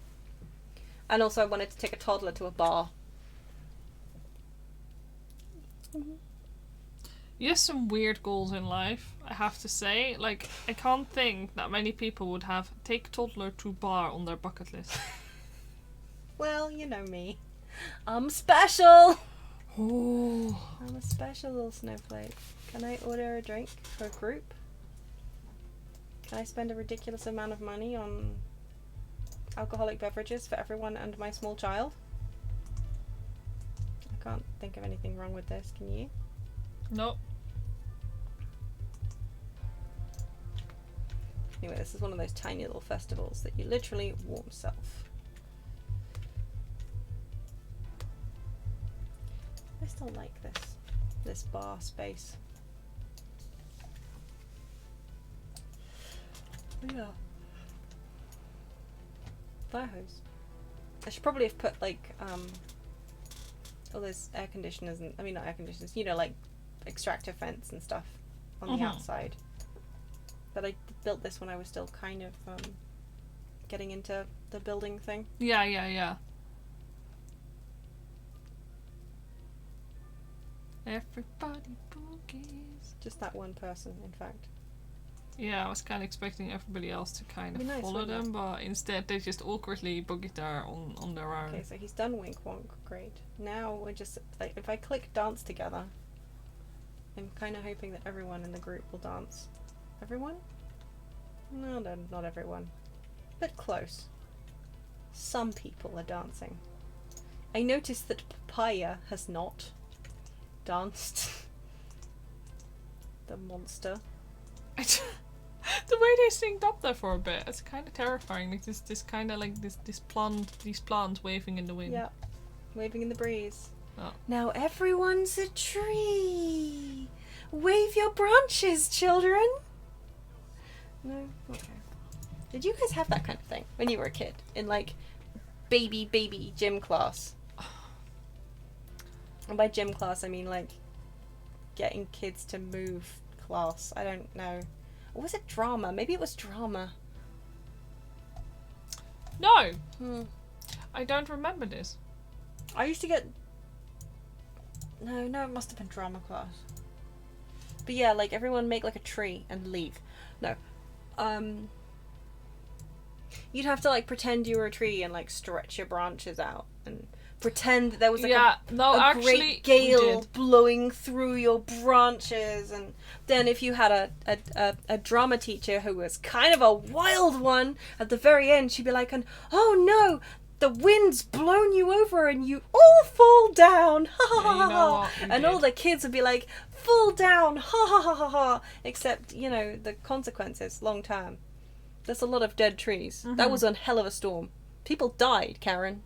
And also I wanted to take a toddler to a bar. You have some weird goals in life, I have to say. Like, I can't think that many people would have take toddler to bar on their bucket list. Well, you know me. I'm special! Oh. I'm a special little snowflake. Can I order a drink for a group? Can I spend a ridiculous amount of money on alcoholic beverages for everyone and my small child? I can't think of anything wrong with this, can you? No. Anyway, this is one of those tiny little festivals that you literally warm self. I still like this bar space. Yeah. Fire hose. I should probably have put like all those air conditioners and, I mean not air conditioners, you know, like extractor fence and stuff on the outside. But I built this when I was still kind of getting into the building thing. Yeah. Everybody boogies. Just that one person, in fact. Yeah, I was kind of expecting everybody else to kind of Nice, follow wouldn't them, but instead they just awkwardly boogied there on their own. Okay, so he's done Wink Wonk, great. Now we're just, like, if I click dance together, I'm kind of hoping that everyone in the group will dance. Everyone? No, not everyone. But close. Some people are dancing. I noticed that Papaya has not danced. The monster. The way they synced up there for a bit, it's kind of terrifying. Like this kind of like these plants waving in the wind. Yeah, waving in the breeze. Oh. Now everyone's a tree. Wave your branches, children. No, okay. Did you guys have that kind of thing when you were a kid in like baby gym class? And by gym class, I mean like getting kids to move class. I don't know. Or was it drama? Maybe it was drama. No! I don't remember this. I used to get... No, it must have been drama class. But yeah, like, everyone make, like, a tree and leave. No. You'd have to, like, pretend you were a tree and, like, stretch your branches out. And pretend there was, like, a great gale blowing through your branches. And then if you had a drama teacher who was kind of a wild one, at the very end, she'd be like, oh no, the wind's blown you over and you all fall down. Ha ha ha ha. And all the kids would be like, fall down. Ha ha ha ha ha. Except, you know, the consequences long term. There's a lot of dead trees. Mm-hmm. That was one hell of a storm. People died, Karen.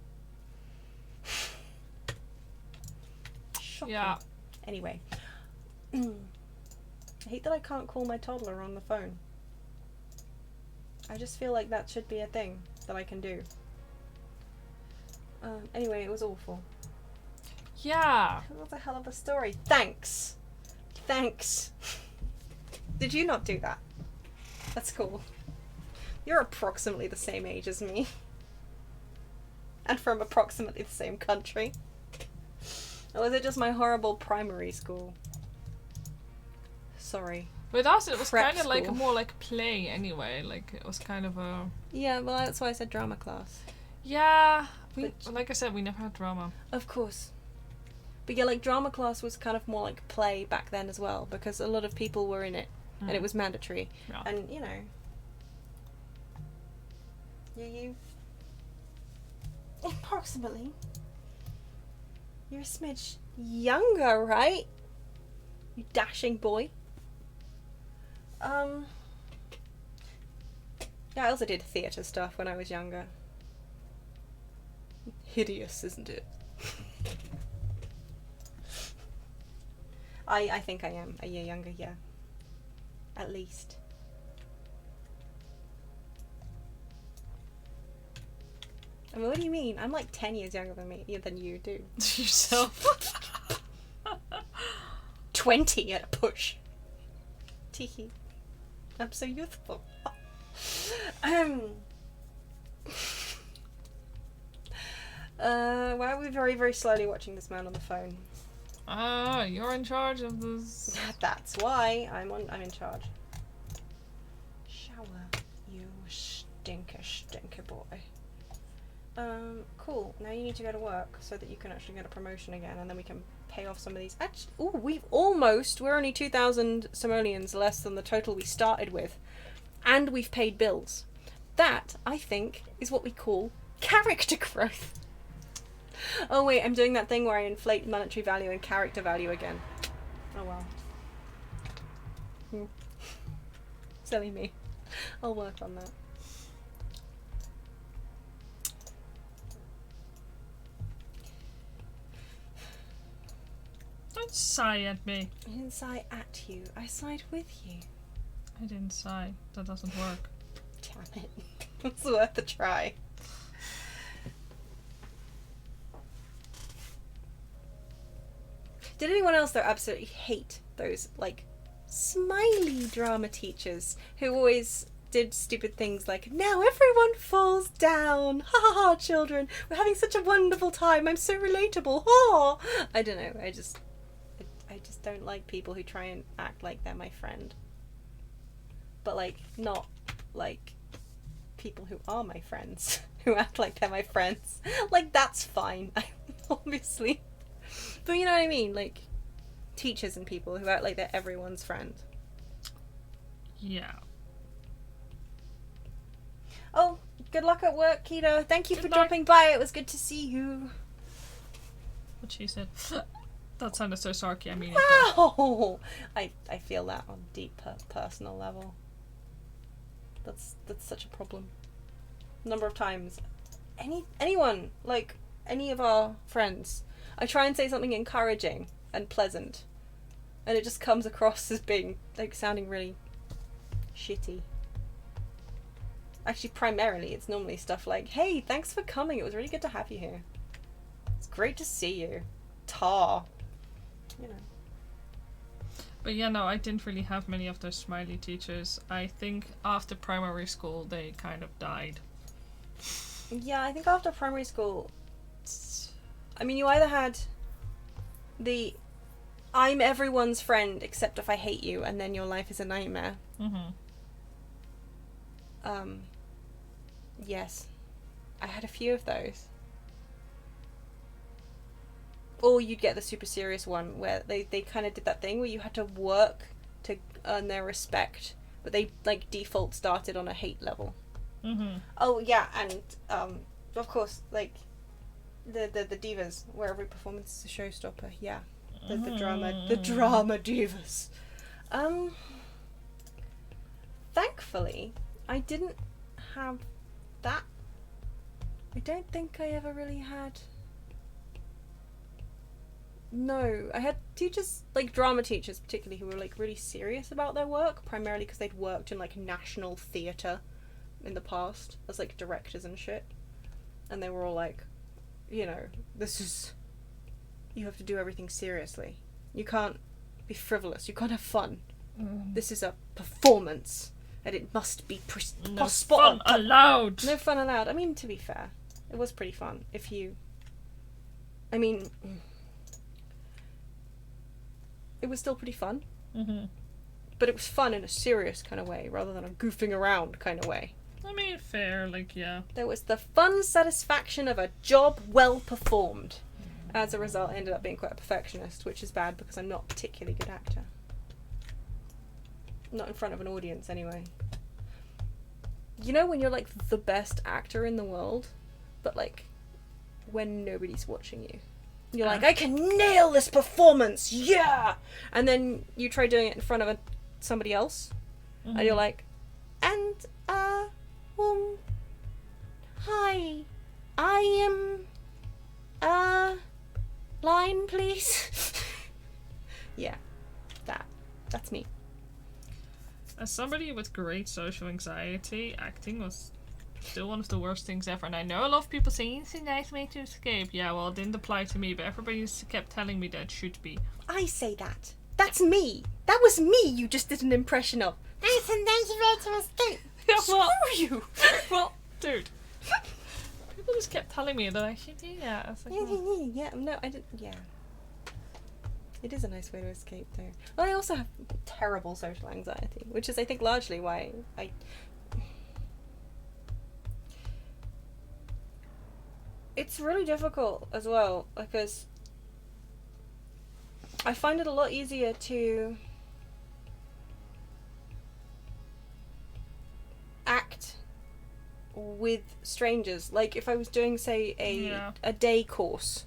Shocking. Yeah. Anyway. I hate that I can't call my toddler on the phone. I just feel like that should be a thing that I can do. Anyway, it was awful. Yeah. It was a hell of a story. Thanks. Did you not do that? That's cool. You're approximately the same age as me. And from approximately the same country. Or was it just my horrible primary school? Sorry. With us, it was kind of like more like play anyway. Like, it was kind of a... Yeah, well, that's why I said drama class. Yeah. Like I said, we never had drama. Of course. But yeah, like, drama class was kind of more like play back then as well. Because a lot of people were in it. And it was mandatory. Yeah. And, you know... You... Approximately. You're a smidge younger, right? You dashing boy. Yeah, I also did theatre stuff when I was younger. Hideous, isn't it? I think I am a year younger, yeah. At least. I mean, what do you mean? I'm like 10 years younger than you do. Yourself. 20 at a push. Teehee. I'm so youthful. Why are we very, very slowly watching this man on the phone? You're in charge of this. That's why I'm in charge. Shower, you stinker boy. Cool. Now you need to go to work so that you can actually get a promotion again, and then we can pay off some of these. Actually, we're only 2,000 simoleons less than the total we started with, and we've paid bills. That, I think, is what we call character growth. Oh wait, I'm doing that thing where I inflate monetary value and character value again. Oh well. Silly me. I'll work on that. Don't sigh at me. I didn't sigh at you. I sighed with you. I didn't sigh. That doesn't work. Damn it. It's worth a try. Did anyone else, though, absolutely hate those, like, smiley drama teachers who always did stupid things like, now everyone falls down. Ha ha ha, children. We're having such a wonderful time. I'm so relatable. Ha! I don't know. I just don't like people who try and act like they're my friend. But, like, not, like, people who are my friends who act like they're my friends. Like, that's fine, obviously. But you know what I mean? Like, teachers and people who act like they're everyone's friend. Yeah. Oh, good luck at work, Keto. Thank you for dropping by. It was good to see you. What she said. That sounded so sarky. I mean, wow. I feel that on a deep personal level. That's such a problem. Number of times, anyone, like any of our friends, I try and say something encouraging and pleasant, and it just comes across as being like sounding really shitty. Actually, primarily, it's normally stuff like, "Hey, thanks for coming. It was really good to have you here. It's great to see you." Tar. You know. But yeah, no, I didn't really have many of those smiley teachers. I think after primary school, they kind of died. Yeah, I think after primary school, I mean, you either had the I'm everyone's friend except if I hate you, and then your life is a nightmare. Yes. I had a few of those. Or you'd get the super serious one where they kind of did that thing where you had to work to earn their respect, but they like default started on a hate level. Oh yeah, and of course like the divas where every performance is a showstopper. Yeah, the drama divas. Thankfully, I didn't have that. I don't think I ever really had. No, I had teachers, like drama teachers particularly, who were like really serious about their work, primarily because they'd worked in like national theatre in the past as like directors and shit. And they were all like, you know, you have to do everything seriously. You can't be frivolous, you can't have fun. This is a performance, and it must be no fun allowed. No fun allowed. I mean, to be fair, it was pretty fun. It was still pretty fun. But it was fun in a serious kind of way, rather than a goofing around kind of way. I mean, fair, like, yeah. There was the fun satisfaction of a job well performed. As a result, I ended up being quite a perfectionist, which is bad because I'm not a particularly good actor. Not in front of an audience, anyway. You know when you're, like, the best actor in the world, but, like, when nobody's watching you? You're like, I can nail this performance, yeah! And then you try doing it in front of somebody else, and you're like, and, hi, I am, line, please? Yeah, that's me. As somebody with great social anxiety, acting was still one of the worst things ever. And I know a lot of people say it's a nice way to escape. Yeah, well, it didn't apply to me, but everybody kept telling me that it should be. I say that. That's me. That was me you just did an impression of. It's a nice way to escape. Yeah, well, screw you. Well, dude. People just kept telling me that I should do that. I was like, yeah, no, I didn't, yeah. It is a nice way to escape, though. Well, I also have terrible social anxiety, which is, I think, largely why It's really difficult as well, because I find it a lot easier to act with strangers. Like, if I was doing, say, a day course,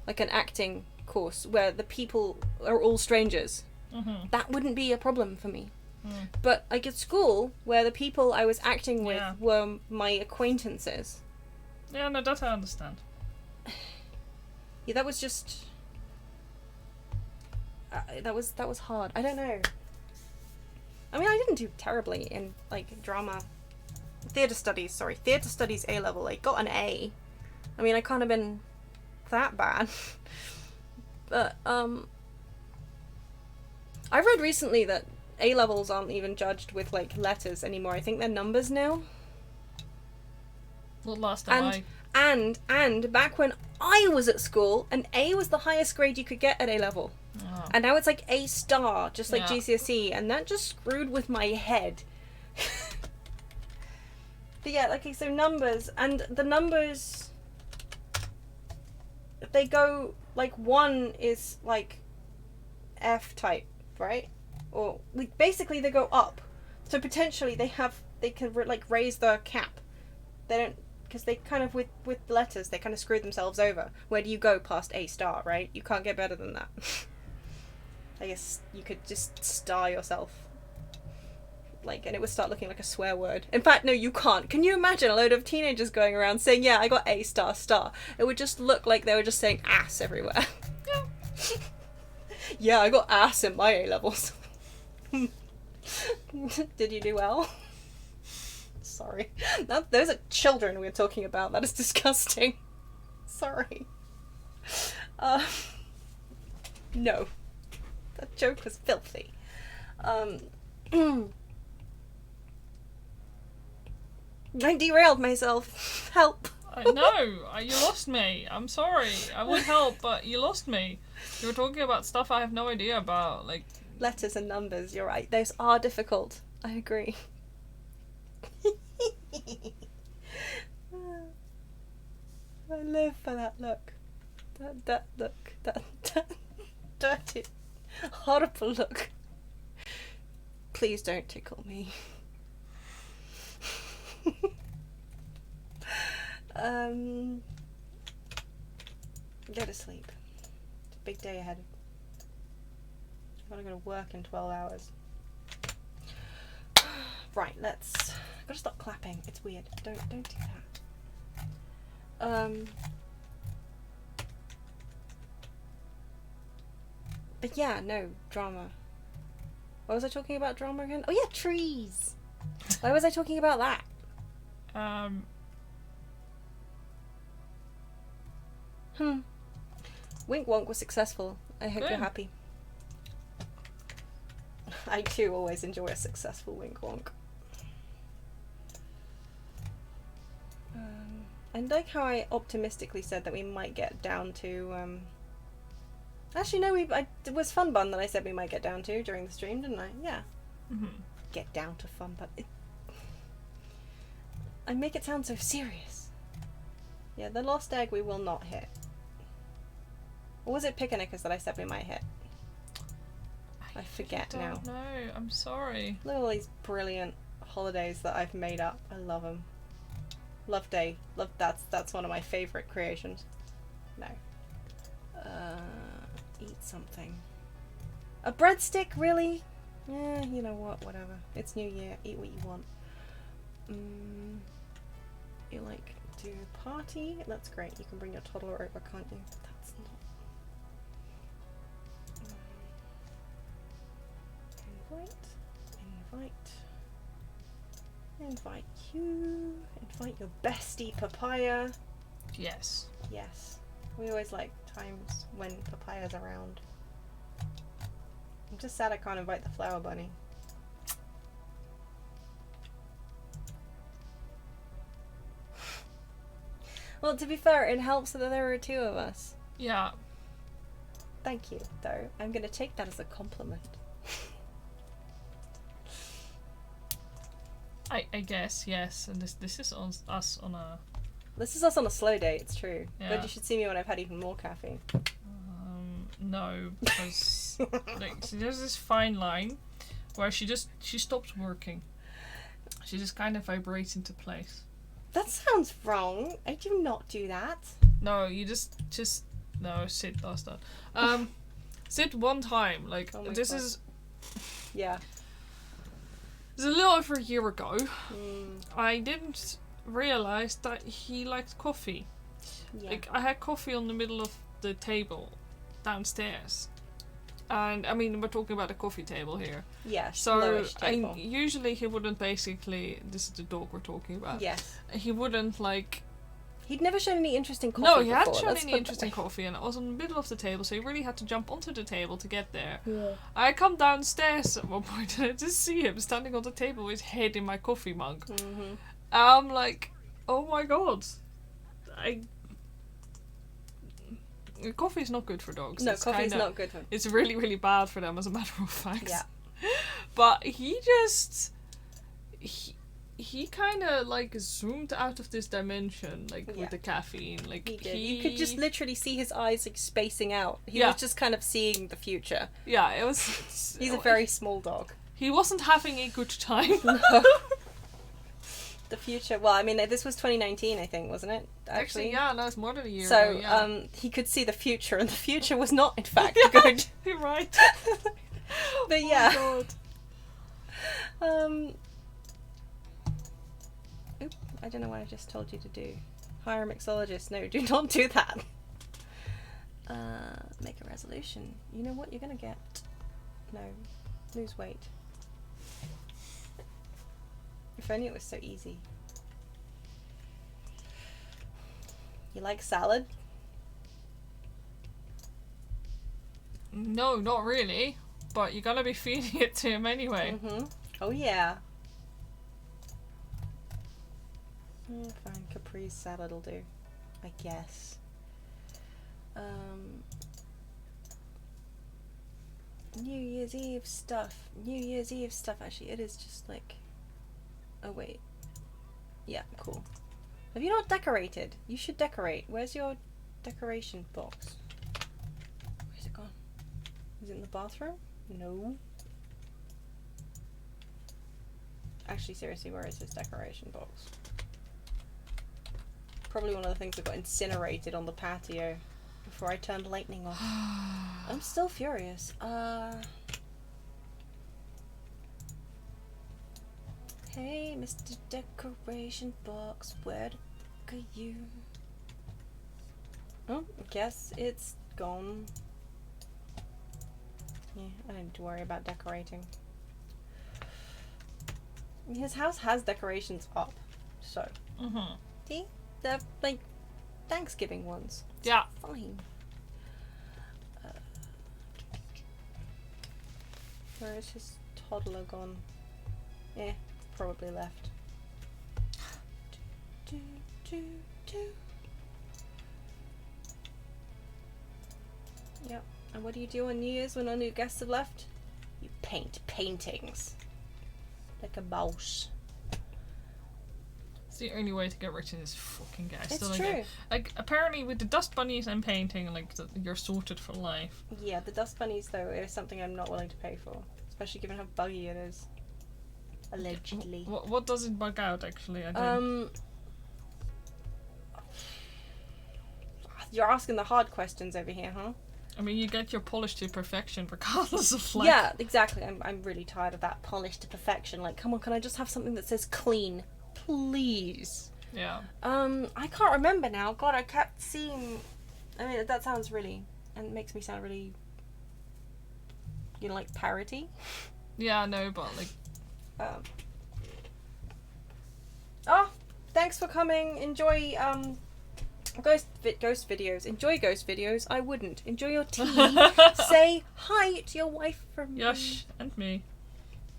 like an acting course, where the people are all strangers, that wouldn't be a problem for me. But, like, at school, where the people I was acting with were my acquaintances. Yeah, no, that I understand. Yeah, that was just... that was hard. I don't know. I mean, I didn't do terribly in, like, theatre studies A level. I got an A. I mean, I can't have been that bad. But, I read recently that A levels aren't even judged with, like, letters anymore. I think they're numbers now. Well, last time And back when I was at school, an A was the highest grade you could get at A level. Oh. And now it's like A star, just like GCSE, and that just screwed with my head. But yeah, okay, so numbers, and the numbers, they go, like, 1 is, like, F type, right? Or, like, basically they go up. So potentially they can, like, raise the cap. They don't, because they kind of, with letters, they kind of screw themselves over. Where do you go past A star, right? You can't get better than that. I guess you could just star yourself. Like, and it would start looking like a swear word. In fact, no, you can't. Can you imagine a load of teenagers going around saying, yeah, I got A star star? It would just look like they were just saying ass everywhere. Yeah. Yeah, I got ass in my A levels. Did you do well? Sorry. Those are children we're talking about. That is disgusting. Sorry. No. That joke was filthy. I derailed myself. Help. No, you lost me. I'm sorry. I would help, but you lost me. You were talking about stuff I have no idea about, like... Letters and numbers, you're right. Those are difficult. I agree. I live for that look. That look. That dirty, horrible look. Please don't tickle me. Go to sleep. It's a big day ahead. I've got to go to work in 12 hours. Right, let's... I've got to stop clapping. It's weird. Don't do that. But yeah, no, drama. What was I talking about drama again? Oh yeah, trees! Why was I talking about that? Wink Wonk was successful. I hope you're happy. I too always enjoy a successful Wink Wonk. I like how I optimistically said that we might get down to, actually no, it was Fun Bun that I said we might get down to during the stream, didn't I? Yeah. Mm-hmm. Get down to Fun Bun. I make it sound so serious. Yeah, the Lost Egg we will not hit. Or was it Picnickers that I said we might hit? I forget now. No, I'm sorry. Look at all these brilliant holidays that I've made up. I love them. Love Day. That's one of my favourite creations. No. Eat something. A breadstick, really? Yeah, you know what, whatever. It's New Year. Eat what you want. You like to party? That's great. You can bring your toddler over, can't you? That's not... Invite you. Invite your bestie Papaya. Yes. Yes. We always like times when Papaya's around. I'm just sad I can't invite the Flower Bunny. Well, to be fair, it helps that there are two of us. Yeah. Thank you, though. I'm going to take that as a compliment. I guess, yes. And this is us on a... This is us on a slow day, it's true. Yeah. But you should see me when I've had even more caffeine. No, because like, so there's this fine line where she stops working. She just kind of vibrates into place. That sounds wrong. I do not do that. No, you just no, Sid does that. Sid one time, like this God. Is yeah. It was a little over a year ago. I didn't realise that he liked coffee. Yeah. Like I had coffee on the middle of the table downstairs. And I mean, we're talking about a coffee table here. Yeah, so usually he wouldn't basically. This is the dog we're talking about. Yes. He wouldn't like. He'd never shown any interest in coffee. No, he hadn't shown any interest in coffee, and it was in the middle of the table, so he really had to jump onto the table to get there. Yeah. I come downstairs at one point and I just see him standing on the table with his head in my coffee mug. Mm-hmm. I'm like, oh my god, coffee is not good for dogs. No, coffee is not good for them. It's really, really bad for them, as a matter of fact. Yeah. But he kind of like zoomed out of this dimension, like with the caffeine. Like he did. You could just literally see his eyes like spacing out. He was just kind of seeing the future. Yeah, it was. He's a very small dog. He wasn't having a good time. No. The future. Well, I mean, this was 2019, I think, wasn't it? Actually, yeah, no, it's more than a year ago. So, yeah. He could see the future, and the future was not, in fact, good. You're right. But yeah. Oh, God. Oop, I don't know what I just told you to do. Hire a mixologist. No, do not do that. Make a resolution. You know what you're gonna get? No. Lose weight. If only it was so easy. You like salad? No, not really. But you're gonna be feeding it to him anyway. Mm-hmm. Oh yeah. Fine. caprese salad will do, I guess. New Year's Eve stuff. Actually, it is just like... Oh, wait. Yeah, cool. Have you not decorated? You should decorate. Where's your decoration box? Where's it gone? Is it in the bathroom? No. Actually, seriously, where is his decoration box? Probably one of the things that got incinerated on the patio before I turned lightning off. I'm still furious. Hey, Mr. Decoration Box, where are you? Oh, I guess it's gone. Yeah, I don't need to worry about decorating. His house has decorations up, so. See? They're like Thanksgiving ones. It's yeah. Fine. Where is his toddler gone? Eh, probably left. Yep. And what do you do on New Year's when all new guests have left? You paint paintings. Like a mouse. It's the only way to get rich in this fucking guy. It's Still true. Like, apparently with the dust bunnies and painting, like, you're sorted for life. Yeah, the dust bunnies, though, is something I'm not willing to pay for. Especially given how buggy it is. Allegedly. What does it bug out, actually? I don't... You're asking the hard questions over here, huh? I mean, you get your polish to perfection regardless of, like... Yeah, exactly. I'm really tired of that polish to perfection. Like, come on, can I just have something that says clean? Please. Yeah. I can't remember now. God, I kept seeing... I mean, that sounds really... And it makes me sound really... You know, like parody? Yeah, no, but, like... Oh, thanks for coming. Enjoy, ghost videos. Enjoy ghost videos. I wouldn't. Enjoy your tea. Say hi to your wife from me. Yosh, and me.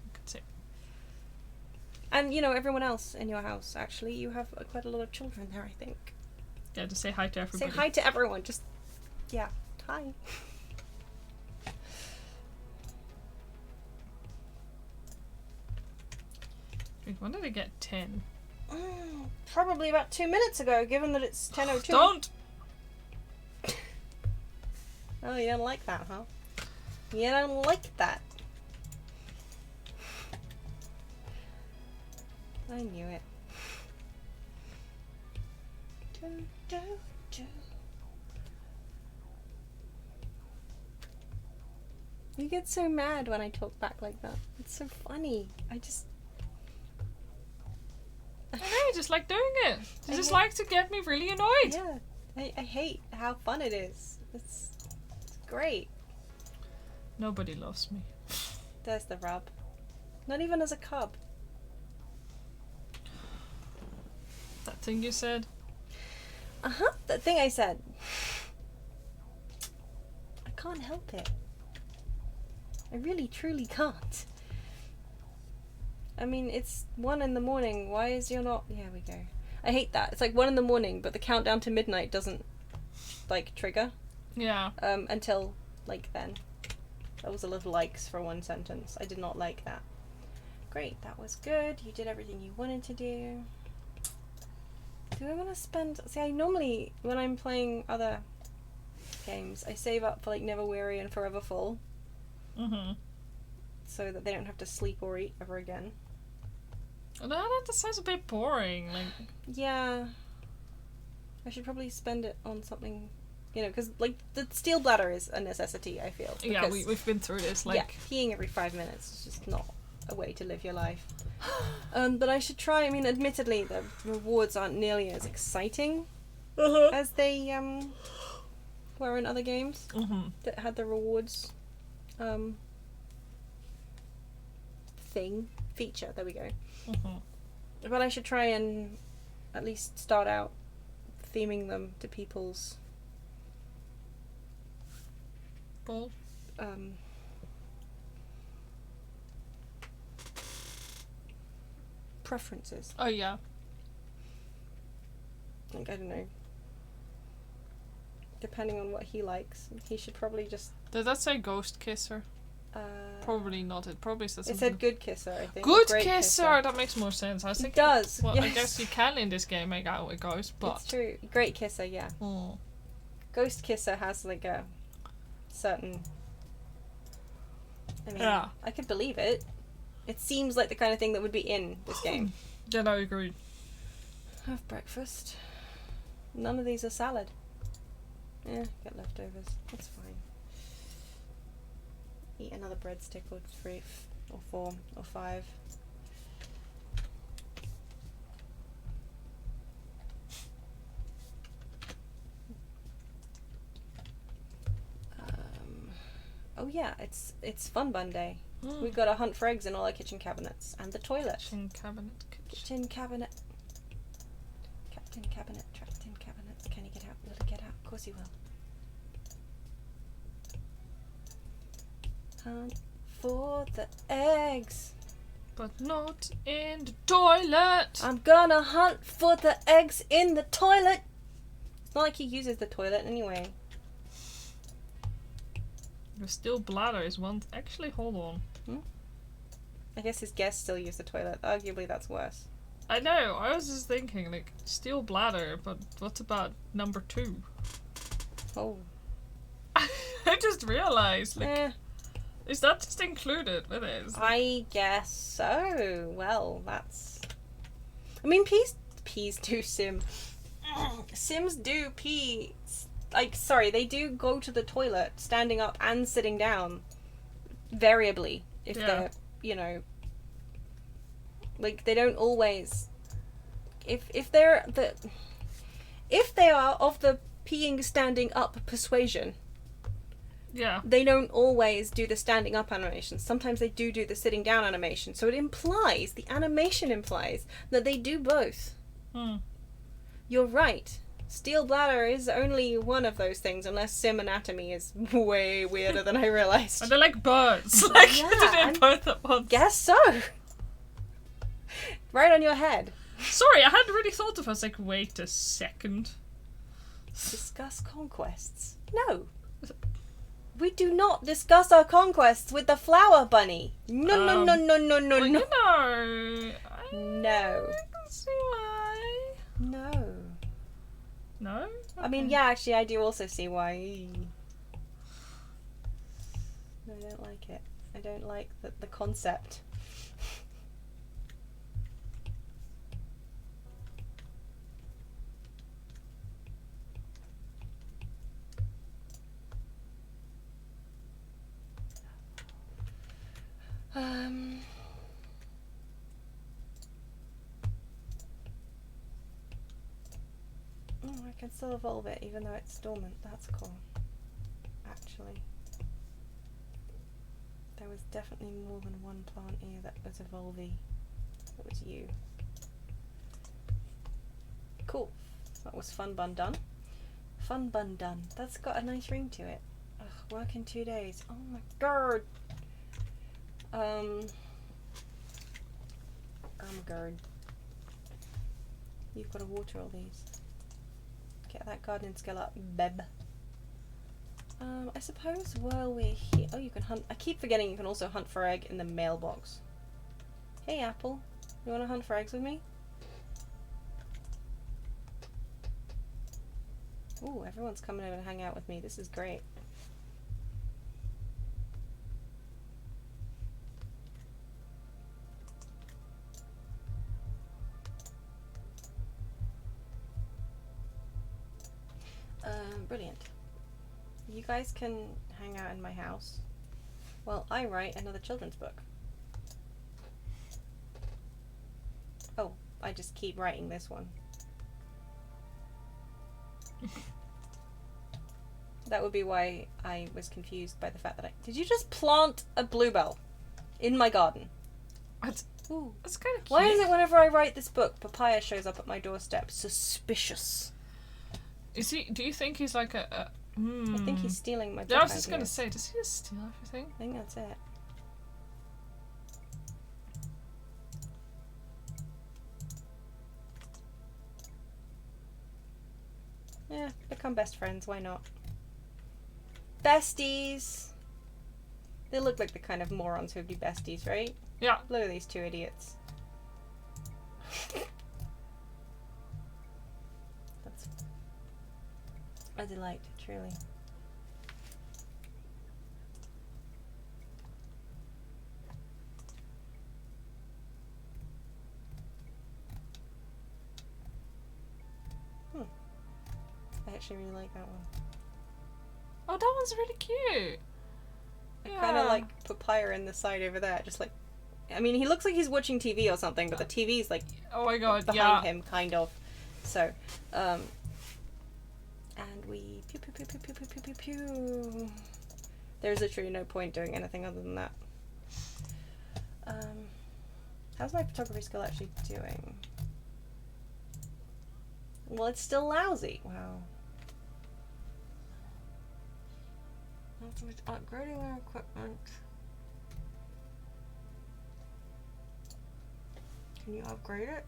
I could say. And, you know, everyone else in your house, actually. You have quite a lot of children there, I think. Yeah, just say hi to everybody. Say hi to everyone. Just, yeah, hi. Wait, when did I get 10? Probably about 2 minutes ago, given that it's 10:02. Don't! Oh, you don't like that, huh? You don't like that. I knew it. You get so mad when I talk back like that. It's so funny. I know, you just like doing it. You just like to get me really annoyed. Yeah. I hate how fun it is. It's great. Nobody loves me. There's the rub. Not even as a cub. That thing you said? Uh-huh. That thing I said. I can't help it. I really, truly can't. I mean, it's 1 in the morning. Why is you're not... Here we go. I hate that. It's like 1 in the morning, but the countdown to midnight doesn't, like, trigger. Yeah. Until, like, then. That was a lot of likes for one sentence. I did not like that. Great, that was good. You did everything you wanted to do. Do I want to spend... See, I normally, when I'm playing other games, I save up for, like, Never Weary and Forever Full. Mm-hmm. So that they don't have to sleep or eat ever again. No, that sounds a bit boring. Like, yeah, I should probably spend it on something, you know, because like the steel bladder is a necessity. I feel. Yeah, we've been through this. Like, yeah, peeing every 5 minutes is just not a way to live your life. But I should try. I mean, admittedly, the rewards aren't nearly as exciting as they were in other games that had the rewards feature. There we go. But I should try and at least start out theming them to people's preferences. Oh yeah. Like, I don't know. Depending on what he likes, he should probably just... Does that say ghost kisser? Probably not. It probably says It something. said good kisser, I think. Good Great kisser! That makes more sense. I was thinking, it does. Well, yes. I guess you can in this game make out with ghosts, but... It's true. Great kisser, yeah. Mm. Ghost kisser has, like, a certain... I mean, Yeah. I could believe it. It seems like the kind of thing that would be in this game. Yeah, no, I agree. Have breakfast. None of these are salad. Yeah, get leftovers. That's fine. Eat another breadstick or 3 or 4 or 5. Oh yeah, it's Fun Bun Day. We've got to hunt for eggs in all our kitchen cabinets and the toilet. Kitchen cabinet. Kitchen cabinet. Captain cabinet. Trapped in cabinet. Can he get out? Will he get out? Of course he will. Hunt for the eggs. But not in the toilet. I'm gonna hunt for the eggs in the toilet. It's not like he uses the toilet anyway. The still bladder is one. Actually, hold on. I guess his guests still use the toilet. Arguably, that's worse. I know. I was just thinking, like, still bladder, but what about number 2? Oh. I just realized, like, is that just included with it? I guess so. Well, that's... I mean, peas do sim. Sims do pee. Like, sorry, they do go to the toilet standing up and sitting down. Variably. If they're, you know... Like, they don't always... If they're the... If they are of the peeing standing up persuasion... Yeah. They don't always do the standing up animation. Sometimes they do the sitting down animation. So it implies, the animation implies, that they do both. You're right. Steel bladder is only one of those things, unless sim anatomy is way weirder than I realised. And they're like birds. Like, Yeah, they did both at once. Guess so. Right on your head. Sorry, I hadn't really thought of it. I was like, wait a second. Discuss conquests. No. We do not discuss our conquests with the flower bunny. No, no, no, no, no, no, well, no. You know, No. I can see why. No. No? Okay. I mean, yeah, actually, I do also see why. No, I don't like it. I don't like the concept. Oh, I can still evolve it even though it's dormant. That's cool. Actually. There was definitely more than one plant here that was evolvey. That was you. Cool. That was Fun Bun done. Fun Bun done. That's got a nice ring to it. Ugh, work in 2 days. Oh my god. Guard. You've got to water all these. Get that gardening skill up, beb. I suppose while we're here... Oh, you can hunt... I keep forgetting you can also hunt for egg in the mailbox. Hey, Apple. You want to hunt for eggs with me? Ooh, everyone's coming over to hang out with me. This is great. Brilliant. You guys can hang out in my house while I write another children's book. Oh, I just keep writing this one. That would be why I was confused by the fact that Did you just plant a bluebell in my garden? Ooh. That's kind of cute. Why is it whenever I write this book, papaya shows up at my doorstep? Suspicious. Is he? Do you think he's like a I think he's stealing my book. Yeah, I was just ideas. gonna say, does he just steal everything? I think that's it. Yeah, become best friends, why not? Besties! They look like the kind of morons who would be besties, right? Yeah. Look at these two idiots. That's a delight, truly. I actually really like that one. Oh, that one's really cute. I kind of like Papaya in the side over there, just like, I mean, he looks like he's watching TV or something, but the TV's like, oh my god, behind him, kind of. So, and we pew pew pew pew pew pew pew pew pew. There's literally no point doing anything other than that. How's my photography skill actually doing? Well, it's still lousy. Wow. Upgrading our equipment. Can you upgrade it?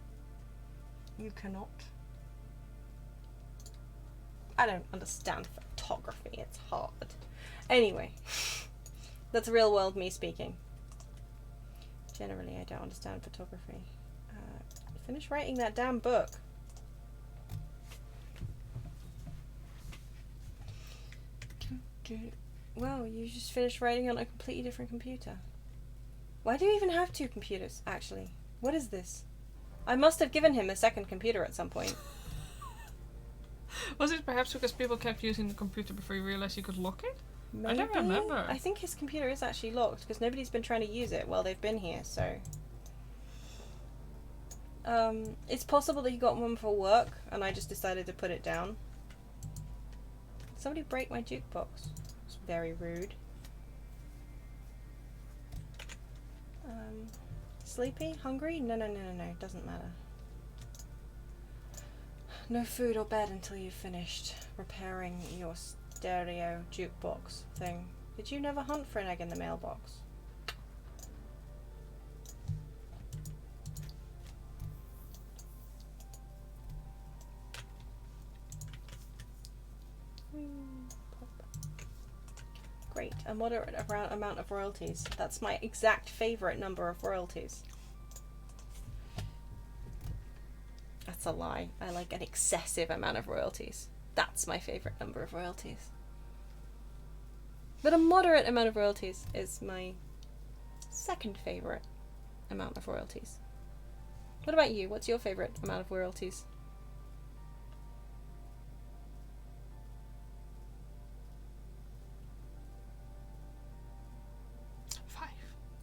You cannot. I don't understand photography. It's hard. Anyway, that's real world me speaking. Generally, I don't understand photography. Finish writing that damn book. Well, you just finished writing on a completely different computer. Why do you even have two computers, actually? What is this? I must have given him a second computer at some point. Was it perhaps because people kept using the computer before you realized you could lock it? Maybe? I don't remember. I think his computer is actually locked because nobody's been trying to use it while they've been here, so... it's possible that he got one for work and I just decided to put it down. Somebody break my jukebox. It's very rude. Sleepy? Hungry? No. Doesn't matter. No food or bed until you've finished repairing your stereo jukebox thing. Did you never hunt for an egg in the mailbox? Great, a moderate amount of royalties. That's my exact favourite number of royalties. That's a lie. I like an excessive amount of royalties. That's my favourite number of royalties. But a moderate amount of royalties is my second favourite amount of royalties. What about you? What's your favourite amount of royalties?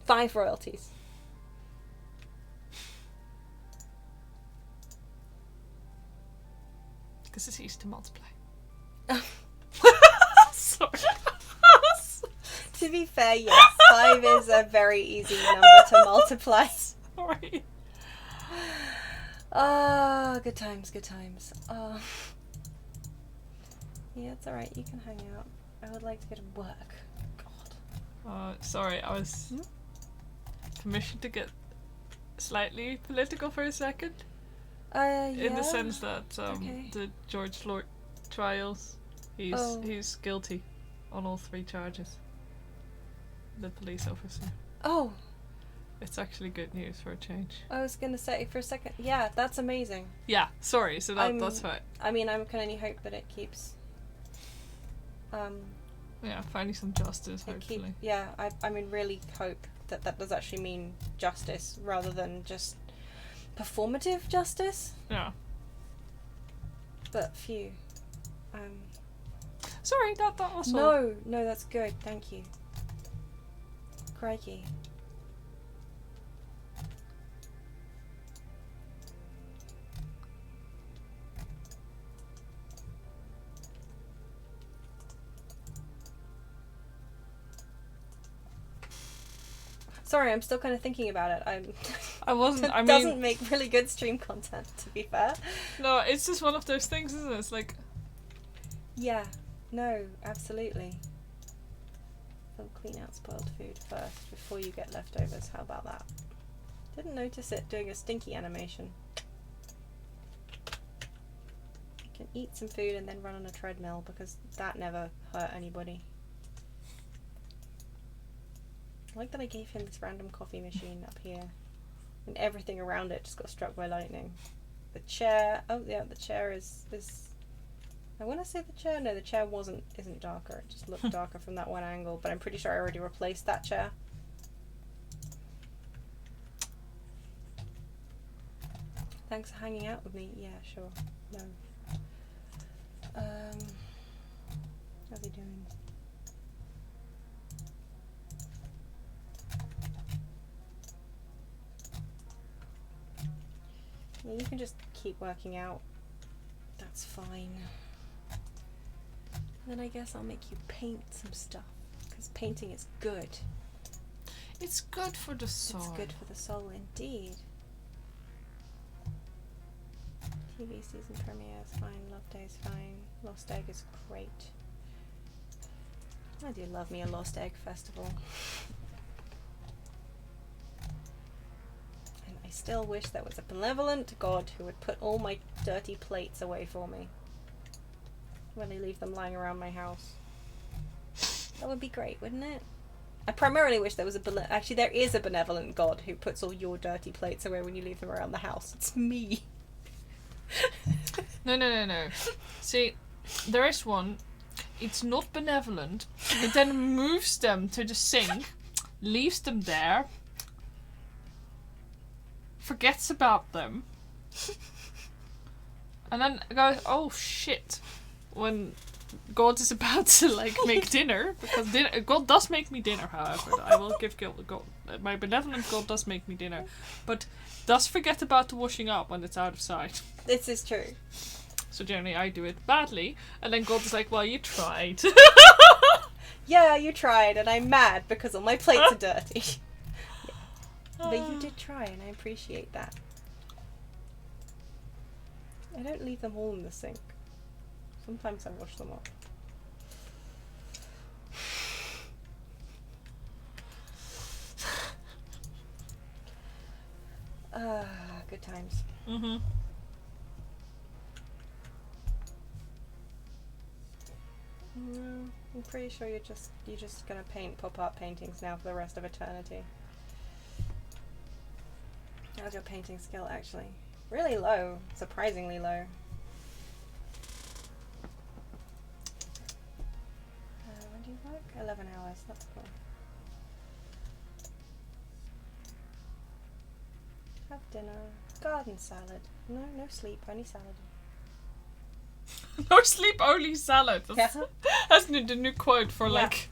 5 royalties. Because it's easy to multiply. Sorry. To be fair, yes, 5 is a very easy number to multiply. Sorry. Ah, good times, good times. Yeah, it's alright, you can hang out. I would like to go to work. God. Sorry, I was permission to get slightly political for a second. Yeah. In the sense that Okay. the George Floyd trials, he's guilty on all 3 charges. The police officer. Oh. It's actually good news for a change. I was gonna say for a second. Yeah, that's amazing. Yeah, sorry. So that's fine. I mean, I can only hope that it keeps. Yeah, finding some justice, hopefully. I mean, really hope that that does actually mean justice rather than just performative justice. Yeah. But phew. Sorry, that was all. No, that's good. Thank you. Crikey. Sorry, I'm still kind of thinking about it. Doesn't make really good stream content, to be fair. No, it's just one of those things, isn't it? It's like... Yeah. No, absolutely. They'll clean out spoiled food first before you get leftovers. How about that? Didn't notice it doing a stinky animation. can eat some food and then run on a treadmill because that never hurt anybody. I like that I gave him this random coffee machine up here. And everything around it just got struck by lightning. The chair, oh yeah, the chair is I want to say the chair, no, the chair isn't darker, it just looked darker from that one angle, but I'm pretty sure I already replaced that chair. Thanks for hanging out with me. Yeah, sure. No. How's he doing? Yeah, you can just keep working out. That's fine. And then I guess I'll make you paint some stuff, because painting is good. It's good for the soul. It's good for the soul, indeed. TV season premiere is fine, Love Day is fine, Lost Egg is great. I do love me a Lost Egg festival. And I still wish there was a benevolent god who would put all my dirty plates away for me when I leave them lying around my house. That would be great, wouldn't it? I primarily wish there was actually there is a benevolent god who puts all your dirty plates away when you leave them around the house. It's me. No. See, there is one. It's not benevolent. It then moves them to the sink, leaves them there, forgets about them, and then goes, oh shit, when God is about to like make dinner, because God does make me dinner, however, I will give God, my benevolent God does make me dinner, but does forget about the washing up when it's out of sight. This is true. So generally I do it badly, and then God is like, well, you tried. Yeah, you tried, and I'm mad because all my plates are dirty. Yeah. But you did try, and I appreciate that. I don't leave them all in the sink. Sometimes I wash them up. Good times. Mm-hmm. No, I'm pretty sure you're just gonna paint pop-art paintings now for the rest of eternity. How's your painting skill actually? Really low, surprisingly low. When do you work? 11 hours, that's cool. Have dinner. Garden salad. No sleep, only salad. No sleep, only salad. That's, Yeah. that's the new quote for Yeah. like,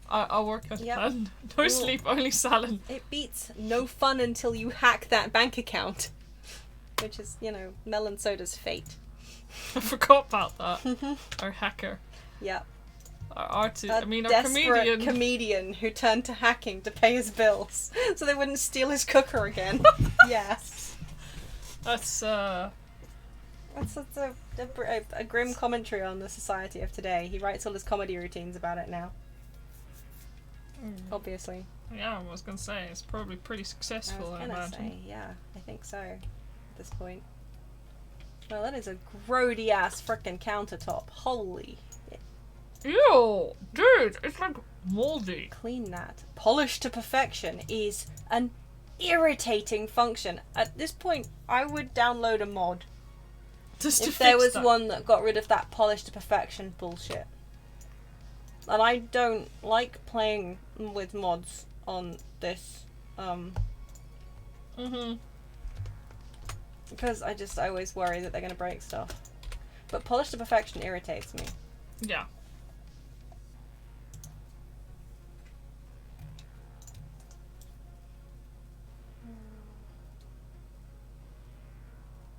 I'll work at Yep. plan. No Ooh. sleep, only salad. It beats no fun until you hack that bank account. Which is, melon soda's fate. I forgot about that. Our hacker. Yeah. Our artist. A I mean, our desperate comedian. who turned to hacking to pay his bills so they wouldn't steal his cooker again. Yes. That's That's a grim commentary on the society of today. He writes all his comedy routines about it now. Obviously. Yeah, I was gonna say it's probably pretty successful. I imagine. Yeah, I think so. At this point. Well, that is a grody ass frickin' countertop. Holy. Ew, dude, it's like moldy. Clean that. Polish to perfection is an irritating function. At this point, I would download a mod Just to if there fix was that. one that got rid of that polish to perfection bullshit. And I don't like playing with mods on this, because I always worry that they're gonna break stuff. But polish to perfection irritates me. Yeah.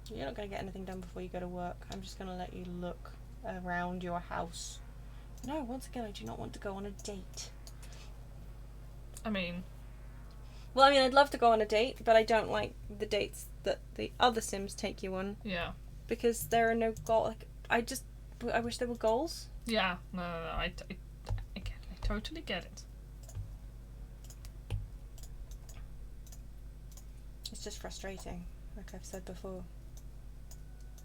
You're not going to get anything done before you go to work. I'm just going to let you look around your house. No, once again, I do not want to go on a date. I mean... Well, I mean, I'd love to go on a date, but I don't like the dates that the other Sims take you on. Yeah. Because there are no goals. Like, I wish there were goals. Yeah. No. I get it. I totally get it. It's just frustrating, like I've said before.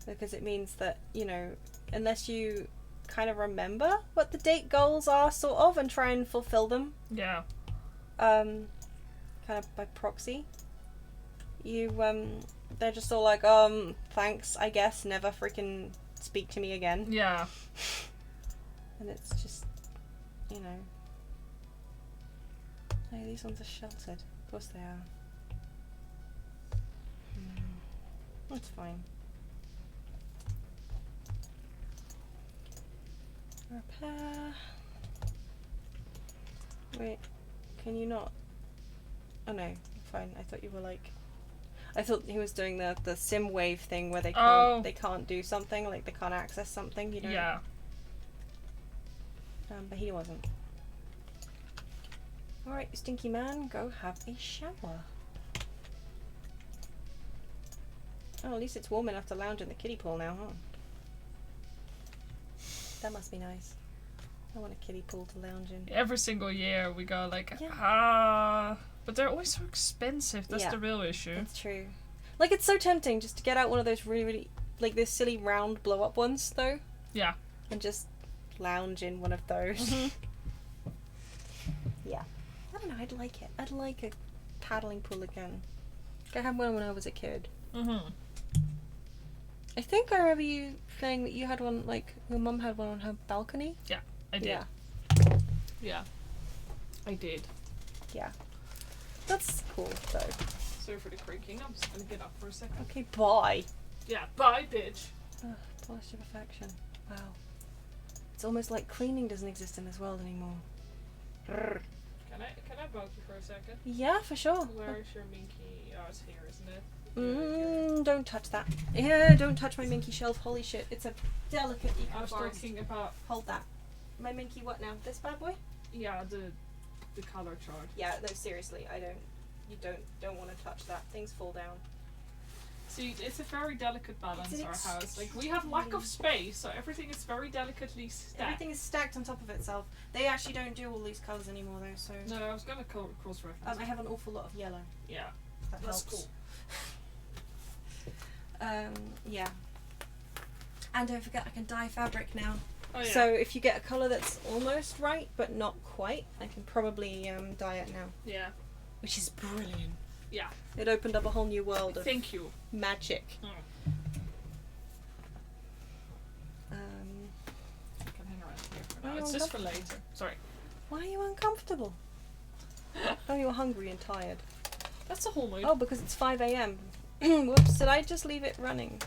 because it means that, you know, unless you kind of remember what the date goals are, sort of, and try and fulfill them, Yeah. kind of by proxy, you, they're just all like, thanks, I guess, never freaking speak to me again. Yeah. And it's just, you know. No, these ones are sheltered. Of course they are. That's fine. Repair. Wait, can you not? Oh no, fine. I thought you were like. I thought he was doing the sim wave thing where they can't do something, like they can't access something, you know. Yeah. But he wasn't. All right, stinky man, go have a shower. Oh, at least it's warm enough to lounge in the kiddie pool now, huh? That must be nice. I want a kiddie pool to lounge in. Every single year we go like, but they're always so expensive. That's the real issue. That's true. Like, it's so tempting just to get out one of those really, really, like, this silly round blow-up ones, though. Yeah. And just lounge in one of those. Mm-hmm. Yeah. I don't know, I'd like it. I'd like a paddling pool again. I had one when I was a kid. Mm-hmm. I think I remember you saying that you had one, like, your mum had one on her balcony. Yeah, I did. Yeah. Yeah. I did. Yeah. That's cool, though. Sorry for the creaking. I'm just gonna get up for a second. Okay, bye. Yeah, bye, bitch. Ugh, polish to perfection. Wow. It's almost like cleaning doesn't exist in this world anymore. Brr. Can I bug you for a second? Yeah, for sure. Where is your minky? Oh, it's here, isn't it? Don't touch that. Yeah, don't touch my minky shelf. Holy shit, it's a delicate I was eco-forest. talking about Hold that. My minky what now? This bad boy? the color chart. Yeah, no, seriously, you don't want to touch that. Things fall down. See, it's a very delicate balance, It's our house. Like, we have lack of space, so everything is very delicately stacked. Everything is stacked on top of itself. They actually don't do all these colours anymore though, so... No, I was gonna cross-reference. I have an awful lot of yellow. Yeah. That's cool. Yeah. And don't forget I can dye fabric now. Oh, yeah. So if you get a colour that's almost right, but not quite, I can probably dye it now. Yeah. Which is brilliant. Yeah. It opened up a whole new world of Thank you. magic. I can hang around here for Are now. you It's just for uncomfortable? later. Sorry. Why are you uncomfortable? Oh, you're hungry and tired. That's the whole mood. Oh, because it's 5 a.m. Whoops, did I just leave it running?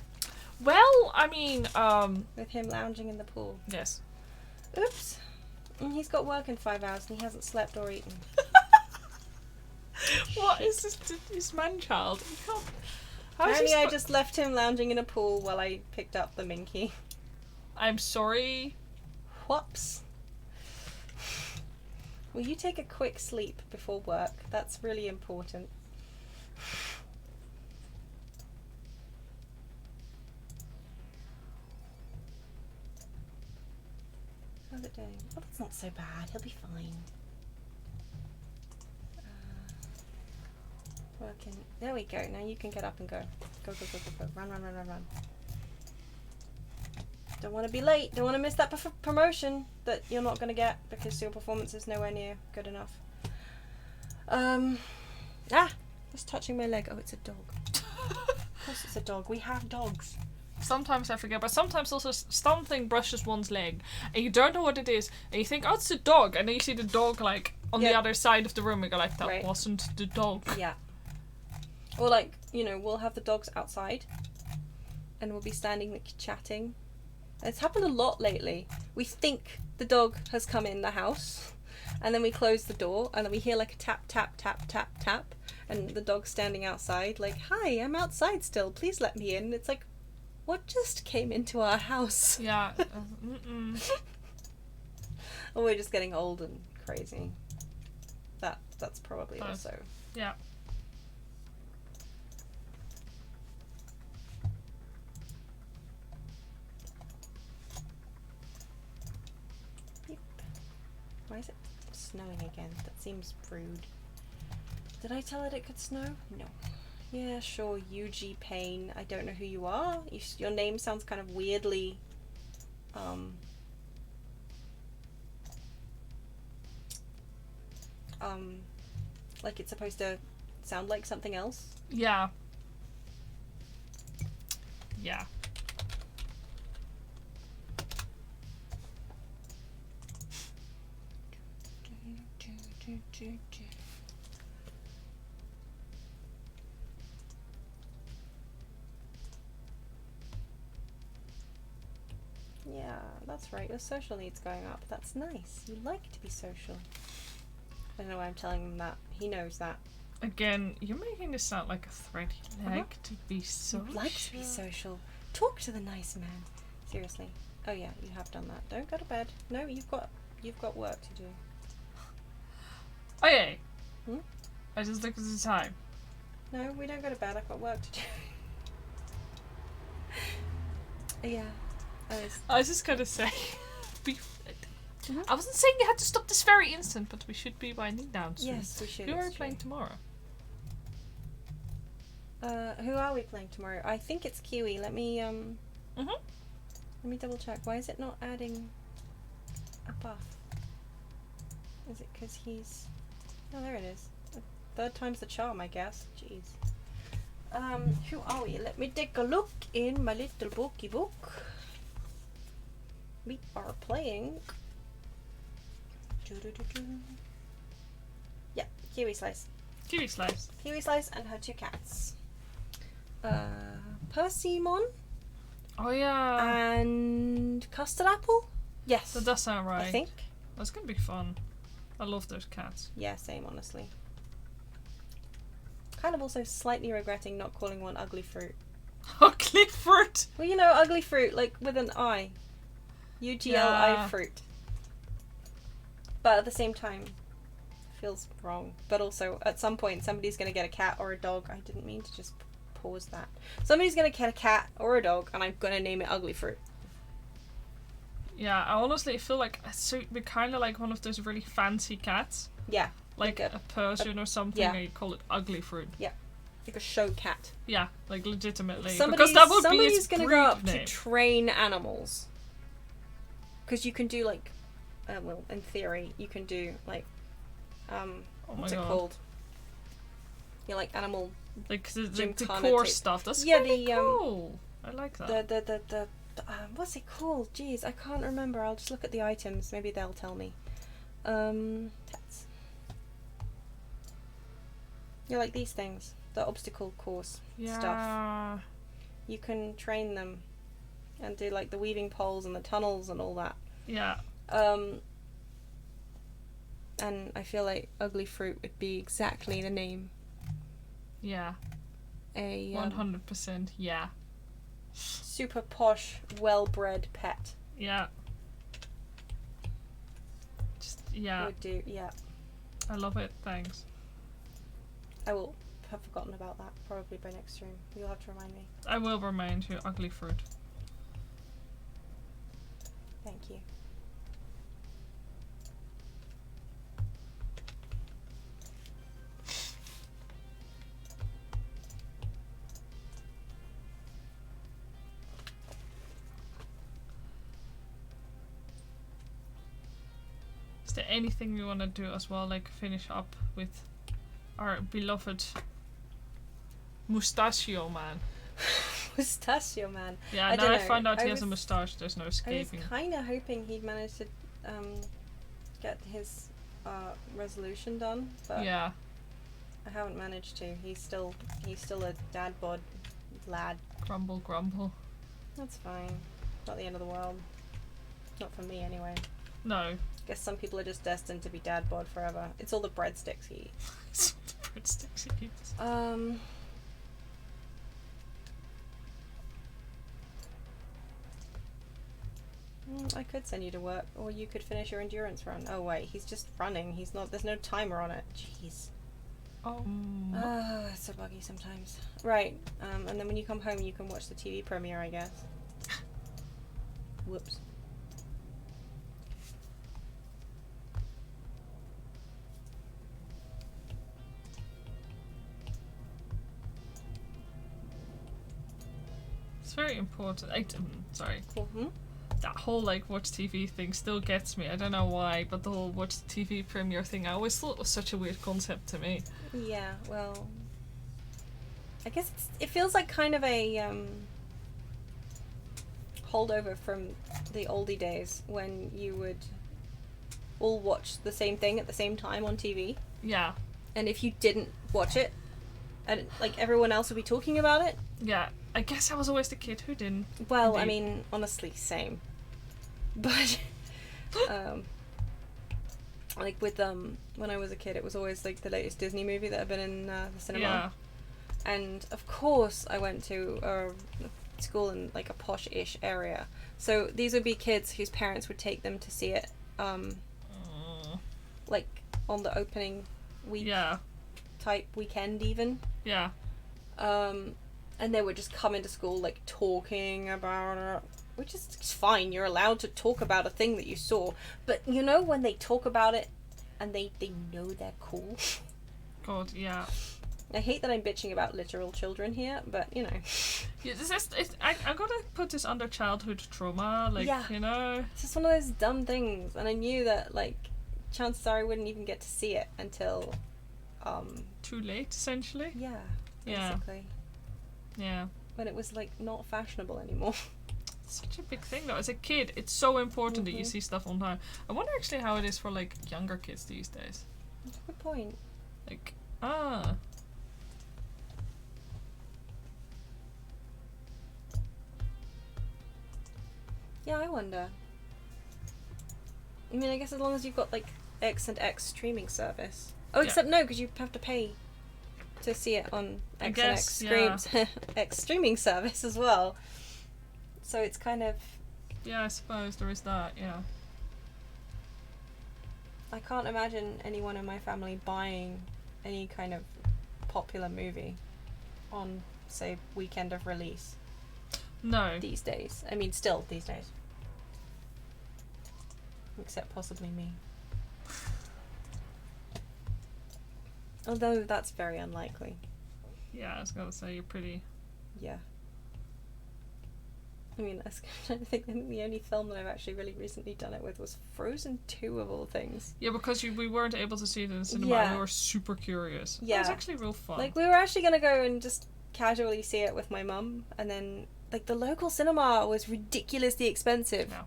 Well, I mean, With him lounging in the pool. yes. Oops. He's got work in 5 hours and he hasn't slept or eaten. What is this man-child? How is Apparently he I just left him lounging in a pool while I picked up the minky. I'm sorry. Whoops. Will you take a quick sleep before work? That's really important. How's it doing? Oh, that's not so bad. He'll be fine. Working. There we go. Now you can get up and go. Go, go, go, go, go. Run, run, run, run, run. Don't want to be late. Don't want to miss that promotion that you're not going to get because your performance is nowhere near good enough. Just touching my leg. Oh, it's a dog. Of course it's a dog. We have dogs. Sometimes I forget, but sometimes also something brushes one's leg, and you don't know what it is, and you think, oh, it's a dog, and then you see the dog, like, on the other side of the room, and you're like, that wasn't the dog. Yeah. Or, like, you know, we'll have the dogs outside, and we'll be standing, like, chatting. It's happened a lot lately. We think the dog has come in the house, and then we close the door, and then we hear, like, a tap, tap, tap, tap, tap, and the dog's standing outside, like, hi, I'm outside still, please let me in. It's like, what just came into our house? Yeah. Or we're just getting old and crazy. That's probably also. Yeah. Beep. Why is it snowing again? That seems rude. Did I tell it could snow? No. Yeah, sure, UG Payne. I don't know who you are. Your name sounds kind of weirdly, like it's supposed to sound like something else. Yeah. Yeah. Yeah, that's right. Your social needs going up. That's nice. You like to be social. I don't know why I'm telling him that. He knows that. Again, you're making this sound like a threat. You like to be social. You like to be social. Talk to the nice man. Seriously. Oh yeah, you have done that. Don't go to bed. No, you've got work to do. Okay. Hmm? I just looked at the time. No, we don't go to bed. I've got work to do. Yeah. I was just gonna say, Mm-hmm. I wasn't saying you had to stop this very instant, but we should be winding down soon. Yes, we should. Who are we playing tomorrow? Who are we playing tomorrow? I think it's Kiwi. Let me Mm-hmm. Let me double check. Why is it not adding a buff? Is it because he's... Oh, there it is. Third time's the charm, I guess. Jeez. Who are we? Let me take a look in my little bookie book. We are playing... Yeah, Kiwi Slice. Kiwi Slice. Kiwi Slice and her 2 cats. Persimmon Oh yeah. and Custard Apple? Yes. That does sound right. I think. That's gonna be fun. I love those cats. Yeah, same, honestly. Kind of also slightly regretting not calling one Ugly Fruit. Ugly fruit! Well, you know, Ugly Fruit, like with an I. UGLI Yeah. fruit. But at the same time, feels wrong. But also, at some point, somebody's going to get a cat or a dog. I didn't mean to just pause that. Somebody's going to get a cat or a dog, and I'm going to name it Ugly Fruit. Yeah, I honestly feel like it's kind of like one of those really fancy cats. Yeah. Like a Persian or something, yeah. and you call it Ugly Fruit. Yeah. Like a show cat. Yeah, like legitimately. Somebody's, because that would somebody's be its gonna breed go up name. to train animals. Because you can do like, well, in theory, you can do like, Oh my what's it God. called? Yeah, like animal. Like the Gymkhana core type. stuff. That's Yeah, really the, cool. I like that. The what's it called? Jeez, I can't remember. I'll just look at the items. Maybe they'll tell me. Tats. Yeah, like these things. The obstacle course stuff. You can train them and do like the weaving poles and the tunnels and all that. Yeah. And I feel like Ugly Fruit would be exactly the name. Yeah. A 100%. Yeah. super posh, well-bred pet Yeah. Just yeah. would do. Yeah, I love it. Thanks. I will have forgotten about that probably by next stream. You'll have to remind me. I will remind you, Ugly Fruit. Thank you. Is there anything we want to do as well, like finish up with our beloved Mustachio Man? Mustachio Man. Yeah, I now don't I know. found out I he has a was- moustache, there's no I was escaping. kind of hoping he'd manage to get his resolution done, but Yeah. I haven't managed to. He's still a dad bod lad. Grumble, grumble. That's fine. Not the end of the world. Not for me anyway. No. Guess some people are just destined to be dad bod forever. It's all the breadsticks he eats. It's the breadsticks he eats. I could send you to work, or you could finish your endurance run. Oh wait, he's just running. He's not. There's no timer on it. Jeez. It's so buggy sometimes. Right. And then when you come home, you can watch the TV premiere, I guess. Whoops. very important. Sorry. Mm-hmm. That whole like watch TV thing still gets me. I don't know why, but the whole watch TV premiere thing, I always thought was such a weird concept to me. Yeah, well, I guess it feels like kind of a holdover from the oldie days when you would all watch the same thing at the same time on TV. Yeah. And if you didn't watch it, and like everyone else would be talking about it. Yeah. I guess I was always the kid who didn't. Well, Indeed. I mean, honestly, same. But like with when I was a kid, it was always like the latest Disney movie that had been in the cinema. Yeah. And of course, I went to a school in like a posh-ish area, so these would be kids whose parents would take them to see it, like on the opening week. Yeah. Type weekend even. Yeah. And they would just come into school like talking about it, which is fine. You're allowed to talk about a thing that you saw, but you know when they talk about it and they know they're cool. God, yeah. I hate that I'm bitching about literal children here, but you know. Yeah, I gotta put this under childhood trauma, like, Yeah. you know. It's just one of those dumb things, and I knew that like chances are I wouldn't even get to see it until Too late, essentially. yeah, Yeah. basically. Yeah. When it was like not fashionable anymore. Such a big thing though. As a kid, it's so important that you Mhm. see stuff on time. I wonder actually how it is for like younger kids these days. That's a good point. Like, Yeah, I wonder. I mean, I guess as long as you've got like X and X streaming service. Oh, Yeah. except no, because you have to pay to see it on I X guess, and X X streaming service as well. So it's kind of, yeah, I suppose there is that, yeah. I can't imagine anyone in my family buying any kind of popular movie on, say, weekend of release No. these days. I mean, still these days. Except possibly me. Although that's very unlikely. Yeah, I was gonna say you're pretty. Yeah. I mean, I think the only film that I've actually really recently done it with was Frozen 2 of all things. Yeah, because we weren't able to see it in the cinema. Yeah. And we were super curious. Yeah. It was actually real fun. Like, we were actually gonna go and just casually see it with my mum, and then, like, the local cinema was ridiculously expensive. Yeah.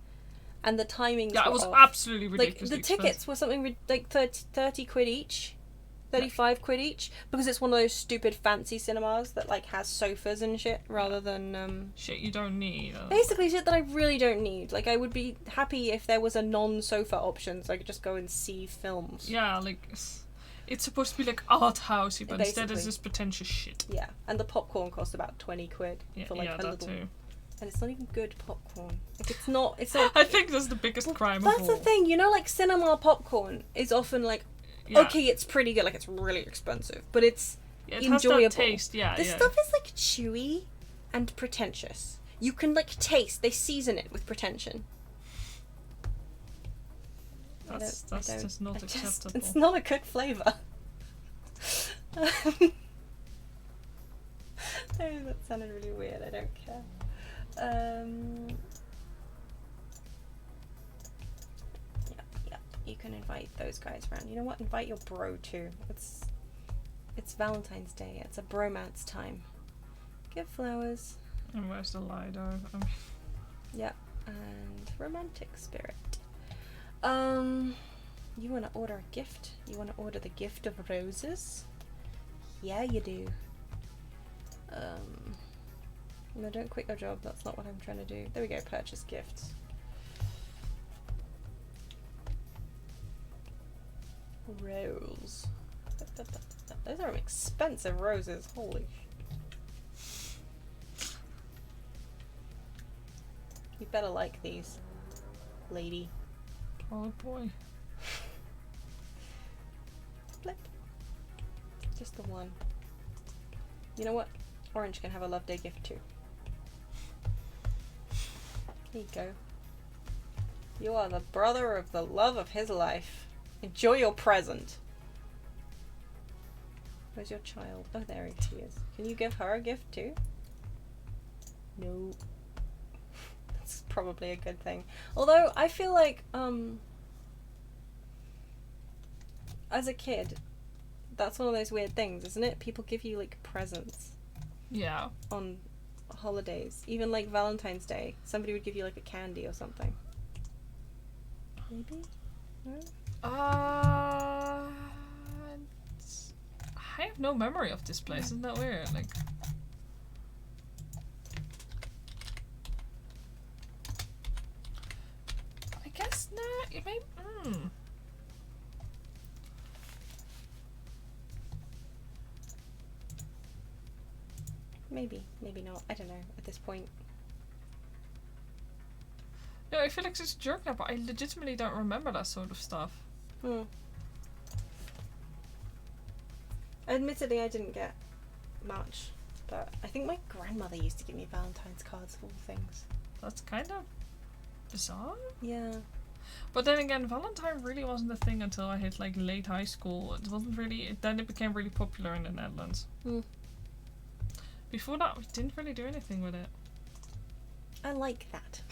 And the timings Yeah, it were was off. absolutely Like, ridiculously the tickets were something like 30 quid each. 35 quid each, because it's one of those stupid fancy cinemas that like has sofas and shit rather than Shit you don't need. basically shit that I really don't need. Like, I would be happy if there was a non-sofa option so I could just go and see films. Yeah, like it's supposed to be like art housey, but instead it's Basically. just pretentious shit. Yeah, and the popcorn cost about 20 quid Yeah, for like yeah, a that little, too. and it's not even good popcorn. Like, it's not. I think that's the biggest crime of all. That's the thing, you know, like cinema popcorn is often like, Yeah. okay, it's pretty good, like it's really expensive, but it's Yeah, it enjoyable. has that taste, yeah. This yeah. stuff is like chewy and pretentious. You can like taste. They season it with pretension. That's I don't- just not acceptable. It's not a good flavour. Oh, that sounded really weird. I don't care. Yep. You can invite those guys around. You know what? Invite your bro too. It's Valentine's Day. It's a bromance time. Give flowers. And where's the Lido? Yep. And romantic spirit. You want to order a gift? You want to order the gift of roses? Yeah, you do. No, don't quit your job. That's not what I'm trying to do. There we go. Purchase gifts. Rose. Those are expensive roses. Holy shit. You better like these, lady. Oh boy. Flip. Just the one. You know what? Orange can have a love day gift too. Here you go. You are the brother of the love of his life. Enjoy your present. Where's your child? Oh, there he is. Can you give her a gift too? No. That's probably a good thing. Although, I feel like, as a kid, that's one of those weird things, isn't it? People give you, like, presents. Yeah. On holidays. Even, like, Valentine's Day. Somebody would give you, like, a candy or something. Maybe? No? I have no memory of this place. Isn't that weird? Like, I guess no. It may. Maybe. Maybe not. I don't know. At this point. No, I feel like such a jerk now, but I legitimately don't remember that sort of stuff. Admittedly, I didn't get much, but I think my grandmother used to give me Valentine's cards of all things. That's kind of bizarre. Yeah. But then again, Valentine really wasn't a thing until I hit like late high school. It wasn't really. Then it became really popular in the Netherlands. Before that, we didn't really do anything with it. I like that.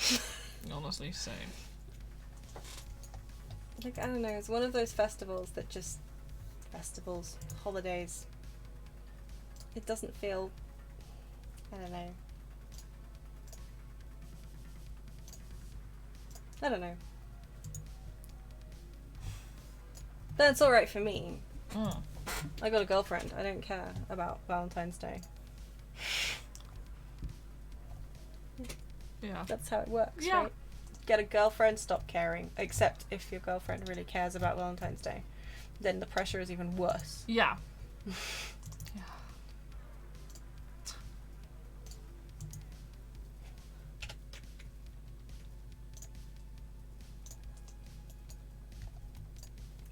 Honestly, same. Like, I don't know, it's one of those festivals that just... Festivals, holidays. It doesn't feel... I don't know. I don't know. That's alright for me. I got a girlfriend. I don't care about Valentine's Day. Yeah. That's how it works, Yeah. right? Get a girlfriend, stop caring. Except if your girlfriend really cares about Valentine's Day. Then the pressure is even worse. Yeah. Yeah.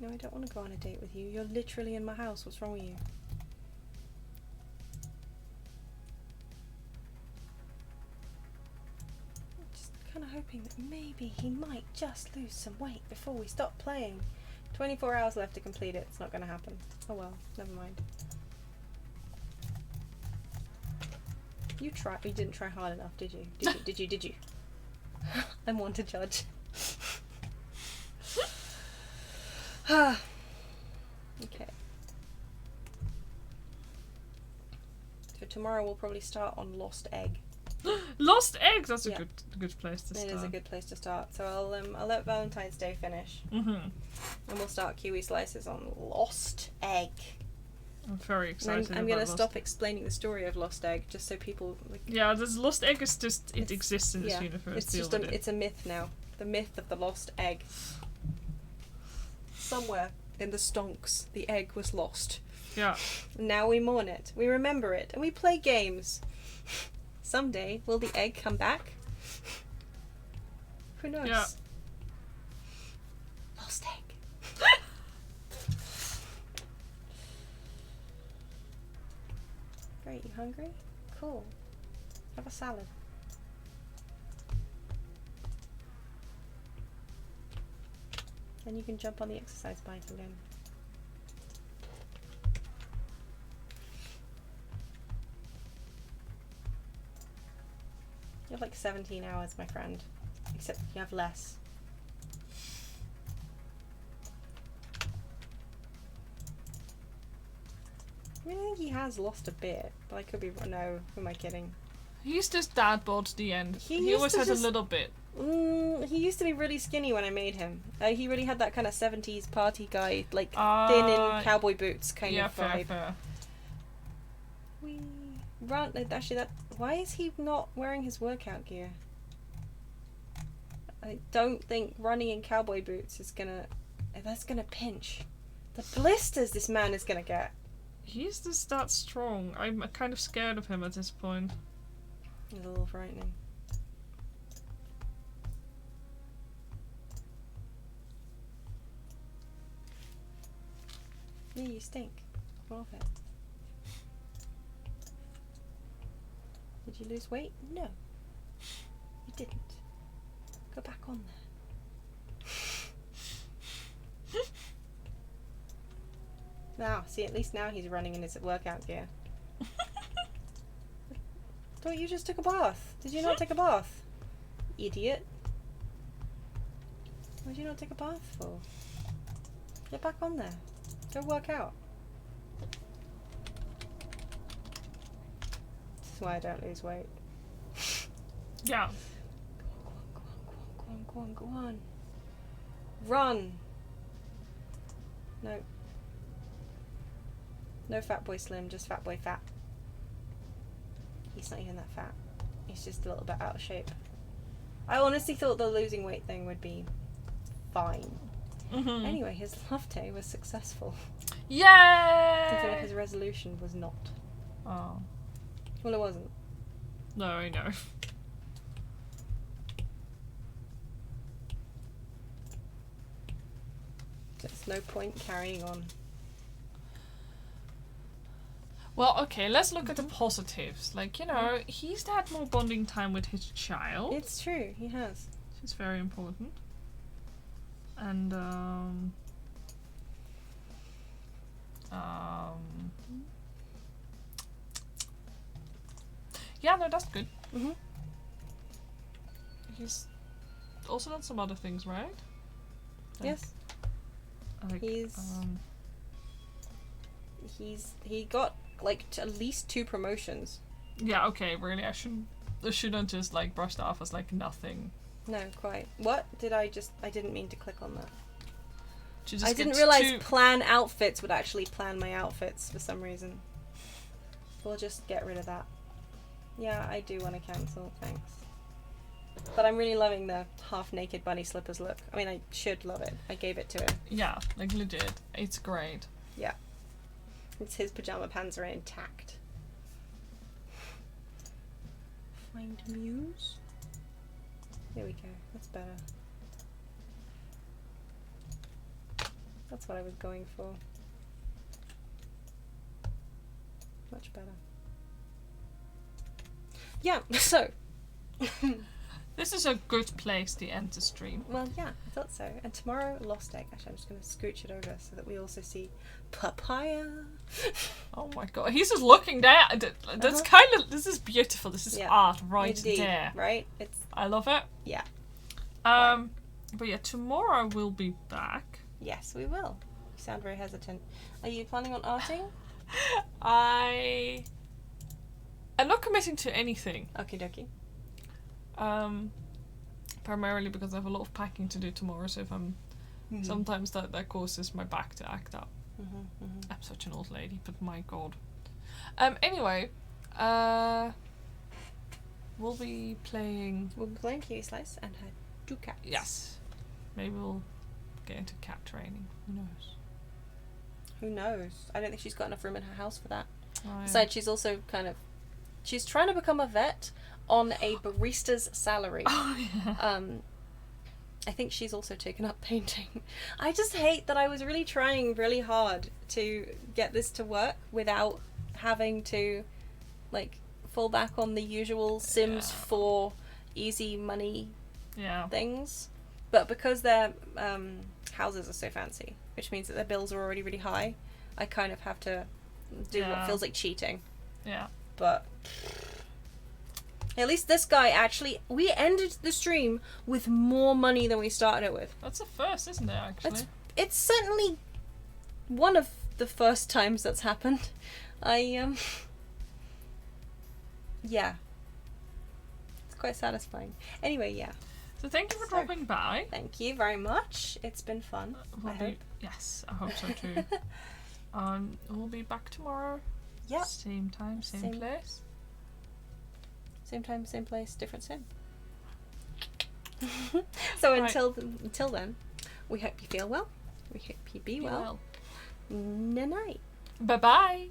No, I don't want to go on a date with you. You're literally in my house. What's wrong with you? Kind of hoping that maybe he might just lose some weight before we stop playing. 24 hours left to complete it. It's not going to happen. Oh well, never mind. You didn't try hard enough, did you? Did you? I'm one to judge. Okay. So tomorrow we'll probably start on Lost Egg. Lost Egg. That's a good place to start. It is a good place to start. So I'll let Valentine's Day finish, and we'll start Kiwi Slices on Lost Egg. I'm very excited. I'm gonna stop explaining the story of Lost Egg just so people. Yeah, this Lost Egg is just it exists in this universe. It's just it's a myth now. The myth of the lost egg. Somewhere in the stonks, the egg was lost. Yeah. Now we mourn it. We remember it, and we play games. Someday, will the egg come back? Who knows? Yeah. Lost egg. Great, you hungry? Cool. Have a salad. Then you can jump on the exercise bike again. You have like 17 hours, my friend. Except you have less. I mean, I think he has lost a bit, but I could be... No, who am I kidding? He's just dad bod to the end. He always has a little bit. He used to be really skinny when I made him. He really had that kind of 70s party guy, like thin in cowboy boots kind of vibe. Fair. Actually, why is he not wearing his workout gear? I don't think running in cowboy boots is gonna... That's gonna pinch. The blisters this man is gonna get. He's just that strong. I'm kind of scared of him at this point. It's a little frightening. Yeah, you stink. Come off it. Did you lose weight? No. You didn't. Go back on there. Now, see, at least now he's running in his workout gear. Thought you just took a bath. Did you not take a bath? Idiot. What did you not take a bath for? Get back on there. Go work out. This is why I don't lose weight. Yeah. Go on, go on. Run! No. No fat boy slim, just fat boy fat. He's not even that fat. He's just a little bit out of shape. I honestly thought the losing weight thing would be fine. Mm-hmm. Anyway, his love day was successful. Yay! Even if his resolution was not. Oh. Well, it wasn't. No, I know. There's no point carrying on. Well, okay, let's look at the positives. Like, you know, he's had more bonding time with his child. It's true, he has. Which is very important. And, yeah, no, that's good. Mm-hmm. He's also done some other things, right? Like, Yes. Like, he got like at least 2 promotions. yeah, okay, really, I shouldn't just like brush that off as like nothing. No, quite. What did I didn't mean to click on that. Just I didn't realize plan outfits would actually plan my outfits for some reason. We'll just get rid of that. Yeah, I do want to cancel, thanks. But I'm really loving the half-naked bunny slippers look. I mean, I should love it. I gave it to him. Yeah, like legit. It's great. Yeah. It's his pajama pants are intact. Find Muse. There we go. That's better. That's what I was going for. Much better. Yeah, so. This is a good place to end the stream. Well, yeah, I thought so. And tomorrow, Lost Egg. Actually, I'm just going to scooch it over so that we also see Papaya. Oh my god, he's just looking there. That's kind of, this is beautiful. This is art right Indeed, there. right? It's I love it. yeah. But yeah, tomorrow we'll be back. Yes, we will. You sound very hesitant. Are you planning on arting? I'm not committing to anything. Okie dokie. Primarily because I have a lot of packing to do tomorrow, so if I'm sometimes that causes my back to act up. I'm such an old lady, but my god. Anyway, we'll be playing Cutie Slice and her 2 cats. yes. Maybe we'll get into cat training. Who knows? Who knows? I don't think she's got enough room in her house for that. Oh, yeah. Besides, she's also she's trying to become a vet on a barista's salary. Oh, yeah. I think she's also taken up painting. I just hate that I was really trying really hard to get this to work without having to like fall back on the usual Sims 4 easy money things. But because their houses are so fancy, which means that their bills are already really high, I kind of have to do what feels like cheating. Yeah. But at least this guy actually, we ended the stream with more money than we started it with. That's a first, isn't it, actually? It's certainly one of the first times that's happened. Yeah. It's quite satisfying. Anyway, yeah. So thank you for dropping by. Thank you very much. It's been fun. I hope. Yes, I hope so too. We'll be back tomorrow. Yep. Same time, same place. Same time, same place, different sim. So until then, we hope you feel well. We hope you be well. Night. Bye bye.